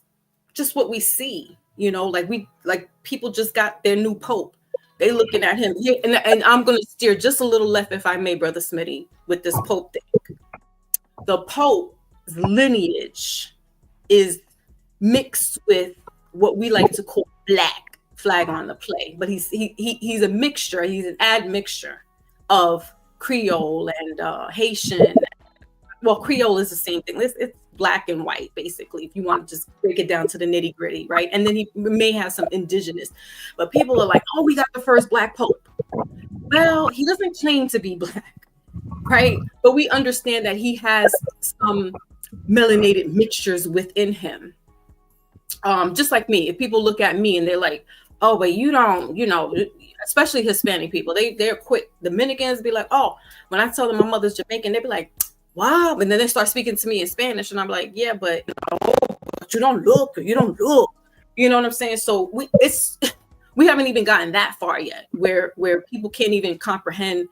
just what we see, like people just got their new pope. They looking at him. And I'm going to steer just a little left, if I may, Brother Smitty, with this pope thing. The pope's lineage is mixed with what we like to call black, flag on the play. But he's a mixture. He's an admixture of Creole and Haitian. Well, Creole is the same thing. It's black and white, basically, if you want to just break it down to the nitty gritty, right? And then he may have some indigenous. But people are like, oh, we got the first black pope. Well, he doesn't claim to be black, right? But we understand that he has some melanated mixtures within him. Just like me, if people look at me and they're like, oh, but you don't, especially Hispanic people, they're quick. Dominicans be like, oh, when I tell them my mother's Jamaican, they be like, wow. And then they start speaking to me in Spanish, and I'm like, yeah, but you don't look. You know what I'm saying? So we haven't even gotten that far yet, where people can't even comprehend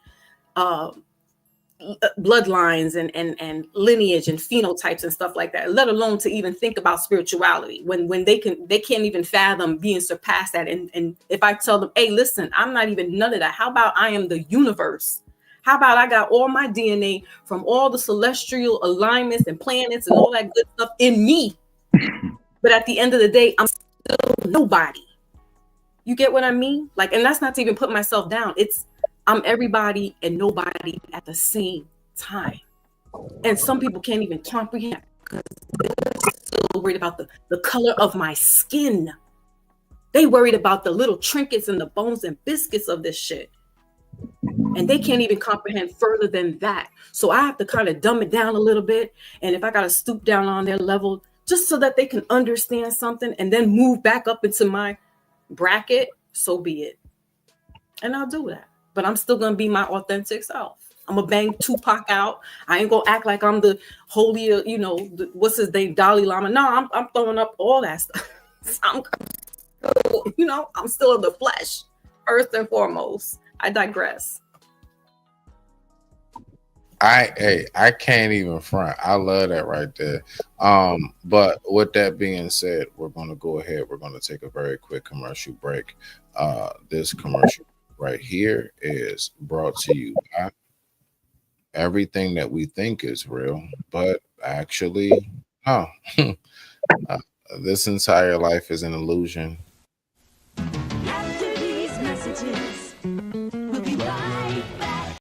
bloodlines and lineage and phenotypes and stuff like that, let alone to even think about spirituality when they can't even fathom being surpassed that. And if I tell them, hey, listen, I'm not even none of that. How about I am the universe? How about I got all my DNA from all the celestial alignments and planets and all that good stuff in me? But at the end of the day, I'm still nobody. You get what I mean? Like, and that's not to even put myself down. I'm everybody and nobody at the same time. And some people can't even comprehend because they're still worried about the color of my skin. They worried about the little trinkets and the bones and biscuits of this shit. And they can't even comprehend further than that. So I have to kind of dumb it down a little bit. And if I got to stoop down on their level, just so that they can understand something and then move back up into my bracket, so be it. And I'll do that. But I'm still going to be my authentic self. I'm going to bang Tupac out. I ain't going to act like I'm the holy, what's his name, Dalai Lama. No, I'm throwing up all that stuff. I'm still in the flesh, first and foremost. I digress. I can't even front. I love that right there. But with that being said, we're going to go ahead. We're going to take a very quick commercial break. This commercial right here is brought to you by everything that we think is real, but actually, this entire life is an illusion. After these messages, we'll be right back.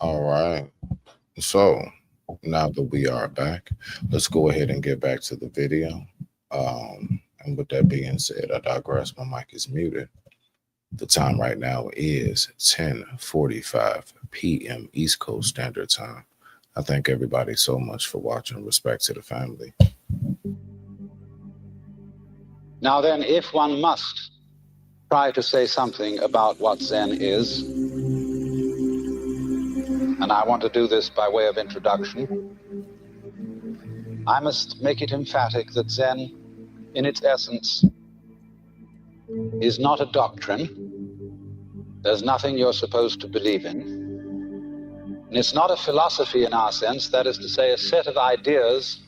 All right. So now that we are back, let's go ahead and get back to the video. And with that being said, I digress. My mic is muted. The time right now is 10:45 p.m. East Coast Standard Time. I thank everybody so much for watching. Respect to the family. Now then, if one must try to say something about what Zen is, and I want to do this by way of introduction, I must make it emphatic that Zen, in its essence, is not a doctrine. There's nothing you're supposed to believe in. And it's not a philosophy in our sense, that is to say, a set of ideas,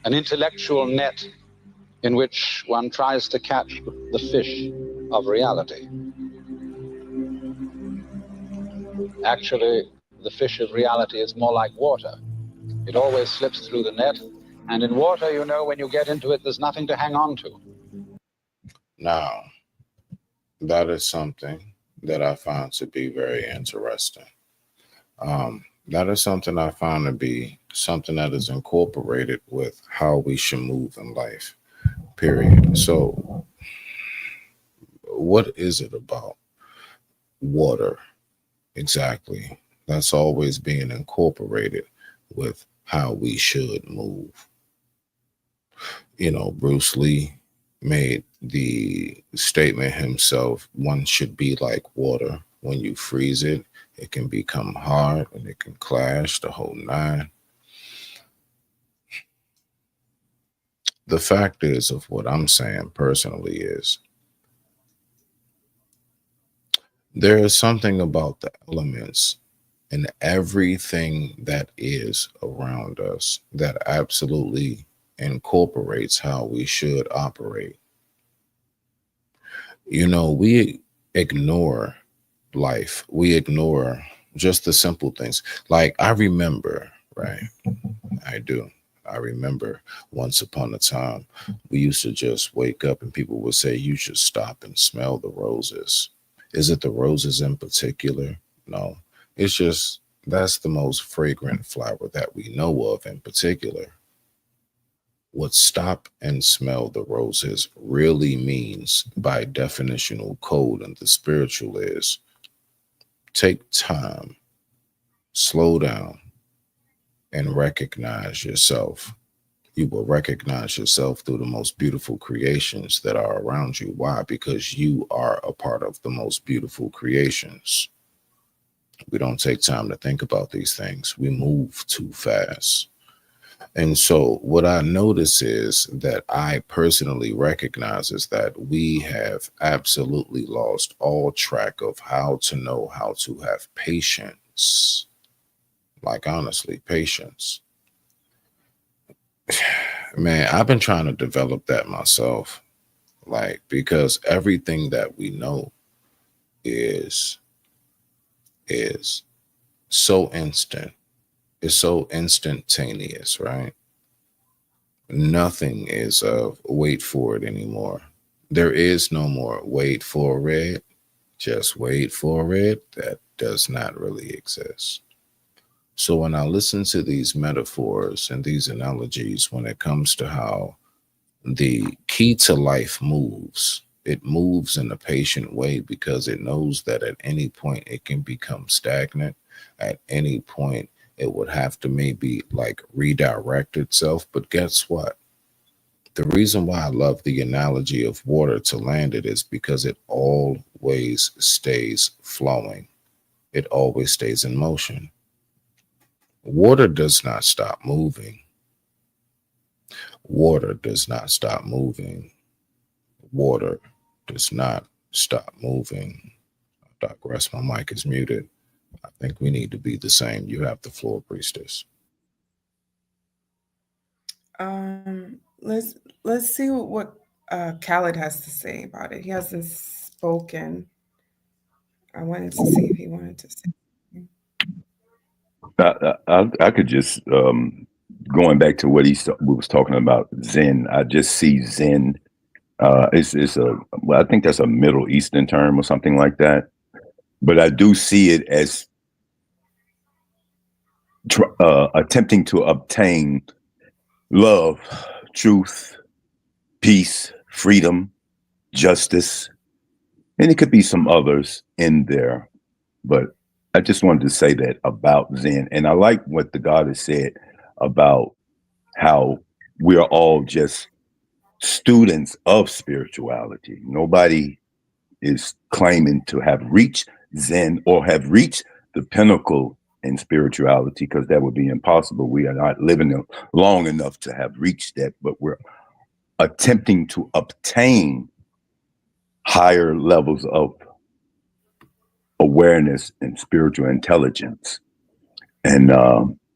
an intellectual net in which one tries to catch the fish of reality. Actually, the fish of reality is more like water. It always slips through the net, and in water, you know, when you get into it, there's nothing to hang on to. Now, that is something that I found to be very interesting. That is something I found to be something that is incorporated with how we should move in life, period. So, what is it about water exactly that's always being incorporated with how we should move? You know, Bruce Lee made the statement himself, one should be like water. When you freeze it, it can become hard and it can clash, the whole nine. The fact is, of what I'm saying personally, is there is something about the elements and everything that is around us that absolutely incorporates how we should operate. You know, we ignore life. We ignore just the simple things. Like, I remember, right? I do. I remember once upon a time, we used to just wake up and people would say, you should stop and smell the roses. Is it the roses in particular? No, it's just that's the most fragrant flower that we know of in particular. What stop and smell the roses really means by definitional code in the spiritual is take time, slow down, and recognize yourself. You will recognize yourself through the most beautiful creations that are around you. Why? Because you are a part of the most beautiful creations. We don't take time to think about these things. We move too fast. And so what I notice is that I personally recognize is that we have absolutely lost all track of how to know how to have patience. Like honestly, patience. Man, I've been trying to develop that myself. Like because everything that we know is is so instant. It's so instantaneous, right? Nothing is wait for it anymore. There is no more wait for it. Just wait for it. That does not really exist. So when I listen to these metaphors and these analogies, when it comes to how the key to life moves, it moves in a patient way because it knows that at any point it can become stagnant. At any point, it would have to maybe like redirect itself. But guess what? The reason why I love the analogy of water to land it is because it always stays flowing. It always stays in motion. Water does not stop moving. Water does not stop moving. Water does not stop moving. I digress. My mic is muted. I think we need to be the same. You have the floor, priestess. Let's see what Khaled has to say about it. He hasn't spoken. I wanted to see if he wanted to say. I could just going back to what we was talking about Zen. I just see Zen. It's a well, I think that's a Middle Eastern term or something like that. But I do see it as attempting to obtain love, truth, peace, freedom, justice, and it could be some others in there. But I just wanted to say that about Zen. And I like what the goddess said about how we are all just students of spirituality. Nobody is claiming to have reached Zen or have reached the pinnacle in spirituality because that would be impossible. We are not living long enough to have reached that, but we're attempting to obtain higher levels of awareness and spiritual intelligence. And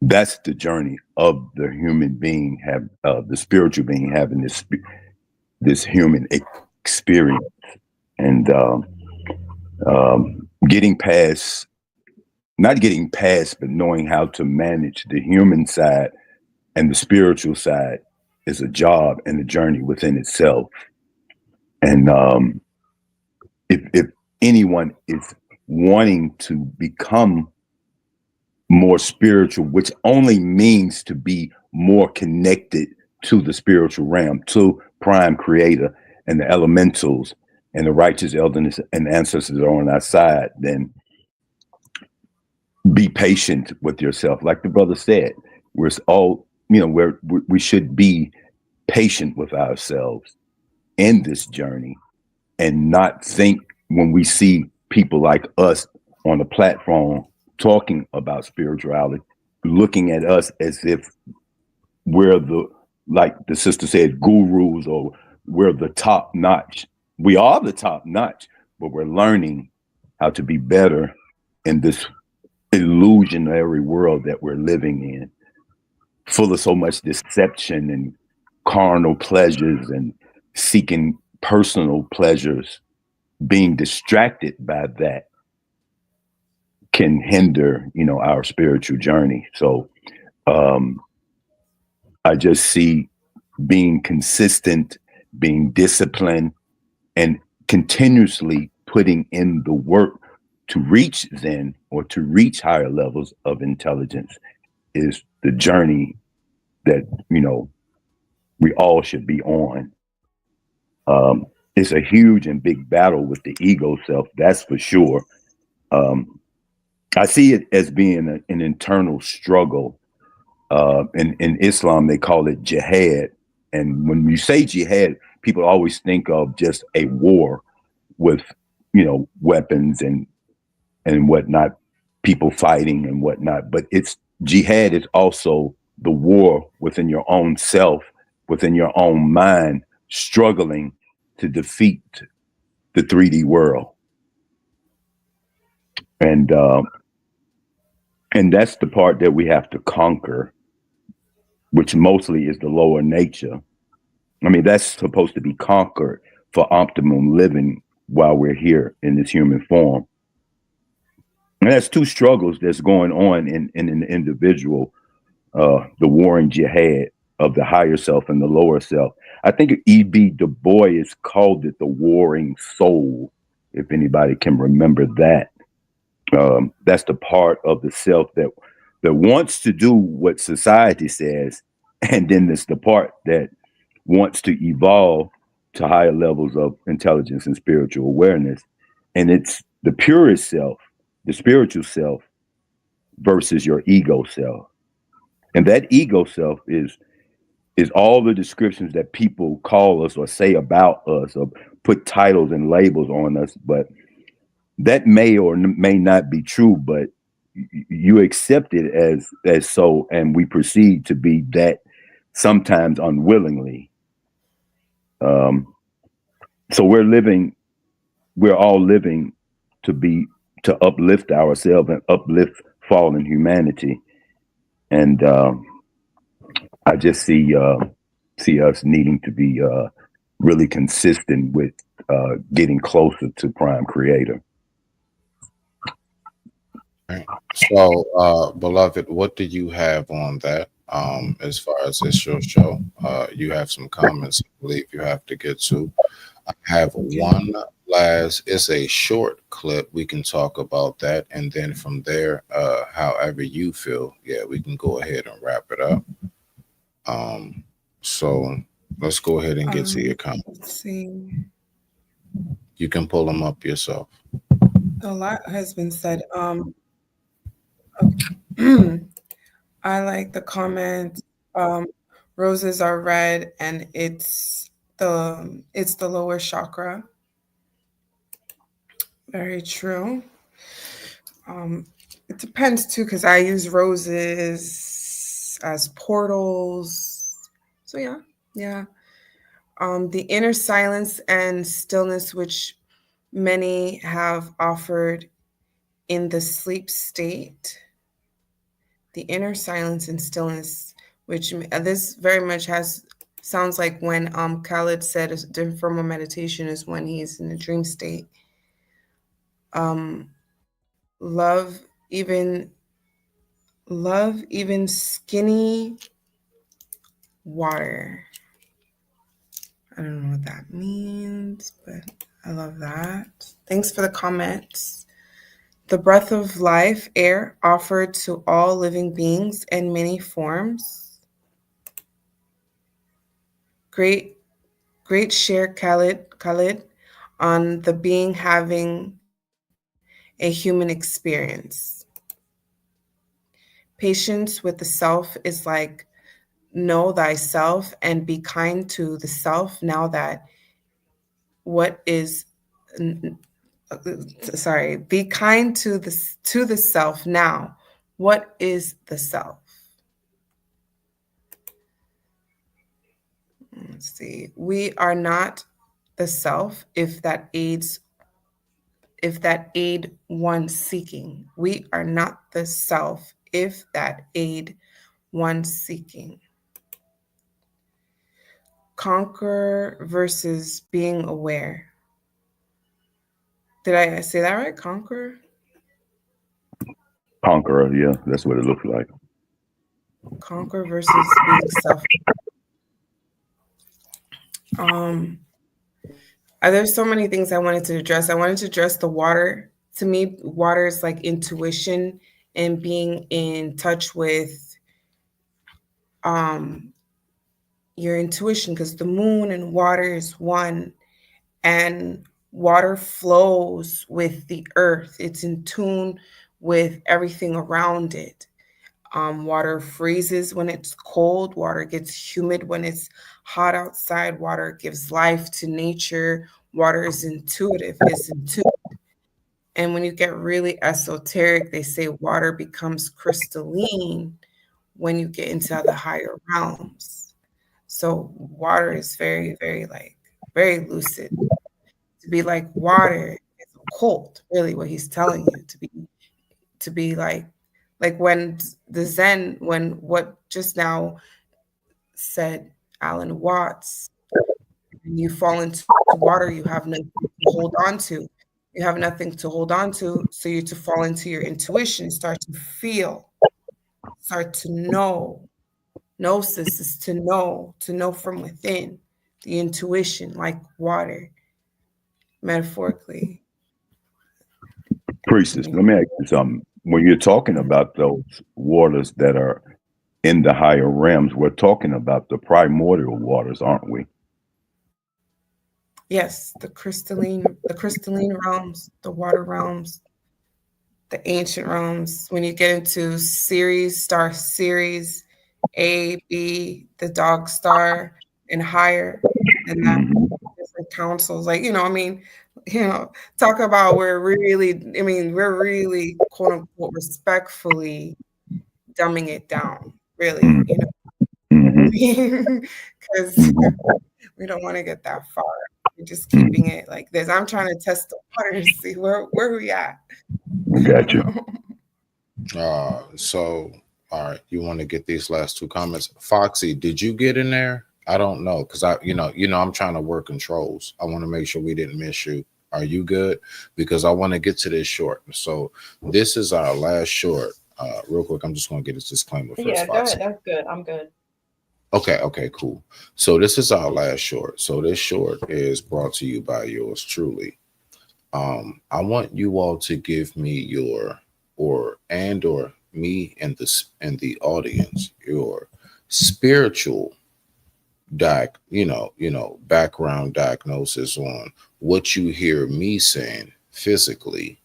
that's the journey of the human being, the spiritual being having this human experience. And getting past, not getting past, but knowing how to manage the human side and the spiritual side is a job and a journey within itself. And if anyone is wanting to become more spiritual, which only means to be more connected to the spiritual realm, to prime creator and the elementals and the righteous elders and ancestors are on our side, then be patient with yourself. Like the brother said, we're all, we should be patient with ourselves in this journey and not think when we see people like us on the platform talking about spirituality, looking at us as if we're like the sister said, gurus, or we're the top notch. We are the top notch, but we're learning how to be better in this illusionary world that we're living in, full of so much deception and carnal pleasures and seeking personal pleasures. Being distracted by that can hinder, our spiritual journey. So I just see being consistent, being disciplined, and continuously putting in the work to reach Zen or to reach higher levels of intelligence is the journey that, we all should be on. It's a huge and big battle with the ego self, that's for sure. I see it as being an internal struggle. In Islam, they call it jihad. And when you say jihad, people always think of just a war with, weapons and whatnot, people fighting and whatnot. But it's jihad is also the war within your own self, within your own mind, struggling to defeat the 3D world. And that's the part that we have to conquer, which mostly is the lower nature. I mean, that's supposed to be conquered for optimum living while we're here in this human form. And that's two struggles that's going on in an individual, the war and jihad of the higher self and the lower self. I think E.B. Du Bois called it the warring soul, if anybody can remember that. That's the part of the self that wants to do what society says, and then there's the part that wants to evolve to higher levels of intelligence and spiritual awareness. And it's the purest self, the spiritual self, versus your ego self. And that ego self is all the descriptions that people call us or say about us or put titles and labels on us. But that may or may not be true, but you accept it as so, and we proceed to be that, sometimes unwillingly. So we're all living to uplift ourselves and uplift fallen humanity. And I just see us needing to be really consistent with getting closer to Prime Creator. So, beloved, what do you have on that? As far as this your show, you have some comments I believe you have to get to. I have one last, it's a short clip. We can talk about that. And then from there, however you feel, yeah, we can go ahead and wrap it up. So let's go ahead and get to your comments. Let's see. You can pull them up yourself. A lot has been said. I like the comment. Roses are red, and it's the lower chakra. Very true. It depends too, because I use roses as portals. So yeah. The inner silence and stillness, which many have offered in the sleep state. The inner silence and stillness, which this very much sounds like when Khaled said a different form of meditation is when he's in a dream state. Love even skinny water. I don't know what that means, but I love that. Thanks for the comments. The breath of life, air, offered to all living beings in many forms. Great share, Khalid, on the being having a human experience. Patience with the self is like, know thyself and be kind to the self now that be kind to the self now. What is the self? Let's see. We are not the self if that aid one seeking. We are not the self if that aid one seeking. Conquer versus being aware. Did I say that right? Conquer? Conqueror, yeah, that's what it looks like. Conquer versus being self. There's so many things I wanted to address. I wanted to address the water. To me, water is like intuition and being in touch with your intuition, because the moon and water is one, and water flows with the earth. It's in tune with everything around it. Water freezes when it's cold. Water gets humid when it's hot outside. Water gives life to nature. Water is intuitive, it's intuitive. And when you get really esoteric, they say water becomes crystalline when you get into the higher realms. So water is very, very like very lucid. To be like water is occult, really what he's telling you to be like when the Zen, when what just now said Alan Watts, when you fall into water, you have nothing to hold on to. You have nothing to hold on to, so you to fall into your intuition, start to feel, start to know. Gnosis is to know from within, the intuition, like water, metaphorically. Priestess, let me ask you something. When you're talking about those waters that are in the higher realms, we're talking about the primordial waters, aren't we? Yes, the crystalline realms, the water realms, the ancient realms. When you get into star series, A, B, the dog star, and higher, and that different councils, like, I mean, talk about we're really quote unquote respectfully dumbing it down, really, because we don't want to get that far. We're just keeping it like this. I'm trying to test the water to see where we at. Gotcha. So, all right, you want to get these last two comments? Foxy, did you get in there? I don't know, because I'm trying to work controls. I want to make sure we didn't miss you. Are you good? Because I want to get to this short. So this is our last short. Real quick, I'm just going to get this disclaimer first. Yeah, go ahead. That's good. I'm good. Okay, cool. So this is our last short. So this short is brought to you by yours truly. I want you all to give me your or me and the audience your spiritual background diagnosis on what you hear me saying physically.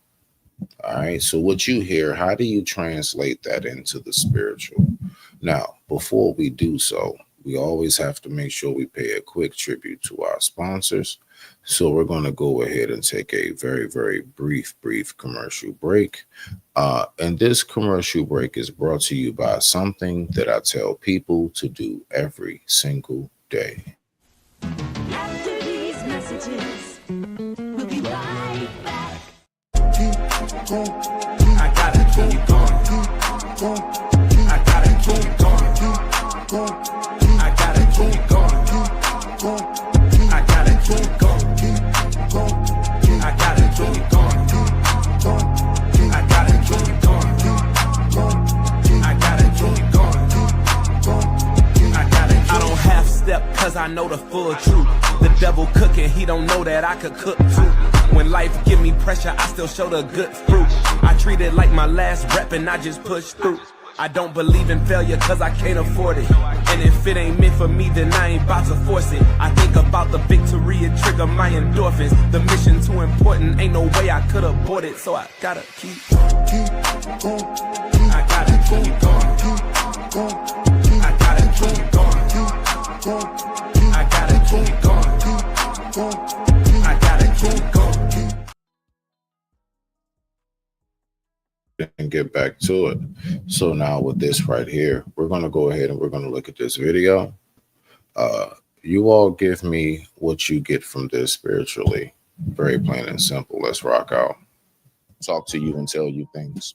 All right. So what you hear, how do you translate that into the spiritual? Now, before we do so, we always have to make sure we pay a quick tribute to our sponsors. So we're going to go ahead and take a very, very brief commercial break. And this commercial break is brought to you by something that I tell people to do every single day. After these messages, we'll be right back. I gotta keep it going. I gotta keep it going. I gotta keep it going. I gotta keep it going. I gotta keep it going. I gotta keep it going. I gotta keep it going. I don't half step cause I know the full truth. The devil cooking, he don't know that I could cook too. When life give me pressure, I still show the good fruit. I treat it like my last rep and I just push through. I don't believe in failure cause I can't afford it. And if it ain't meant for me, then I ain't about to force it. I think about the victory and trigger my endorphins. The mission too important, ain't no way I could abort it. So I gotta keep going. I gotta keep going. I gotta keep going. I gotta keep going. I gotta keep going. And get back to it. So now with this right here, we're going to go ahead and we're going to look at this video. You all give me what you get from this spiritually. Very plain and simple. Let's rock out. Talk to you and tell you things.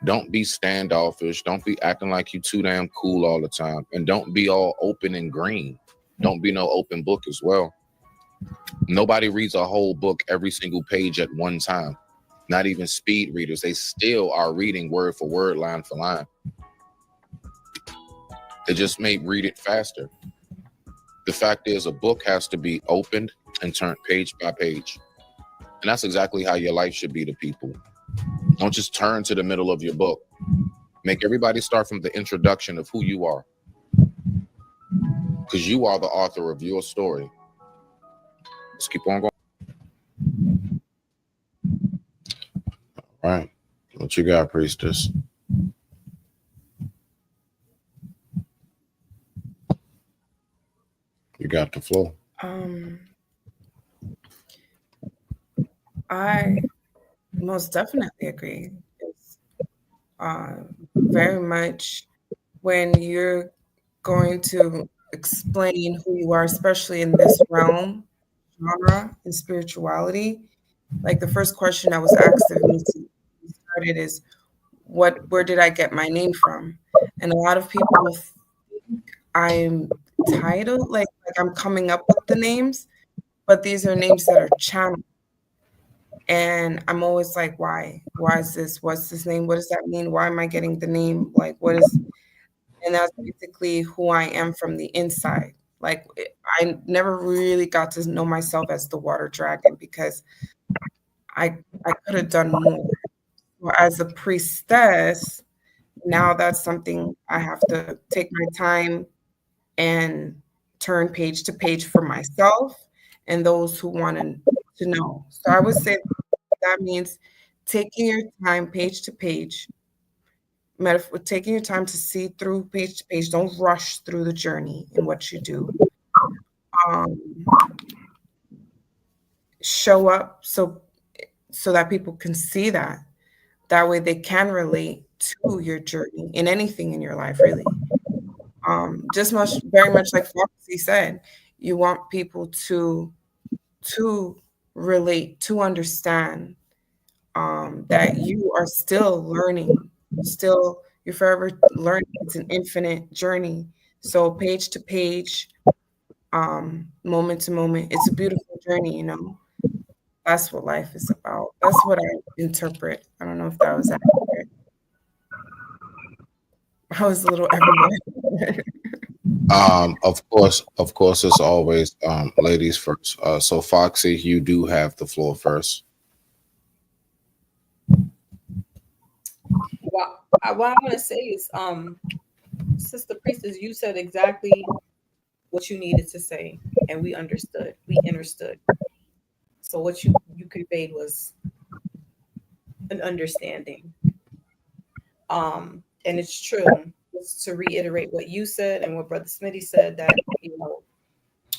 Don't be standoffish. Don't be acting like you too damn cool all the time. And don't be all open and green. Don't be no open book as well. Nobody reads a whole book every single page at one time. Not even speed readers. They still are reading word for word, line for line. They just may read it faster. The fact is, a book has to be opened and turned page by page. And that's exactly how your life should be to people. Don't just turn to the middle of your book. Make everybody start from the introduction of who you are. because you are the author of your story. Let's keep on going. All right. What you got, Priestess? You got the floor. I most definitely agree. It's very much when you're going to explain who you are, especially in this realm, genre, and spirituality. Like the first question that was asked of me to get started is, where did I get my name from? And a lot of people think I'm titled, like I'm coming up with the names, but these are names that are channeled. And I'm always like, why? Why is this? What's this name? What does that mean? Why am I getting the name? Like, what is, and that's basically who I am from the inside. Like, I never really got to know myself as the water dragon because I could have done more. Well, as a priestess, now that's something I have to take my time and turn page to page for myself and those who want to know. So I would say that means taking your time page to page, taking your time to see through page to page. Don't rush through the journey in what you do. Show up so that people can see that. That way they can relate to your journey in anything in your life, really. Just very much like Foxy said, you want people to relate, to understand that you are still learning, you're forever learning. It's an infinite journey. So page to page, moment to moment, it's a beautiful journey, you know. That's what life is about. That's what I interpret. I don't know if that was accurate. I was a little everywhere. Of course, as always, ladies first. So Foxy, you do have the floor first. What I want to say is, Sister Priestess, you said exactly what you needed to say, and we understood. We understood. So what you conveyed was an understanding. And it's true. Just to reiterate what you said and what Brother Smitty said, that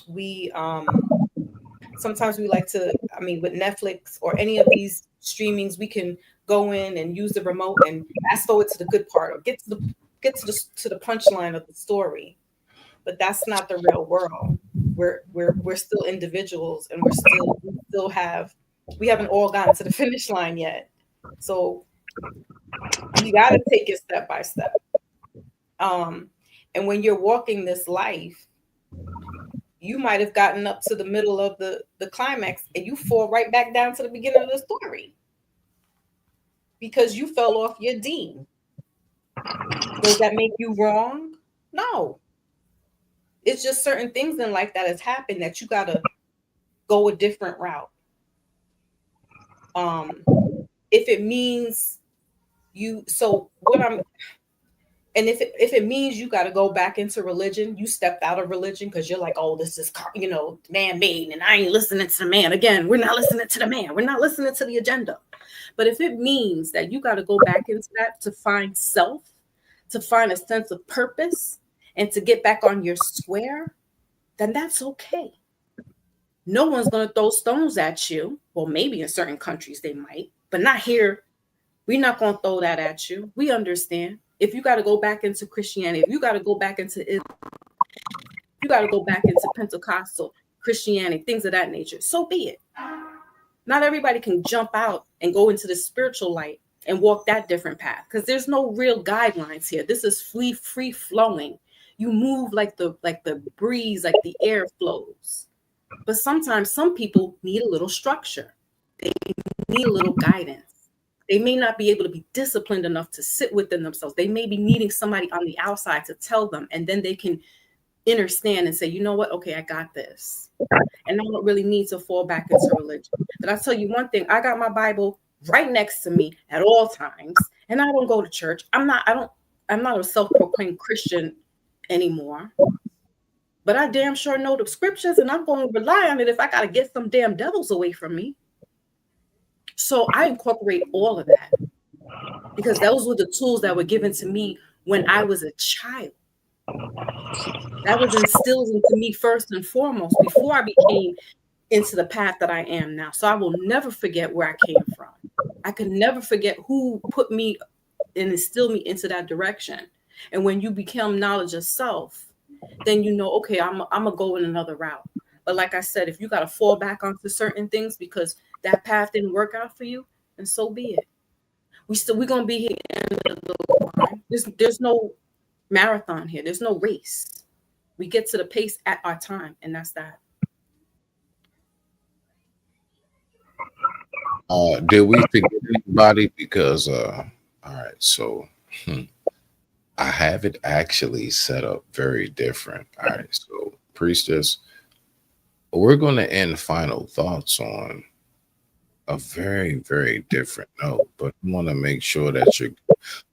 we sometimes we like to, with Netflix or any of these streamings, we can go in and use the remote and fast forward to the good part or get to the punchline of the story. But that's not the real world. We're still individuals, and we haven't all gotten to the finish line yet. So you got to take it step by step. And when you're walking this life, you might have gotten up to the middle of the climax and you fall right back down to the beginning of the story because you fell off your dean. Does that make you wrong? No. It's just certain things in life that has happened that you got to go a different route. If it means if it means you got to go back into religion, you stepped out of religion because you're like, oh, this is, man-made, and I ain't listening to the man. Again, we're not listening to the man. We're not listening to the agenda. But if it means that you got to go back into that to find self, to find a sense of purpose, and to get back on your square, then that's okay. No one's going to throw stones at you. Well, maybe in certain countries they might, but not here. We're not going to throw that at you. We understand. If you got to go back into Christianity, if you got to go back into Islam, you got to go back into Pentecostal Christianity, things of that nature, so be it. Not everybody can jump out and go into the spiritual light and walk that different path because there's no real guidelines here. This is free flowing. You move like the breeze, like the air flows. But sometimes some people need a little structure. They need a little guidance. They may not be able to be disciplined enough to sit within themselves. They may be needing somebody on the outside to tell them, and then they can understand and say, you know what? Okay, I got this. And I don't really need to fall back into religion. But I'll tell you one thing, I got my Bible right next to me at all times, and I don't go to church. I'm not a self-proclaimed Christian anymore. but I damn sure know the scriptures, and I'm going to rely on it if I got to get some damn devils away from me. So I incorporate all of that because those were the tools that were given to me when I was a child. That was instilled into me first and foremost before I became into the path that I am now. So I will never forget where I came from. I can never forget who put me and instilled me into that direction. And when you become knowledge of self, then you know, okay, I'm gonna go in another route. But like I said, if you got to fall back onto certain things because that path didn't work out for you, then so be it. We're gonna be here in the line. There's no marathon here. There's no race. We get to the pace at our time, and that's that. Did we forget anybody? Because all right, so I have it actually set up very different. All right, so Priestess, we're going to end final thoughts on a very, very different note, but I want to make sure that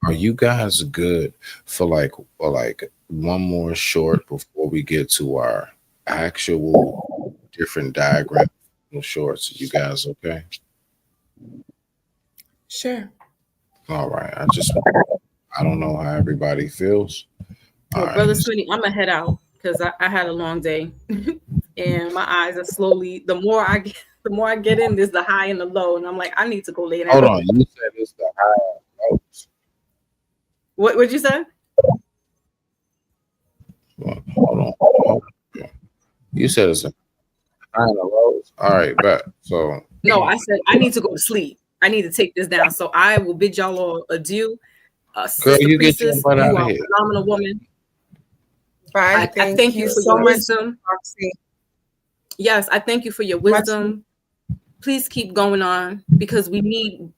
are you guys good for like one more short before we get to our actual different diagram shorts? You guys okay? Sure. All right. I don't know how everybody feels. All Well, right. Brother Sweeney, I'm gonna head out because I had a long day, and my eyes are slowly. The more I get in, there's the high and the low, and I'm like, I need to go lay down. Hold on. You said it's the high notes. What'd you say? Well, hold on. You said it's a high and a lows. All right, bet. So No, I said I need to go to sleep. I need to take this down. So I will bid y'all all adieu. girl, Sister you get your Priestess, butt you out are of a here. phenomenal woman. Bye. I thank you for so your much, wisdom. Foxy. Yes, I thank you for your wisdom. Please keep going on because we need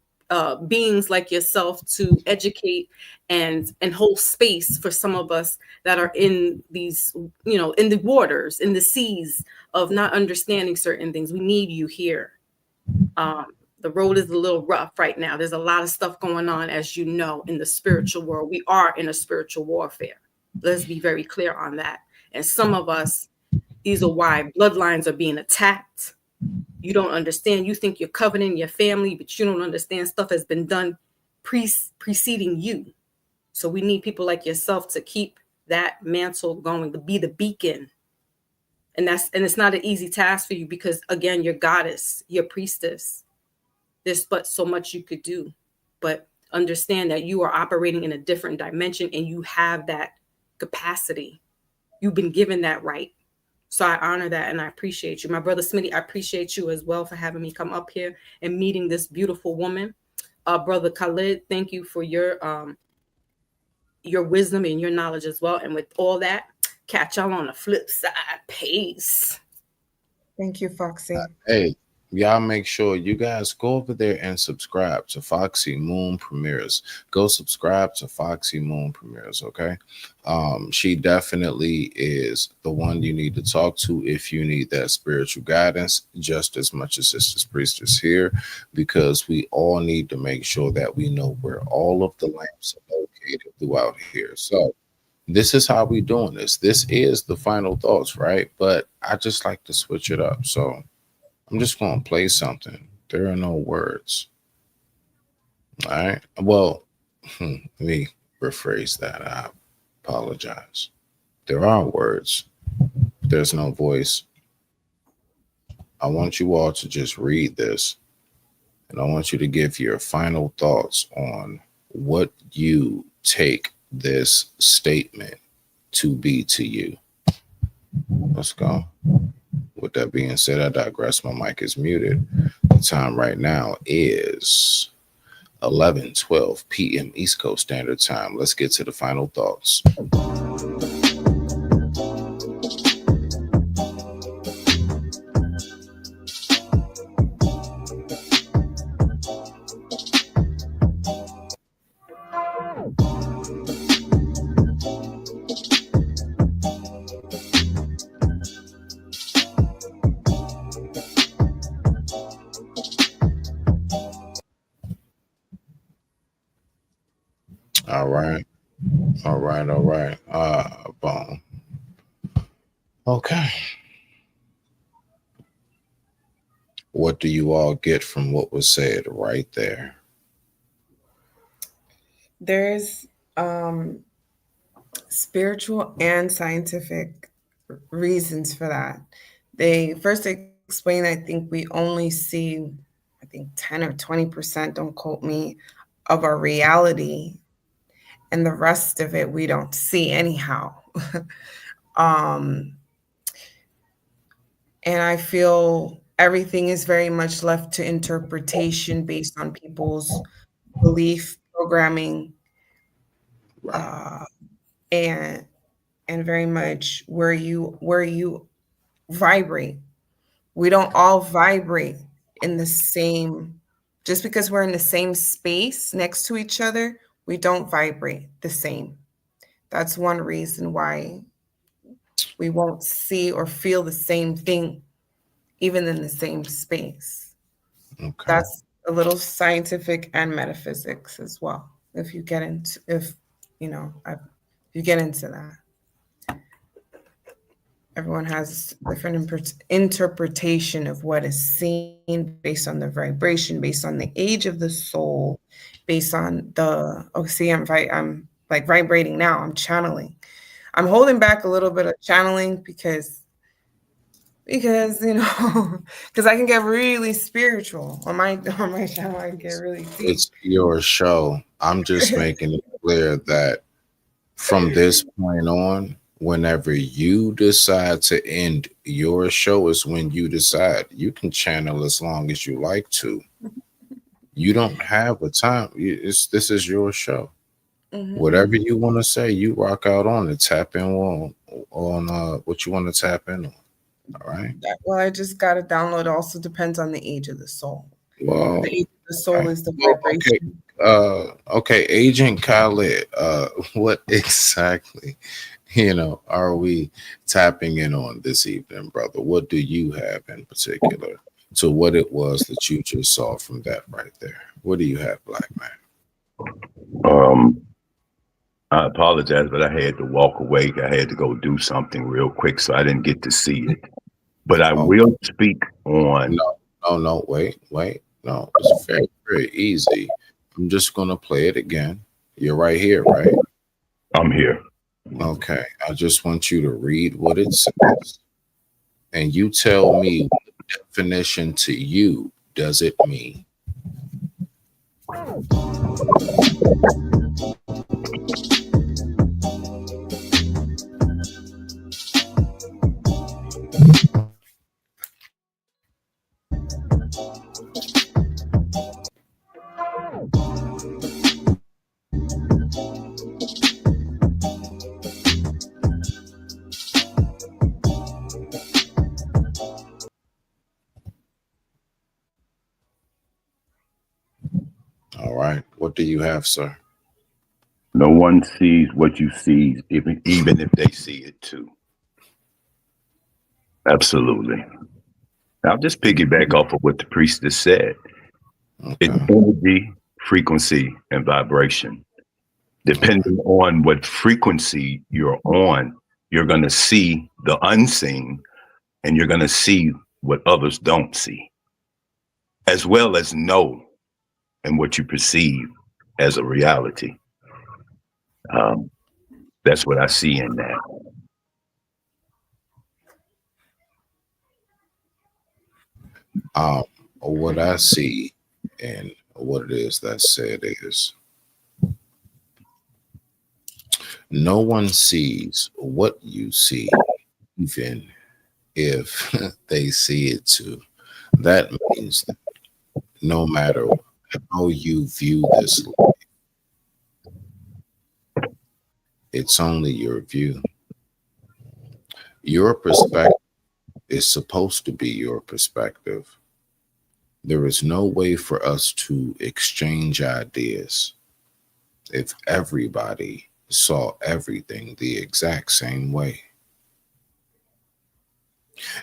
beings like yourself to educate and hold space for some of us that are in these, in the waters, in the seas of not understanding certain things. We need you here. The road is a little rough right now. There's a lot of stuff going on, as you know, in the spiritual world. We are in a spiritual warfare. Let's be very clear on that. And some of us, these are why bloodlines are being attacked. You don't understand. You think you're covenanting your family, but you don't understand stuff has been done preceding you. So we need people like yourself to keep that mantle going, to be the beacon. And it's not an easy task for you because, again, you're goddess, you're priestess. There's but so much you could do. But understand that you are operating in a different dimension and you have that capacity. You've been given that right. So I honor that and I appreciate you. My brother Smitty, I appreciate you as well for having me come up here and meeting this beautiful woman. Brother Khalid, thank you for your wisdom and your knowledge as well. And with all that, catch y'all on the flip side. Peace. Thank you, Foxy. Hey, y'all make sure you guys go over there and subscribe to Foxy Moon Premieres. Go subscribe to Foxy Moon Premieres, okay? She definitely is the one you need to talk to if you need that spiritual guidance, just as much as Sister Priestess here, because we all need to make sure that we know where all of the lamps are located throughout here. So this is how we doing this. This is the final thoughts, right? But I just like to switch it up. So I'm just going to play something. There are no words. All right. Well, let me rephrase that. I apologize. There are words. There's no voice. I want you all to just read this. And I want you to give your final thoughts on what you take this statement to be to you. Let's go. With that being said, I digress. My mic is muted. The time right now is 11:12 p.m. East Coast Standard Time. Let's get to the final thoughts. All right. Boom. Okay. What do you all get from what was said right there? There's spiritual and scientific reasons for that. They first explain, I think we only see, I think 10 or 20%, don't quote me, of our reality, and the rest of it we don't see anyhow. um, and I feel everything is very much left to interpretation based on people's belief programming, Right. and very much where you vibrate. We don't all vibrate in the same, just because we're in the same space next to each other, we don't vibrate the same. That's one reason why we won't see or feel the same thing even in the same space. Okay. That's a little scientific and metaphysics as well. If you get into, if you know, if you get into that, everyone has different interpretation of what is seen based on the vibration, based on the age of the soul, based on the, oh, see, I'm like vibrating now. I'm channeling. I'm holding back a little bit of channeling because you know, because I can get really spiritual on my channel. I can get really deep. It's your show. I'm just making it clear that from this point on, whenever you decide to end your show is when you decide. You can channel as long as you like to. You don't have a time. This is your show. Mhm. Whatever you want to say, you rock out on it. Tap in on what you want to tap in on. All right. Well, I just got to download. It also depends on the age of the soul. Well, The age of the soul is the well, vibration. okay, Agent Khaled, what exactly, are we tapping in on this evening, brother? What do you have in particular to what it was that you just saw from that right there? What do you have, black man? I apologize, but I had to walk away. I had to go do something real quick, so I didn't get to see it. But I will speak on. No, wait. No, it's very, very easy. I'm just going to play it again. You're right here, right? I'm here. Okay. I just want you to read what it says. And you tell me what definition to you does it mean? All right. What do you have, sir? No one sees what you see, even if they see it too. Absolutely. I'll just piggyback off of what the priestess said. Okay. It's energy, frequency, and vibration. Depending on what frequency you're on, you're going to see the unseen and you're going to see what others don't see, as well as know and what you perceive as a reality. That's what I see in that. What I see and what it is that's said is no one sees what you see, even if they see it too. That means that no matter how you view this life, it's only your view. Your perspective is supposed to be your perspective. There is no way for us to exchange ideas if everybody saw everything the exact same way.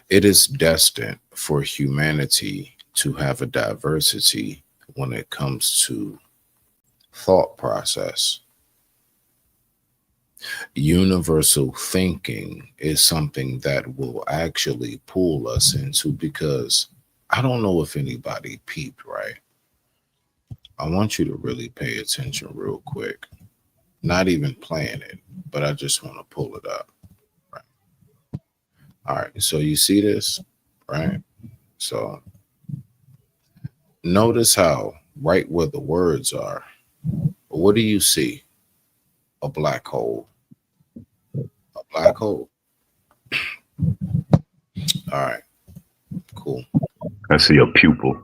It is destined for humanity to have a diversity when it comes to thought process. Universal thinking is something that will actually pull us into, because I don't know if anybody peeped, right? I want you to really pay attention real quick. Not even playing it, but I just want to pull it up. Right. All right. So you see this, right? So notice how right where the words are, what do you see? A black hole. A black hole. All right. Cool. I see a pupil.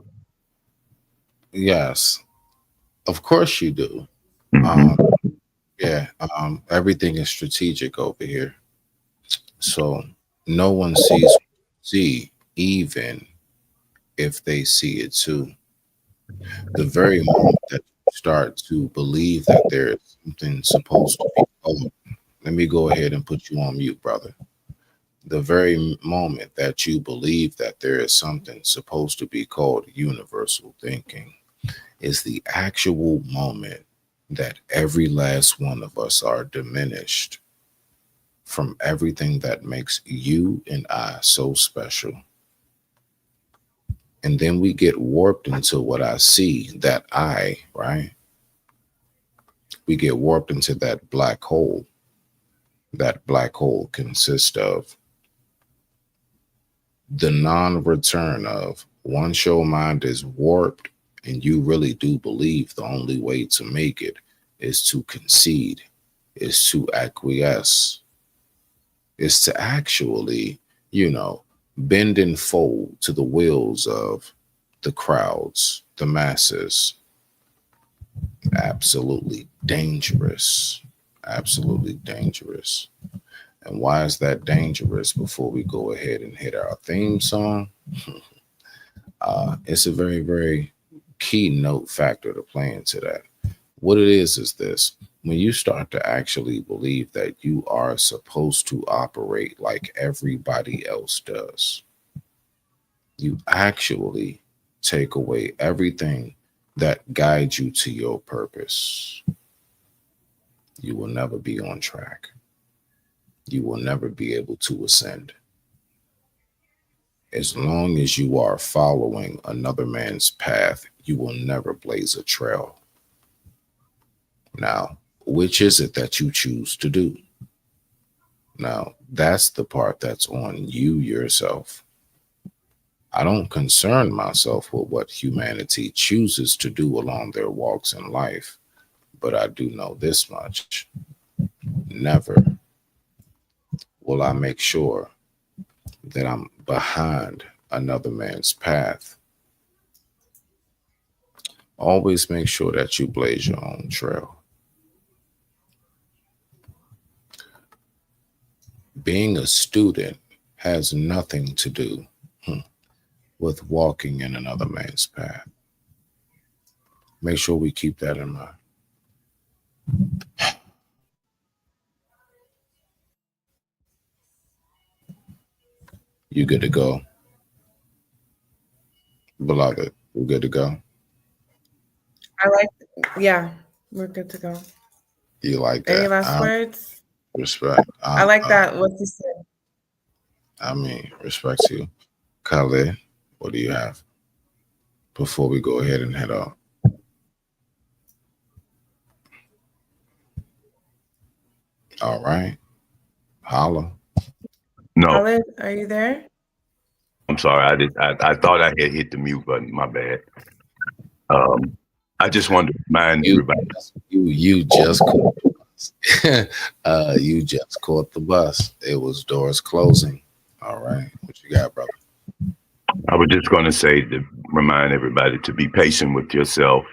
Yes. Of course you do. Mhm. Yeah. Everything is strategic over here. So no one sees see, even if they see it too. The very moment that you start to believe that there is something supposed to be, oh, let me go ahead and put you on mute, brother. The very moment that you believe that there is something supposed to be called universal thinking is the actual moment that every last one of us are diminished from everything that makes you and I so special. And then we get warped into what I see, that I, right? We get warped into that black hole. That black hole consists of the non-return of, once your mind is warped and you really do believe the only way to make it is to concede, is to acquiesce, is to actually, bend and fold to the wills of the crowds, the masses. Absolutely dangerous. Absolutely dangerous. And why is that dangerous? Before we go ahead and hit our theme song, it's a very, very keynote factor to play into that. What it is this: when you start to actually believe that you are supposed to operate like everybody else does, you actually take away everything that guides you to your purpose. You will never be on track. You will never be able to ascend. As long as you are following another man's path, you will never blaze a trail. Now, which is it that you choose to do? Now, that's the part that's on you yourself. I don't concern myself with what humanity chooses to do along their walks in life, but I do know this much. Never will I make sure that I'm behind another man's path. Always make sure that you blaze your own trail. Being a student has nothing to do with walking in another man's path. Make sure we keep that in mind. You good to go? Beloved, we good to go? Yeah, we're good to go. You like that? Any last words? Respect. I like that. What you said. I mean, respect to you. Khalid, what do you have before we go ahead and head off? All right. Holla. No, Khalid, are you there? I'm sorry. I thought I had hit the mute button. My bad. I just wanted to remind everybody. You just caught the bus. You just caught the bus. It was doors closing. All right. What you got, brother? I was just going to say to remind everybody to be patient with yourself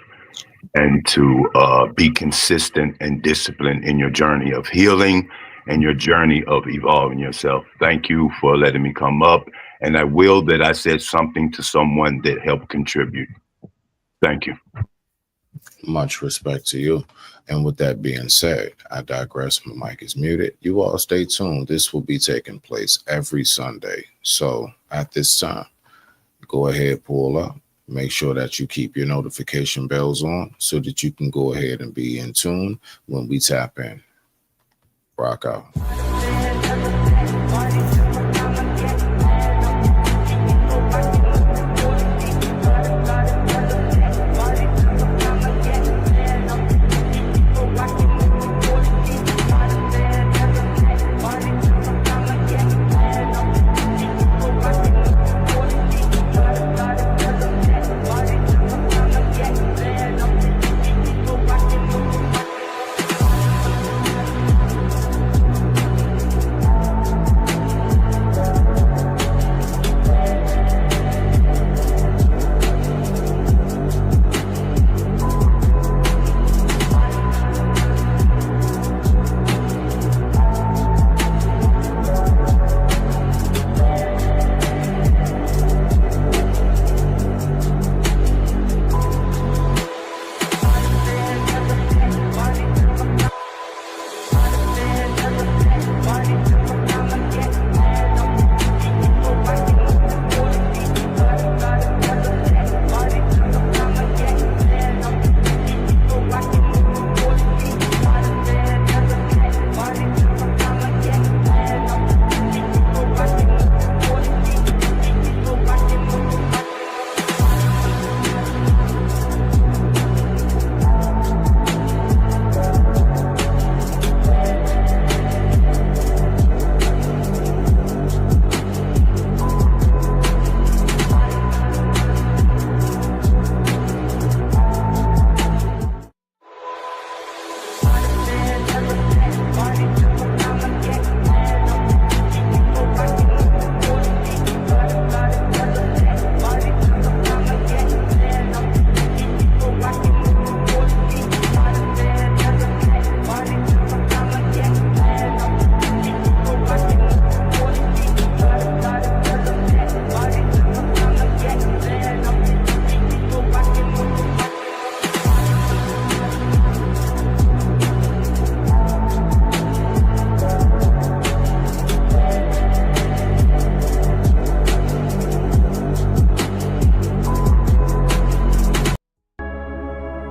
and to be consistent and disciplined in your journey of healing and your journey of evolving yourself. Thank you for letting me come up. And I will that I said something to someone that helped contribute. Thank you. Much respect to you. And with that being said, I digress. My mic is muted. You all stay tuned. This will be taking place every Sunday. So at this time, go ahead, pull up. Make sure that you keep your notification bells on so that you can go ahead and be in tune when we tap in. Rock out.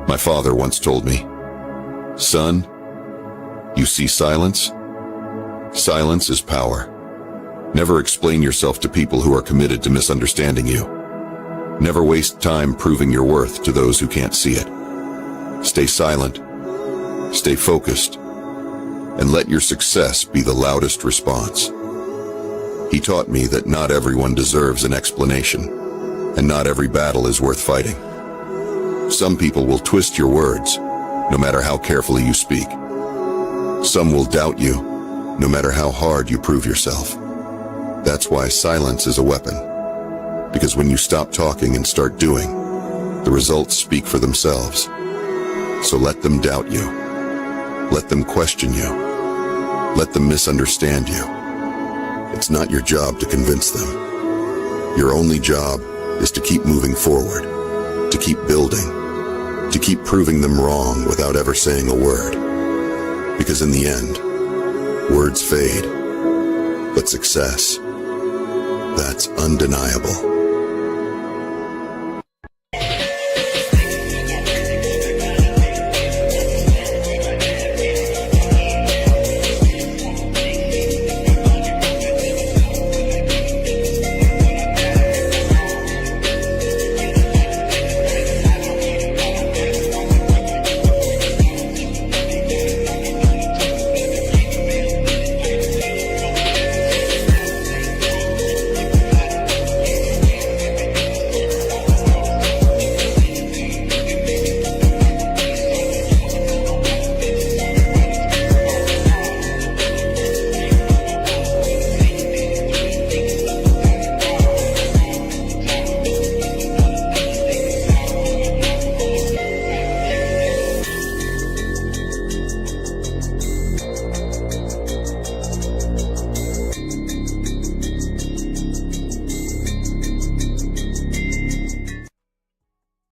My father once told me, "Son, you see silence? Silence is power. Never explain yourself to people who are committed to misunderstanding you. Never waste time proving your worth to those who can't see it. Stay silent, stay focused, and let your success be the loudest response." He taught me that not everyone deserves an explanation, and not every battle is worth fighting. Some people will twist your words, no matter how carefully you speak. Some will doubt you, no matter how hard you prove yourself. That's why silence is a weapon. Because when you stop talking and start doing, the results speak for themselves. So let them doubt you. Let them question you. Let them misunderstand you. It's not your job to convince them. Your only job is to keep moving forward, to keep building, to keep proving them wrong without ever saying a word. Because in the end, words fade, but success, that's undeniable.